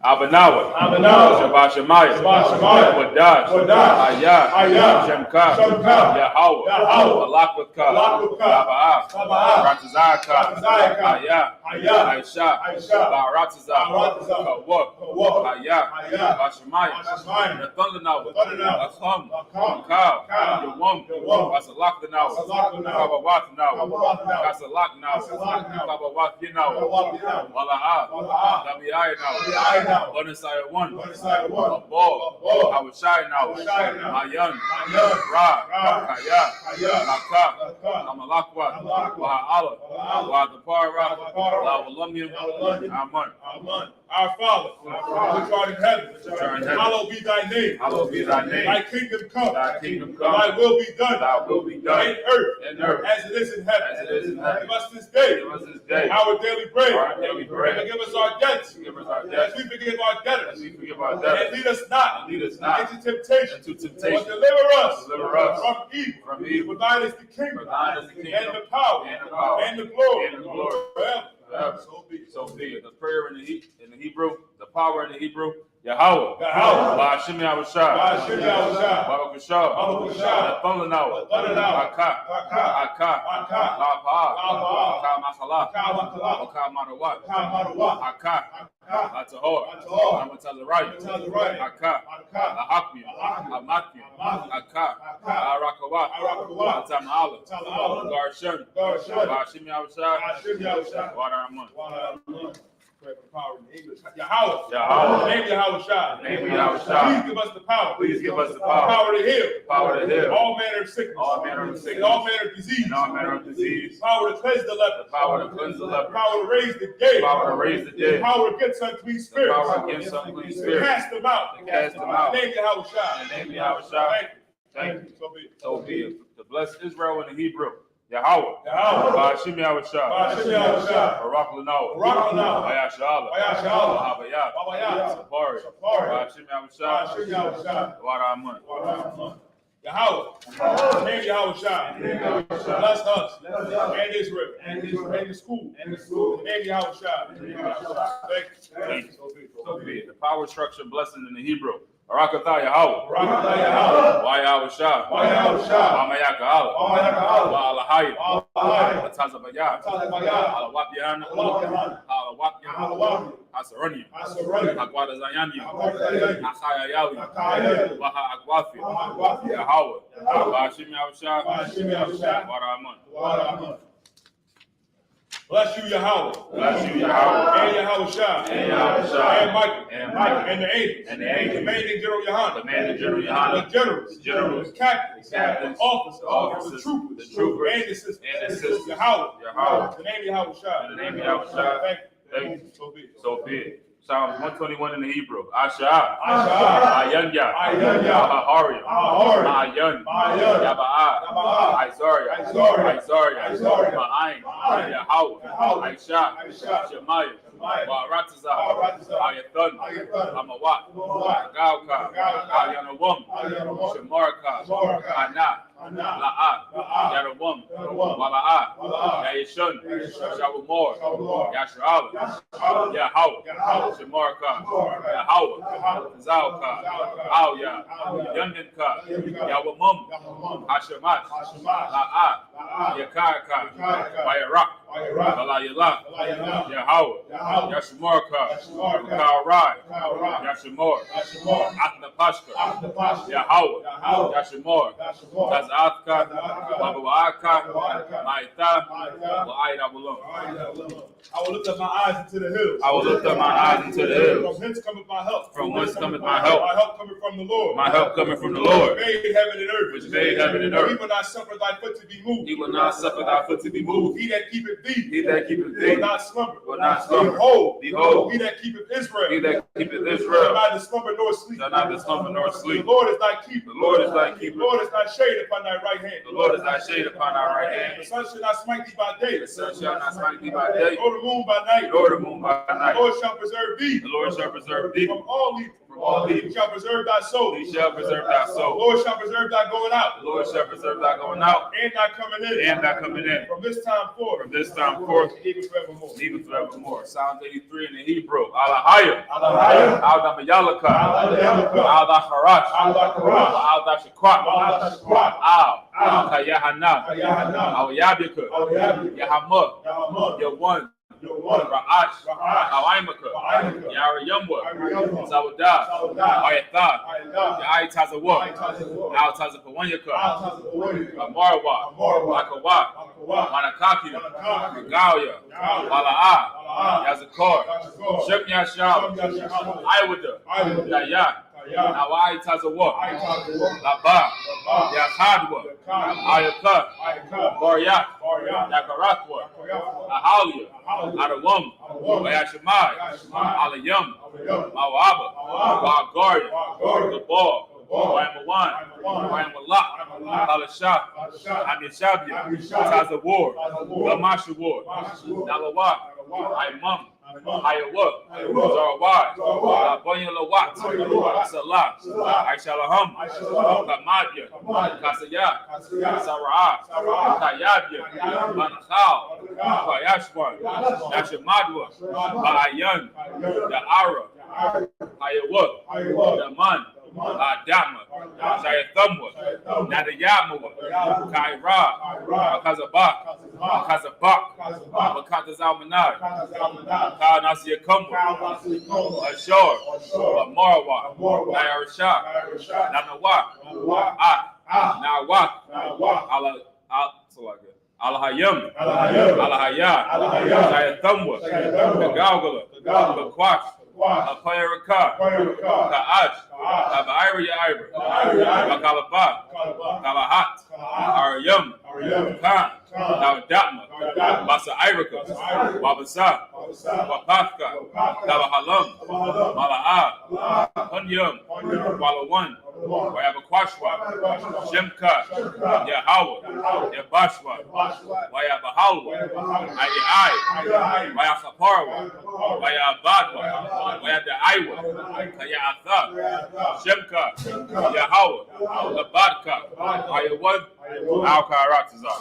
Abanawa, Shabbat Shemaya, Wadash, Ayah, Shemka, Yahweh, Alakwaka, Yaba'ah, Ratazaka, Ayah, Aisha, Baratazah, Kawak, Ayah, Bashemaya, Nathanawa, Acham, Kaw, Yawam, Basalakanawa, Kabawatanawa, Kasalakanawa, Kabawatinawa, Wala'ah, Dabi'ayanawa. Bonasaya one, a ball, I was shy now, my young, Ra, Kaya, Laka, Amalakwa, Wa'ala, Wa'adapara, Lawalumyam, Aman. Our Father, which art in heaven, hallowed be thy name. Hallowed be thy name. Thy kingdom come. Thy kingdom come. Thy will be done. Thy will be done. In earth. As it is in heaven. As it is in heaven. Give us this day. Give us this day. Our daily bread. Our daily bread. And forgive us our debts. Forgive us our debts. As we forgive our debtors. As we forgive our debtors. And lead us not. Lead us not into temptation. into temptation. But deliver us. Deliver us from evil. from evil. For thine is the kingdom. For thine is the kingdom. And the power. And the power. And the glory. And the glory. Forever. Forever. So be it. So be it. The prayer in the Hebrew, the power in the Hebrew, Yahweh. Yahweh. Ba'ashim Yahushua. Ba'ashim Yahushua. Baba Kushah. Baba Kushah. Nathanawa. Nathanawa. Aka. Aka. La'pa'ah. La'pa'ah. Aka Masala. Aka Masala. Aka Marawat. Aka Marawat. Aka. Latahor. Amatalarai. Amatalarai. Aka. Lahakmiyam. Amatmiyam. Aka. Arakawat. Atama'ala. Garshan. Ba'ashim Yahushua. Wa'araman. Pray for power in English. Yahweh. Yahweh. Name Yahushua. Name Yahushua. Please give us the power. Please give us the power. Power to heal. Power to heal. All manner of sickness. All manner of sickness. And all manner of disease. And all manner of disease. Power to cleanse the leper. The power to cleanse the leper. Power to raise the dead. Power to raise the dead. Power against unclean The spirits. power against unclean To spirits. cast them out. To cast them out. Name Yahushua. In the name of Yahushua. Thank Thank you. you. So be it. So be it. To bless Israel in the Hebrew. Yahweh. Yahweh. Ba'ashim Yahushua. Ba'ashim Yahushua. Barak Lanawa. Barak Lanawa. Bayashala. Bayashala. Babayat. Babayat. Sapari. Sapari. Ba'ashim Yahushua. Ba'ashim Yahushua. Wa'araman. Yahweh. Name Yahushua. Bless us. And Israel. And the school. Name Yahushua. Thank you. Thank you. So be it. The power structure blessing in the Hebrew. Barakatah Yahweh. Barakatah Yahweh. Wa'yahushua. Wa'yahushua. Wa'mayaka'ala. Wa'mayaka'ala. Wa'alahaya. Wa'alahaya. Wa'tazabayah. Wa'tazabayah. Alawapiana. Alawapiana. Alawapiana. Asaronium. Asaronium. Agwadazayanium. Agwadazayanium. Akayayali. Akayayali. Waha Agwafi. Agwafi. Yahweh. Yahweh. Ba'ashim Yahushua. Ba'ashim Yahushua. Wa'araman. Wa'araman. Bless you, Yahweh. Bless you, Yahweh. And Yahushua. And Yahushua. And Michael. And Michael. And the angels. And the angels. Commanding General Yohanan. Commanding General Yohanan. The generals. The generals. The captains. The captains. Officers. The officers. The troopers. The troopers. And the sisters. And the sisters. Yahweh. Yahweh. In the name of Yahushua. In the name of Yahushua. Thank you. Thank you. So be it. So be it. Psalm 121 in the Hebrew. Asha. Asha. Ayanya. Ayanya. Ahariam. Ahariam. Ma'ayan. Ma'ayan. Yaba'ah. Yaba'ah. Isaiah. Isaiah. Isaiah. Ma'ayin. Ma'ayin. Yahweh. Yahweh. Aisha. Aisha. Shemaiah. Shemaiah. Wa'aratazah. Wa'aratazah. Ayathan. Ayathan. Amawat. Amawat. Agauka. Agauka. Ayanawam. Ayanawam. Shemarka. Shemarka. Ana. Ana. La'ah. La'ah. Yarawam. Yarawam. Waba'ah. Waba'ah. Yayishun. Yayishun. Shawamor. Shawamor. Yashra'ala. Yashra'ala. Yahweh. Yahweh. Shemarka. Shemarka. Yahweh. Yahweh. Zalka. Zalka. Auya. Auya. Yamdinka. Yamdinka. Yawamum. Yawamum. Hashemat. Hashemat. La'ah. La'ah. Yakarka. Yakarka. Wayarak. Wayarak. Balayala. Balayala. Yahweh. Yahweh. Yashamarka. Yashamarka. Kaurai. Kaurai. Yashamor. Yashamor. Atnapashka. Atnapashka. Yahweh. Yahweh. Yashamor. Yashamor. Tazatka. Taz'atka. Babu'aka. Babu'aka. Ma'ita. Ma'ita. Wa'ayda Bulum. I will lift up my eyes into the hills. I will lift up my eyes into the hills. From whence cometh my help? From whence cometh my help? My help cometh from the Lord. My help cometh from the Lord, Which made heaven and earth. which made heaven and He earth. will not suffer thy foot to be moved. He will not suffer thy foot to be moved. He that keepeth thee. He that keepeth Will thee not slumber. will not slumber. Behold. Behold. He that keepeth Israel. He that keepeth Shall Israel neither slumber nor sleep. shall neither slumber nor The sleep. Lord is thy keeper. The Lord is thy The keeper. Lord is thy shade upon thy right hand. The Lord is thy shade shade upon our right hand. The sun shall not smite thee by day. The sun shall not smite thee by day, Nor the moon by night. nor the moon by The night. Lord shall preserve thee The Lord shall preserve thee from all evil. from all He evil. shall preserve thy soul. He shall preserve thy The soul. Lord shall preserve thy going out. The Lord shall preserve thy going out And thy coming in. and thy coming in. From this time forth. From this time forth, Even forevermore. even forevermore. Psalms 83 in the Hebrew. Alahaya. Alahaya. Al-Damayalaka. Al-Damayalaka. Al-Dacharash. Al-Dacharash. Al-Dachakwa. Al-Dachakwa. Al-Yahanna. Al-Yahanna. Al-Yabika. Al-Yabika. Yahamah. Yahamah. Yawan. Yawan. Ra'ash. Ra'ash. Al-Aimaka. Al-Aimaka. Yarayamwa. Yarayamwa. Zawadah. Zawadah. Ayathah. Ayathah. Ya'itazawa. Ayathah. Al-Tazapawanyaka. Al-Tazapawanyaka. Amarwa. Amarwa. Makawa. Makawa. Manakaki. Manakaki. Gauya. Gauya. Bala'ah. Bala'ah. Yazakor. Yazakor. Shemyashab. Shemyashab. Iwada. Iwada. Yaya. Yaya. Nawai Tazawa. Ayathah. Laba. Laba. Yakadwa. Yakadwa. Ayaka. Ayaka. Baryak. Baryak. Yakaratwa. Yakoyakwa. Ahalia. Ahalia. Adawam. Adawam. Wayashimai. Wayashimai. Alayam. Alayam. Mawaba. Mawaba. Wagaria. Wagaria. Gabor. Gabor. Wayamawan. Wayamawan. Wayamalak. Wayamalak. Alashah. Alashah. Amishabia. Amishabia. Tazawar. Tazawar. Lamashawar. Lamashawar. Dalawak. Dalawak. Imam. Imam. Ayawa. Ayawa. Zarawai. Zarawai. Labonya Lawat. Lawat. Salah. Salah. Aishalaham. Aishalaham. Kamadya. Kamadya. Kasaya. Kasaya. Sarah. Sarah. Kayabya. Kayabya. Manachal. Manachal. Kayashwan. Yashwan. Yashamadwa. Yashwan. Ba'ayan. Ba'ayan. Da'ara. Ayawa. Ayawa. Daman. Adama. Shayathamwa. Nadayamawa. Kaira. Makazabak. Makazabak. Makazazalmanai. Kanasiyakumwa. Ashor. Marwa. Nayarashah. Nanawa. Nawak. Alahayam. Alahaya. Shayathamwa. Kagalgala. Kakwash. Apayaraka. Ka'ash. Kabaira Yaira. Makalaba. Kalahat. Aryam. Khan. Dawadama. Basa Iraka. Wabasa. Wapaka. Kabahalam. Mala'a. Hunyam. Walawan. Wayabakwashwa. Shemka. Yahawa. Yabashwa. Wayabahalwa. Ayai. Wayasaparwa. Wayabadwa. Wayadaiwa. Kayatha. Shemka. Yahawa. Labadka. Wayawan. Al-Kairatazar.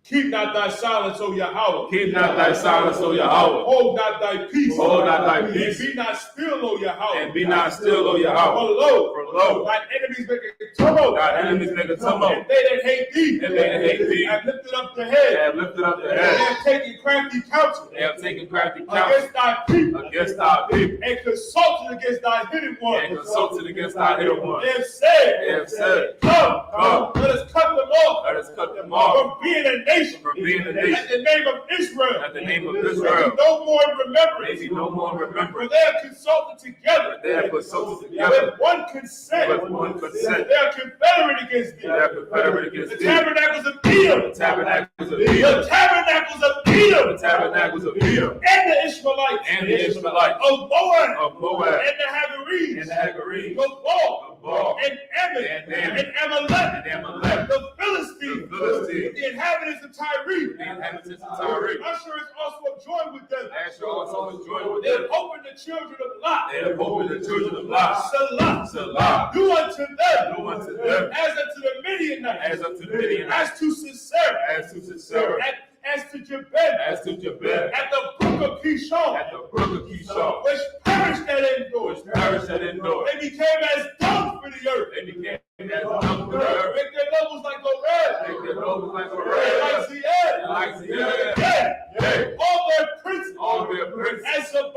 Keep not thy silence, O Yahweh. Keep not thy silence, O Yahweh. Hold not thy peace. Hold not thy peace. And be not still, O Yahweh. And be not still, O Yahweh. For lo, Thine thine enemies make a tumult. Thy enemies make a tumult. And they that hate thee. And they that hate thee. Have lifted up the They head. have lifted up their They head. have taken crafty counsel. They have taken crafty counsel Against thy people. against thy people. And consulted against thy hidden ones. And consulted against thy hidden ones. They have said. They have said, Come, let us cut them off. let us cut them off From being a nation. from being a At nation. the name of Israel. At the name of There Israel. be no more remembrance. Maybe no more For remembrance. they have consulted together. They have consulted together With one consent. with one consent. They are confederate against thee. They are confederate against The thee. tabernacles of Edom. The tabernacles of The Edom. tabernacles of Edom. The tabernacles of Edom. And the Israelites. And the Israelites. Of Moab. Of Moab. And the Hagarenes. And the Hagarenes. Of Baal. Of Baal. And Ammon. And Ammon. And Amalek. And Amalek. The Philistines. The Philistines. The inhabitants of Tyre. The inhabitants of Tyre. Usher is also joined with them. Asher also was joined with They have them. opened the children of Lot. They have opened the children of Lot. Salah. Salah. Do unto them. Do unto them. As unto the Midianites. As unto the Midianites. As to Sisera. As to Sisera. As to Jabez. As to Jabez. At the brook of Kishon. At the brook of Kishon. Which perished at Endor. Which perished at Endor. They became as dung for the earth. They became as dung for the earth. Make their nobles like a red. Make their nobles like a Like red. the air. Like the air. Yea. All their princes. All their princes. As Isupk.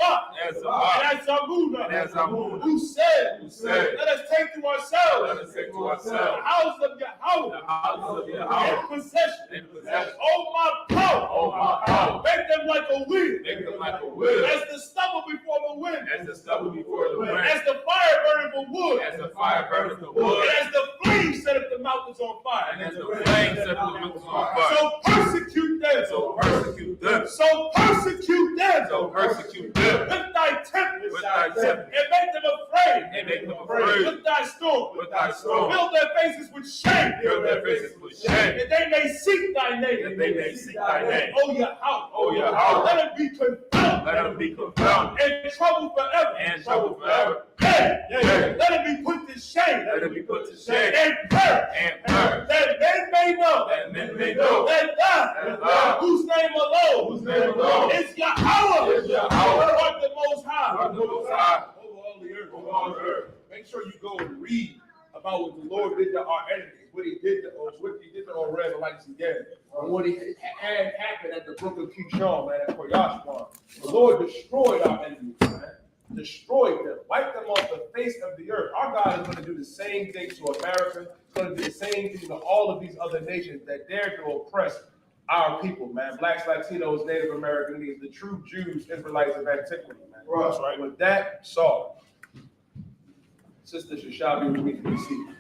As Isupk. And as Amuna. And as Amuna. Who said. Said, Let us take to ourselves. let us take to The ourselves house of Yahweh. the houses of In Yahweh possession. in possession. Oh my power. Oh my power. Make them like a wind. Make them like a wind. As the stubble before the wind. As the stubble before the wind. As the fire burning for wood. As the fire burneth the And wood. as the flames set up the mountains on fire. And as the flames set the mountains on fire. So persecute them. So persecute them. So persecute them. So persecute them. With thy tempest. With thy tempest. And make them afraid. And make them afraid. With thy storm. With thy storm. Fill their faces with shame. Fill their faces with shame. And they may seek thy name. And they may seek thy name. O Yahweh. O Yahweh. Let them be confounded. Let them be confounded. And trouble forever. And trouble forever. Let them be put to shame. Let them be put to shame. And perish. And perish. That men may know. That men may know. That thou, whose name alone, is Yahweh. Is Yahweh. Lord the Most High. Lord the Most High. Over all the earth. Over all the earth. Make sure you go and read about what the Lord did to our enemies, what he did to our Israelites again, or what he had happened at the brook of Kishon, man, at Koyashwan. The Lord destroyed our enemies, man. Destroyed them, wiped them off the face of the earth. Our God is going to do the same thing to America. He's going to do the same thing to all of these other nations that dare to oppress our people, man. Blacks, Latinos, Native Americans, the true Jews, Israelites of antiquity, man. Right. That's right. With that, Saul. Sister Shashabi with me to be seated.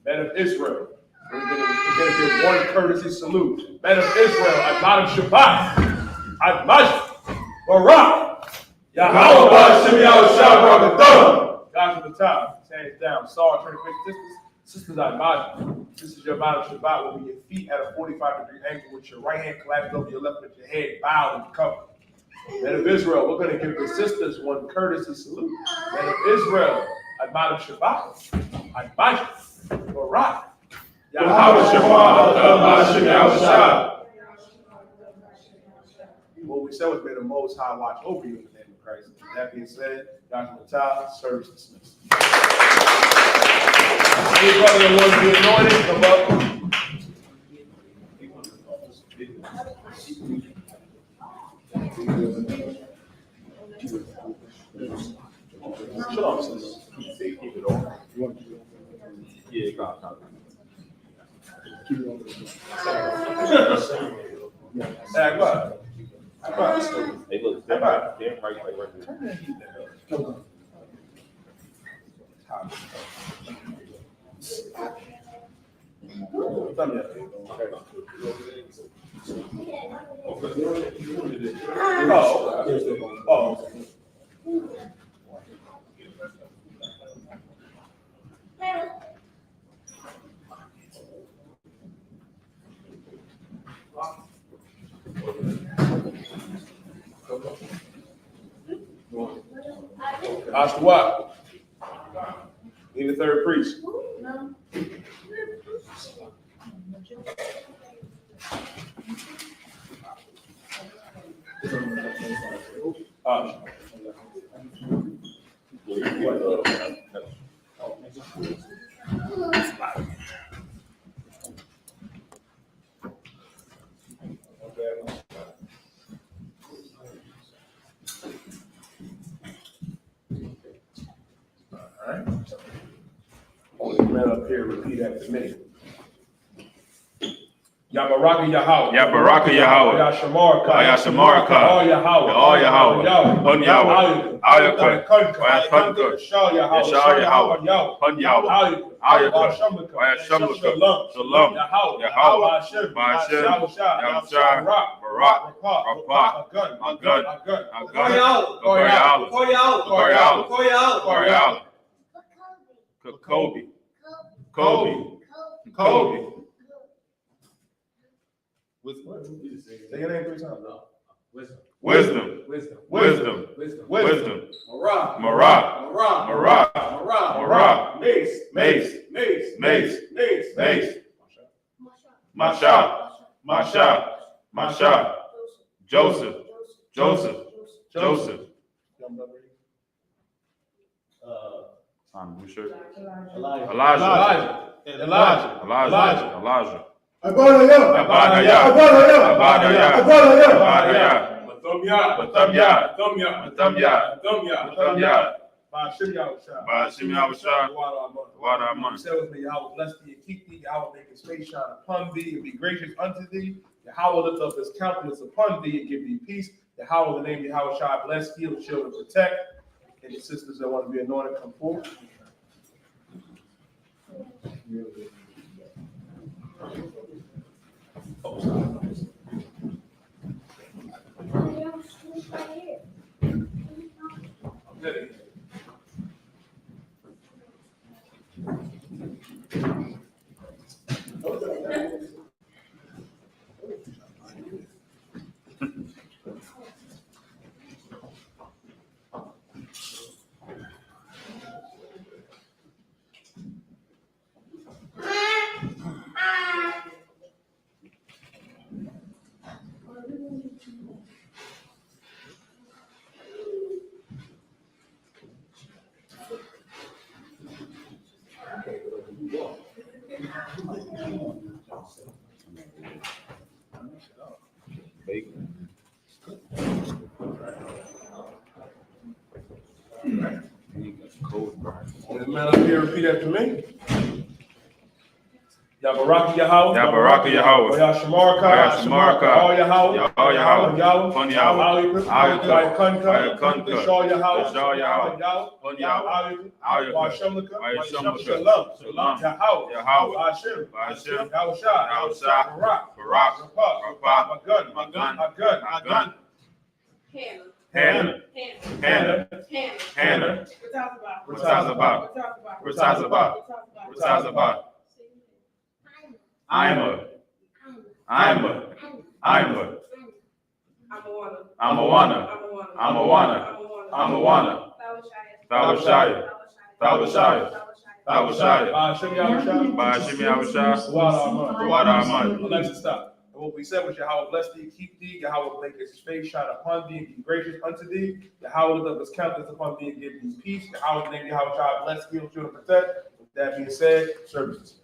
Men of Israel, we're going to give one courtesy salute. Men of Israel, Admon Shabbat, Admon Barak, Yahweh, Shem Yahushua, God of the top, hands down. Saul, turn to sisters, Admon. This is your Admon Shabbat, with your feet at a 45-degree angle, with your right hand collapsed over your left, with your head bowed and covered. Men of Israel, we're going to give the sisters one courtesy salute. Men of Israel, Admon Shabbat, Admon Barak, Yahweh Shem Yahushua. What we said was, may the Most High watch over you in the name of Christ. With that being said, Dr. Matah, service dismissed. Any brother that wants to be anointed, come up. Shalom, sis. Keep it on. You want to keep it on? Yeah, God. Keep it on. Hey, what? Hey, look, they're right there. Oh. Ask what? Need a third priest. No. Man up here, repeat after me. Yabaraka Yahweh. Yabaraka Yahweh. Yashamarka. Yashamarka. All Yahweh. All Yahweh. Pun Yahweh. Ayakun. Ayakunka. Shal Yahweh. Yashal Yahweh. Pun Yahweh. Ayakun. Ayashamlaka. Shalom. Yahweh. Ba'ashem. Yahushua. Barak. Rapak. Agun. Koryal. Kobe. Say your name 3 times. Wisdom. Marah. Mace. Masha. Joseph. You sure? Elijah. Abadaya. Ba'ashem Yahushua. Water Amon. Yahweh bless thee and keep thee. Yahweh make his face shine upon thee and be gracious unto thee. Yahweh lift up his countenance upon thee and give thee peace. Yahweh, the name of Yahweh shall bless, heal, shield, and protect. And the sisters that want to be anointed come forward. And the man up here, repeat after me. Yabaraka Yahweh. Yabaraka Yahweh. Yashamarka. All Yahweh. All Yahweh. Yahweh. Pon Yahweh. Ayakunka. Shaw Yahweh. Shaw Yahweh. Pon Yahweh. Ayakunka. Shalom. Yahweh. Hashem. Yahushua. Barak. Rapah. Magun. Hannah. Hannah. Hannah. Ratazabah. Ima. Amawana. Thabashaya. Ba'ashem Yahushua. Wada Aman. Alexa, stop. And what we said was Yahweh bless thee, keep thee. Yahweh make his face shine upon thee and be gracious unto thee. Yahweh lift up his countenance upon thee and give thee peace. Yahweh name Yahweh shall bless, heal, shield, and protect. With that being said, services.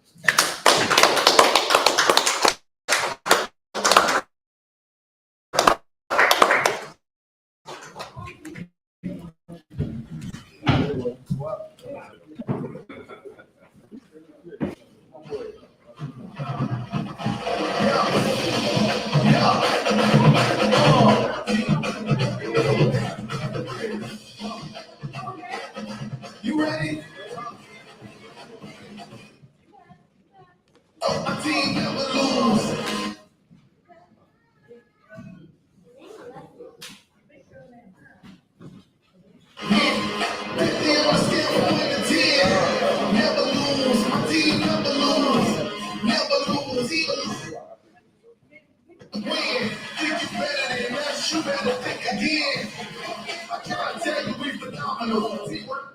You ready? My team never lose. Never lose. My team never lose. Never lose. Even win. Think you better than us. You better think again. I can't tell you we phenomenal. Teamwork.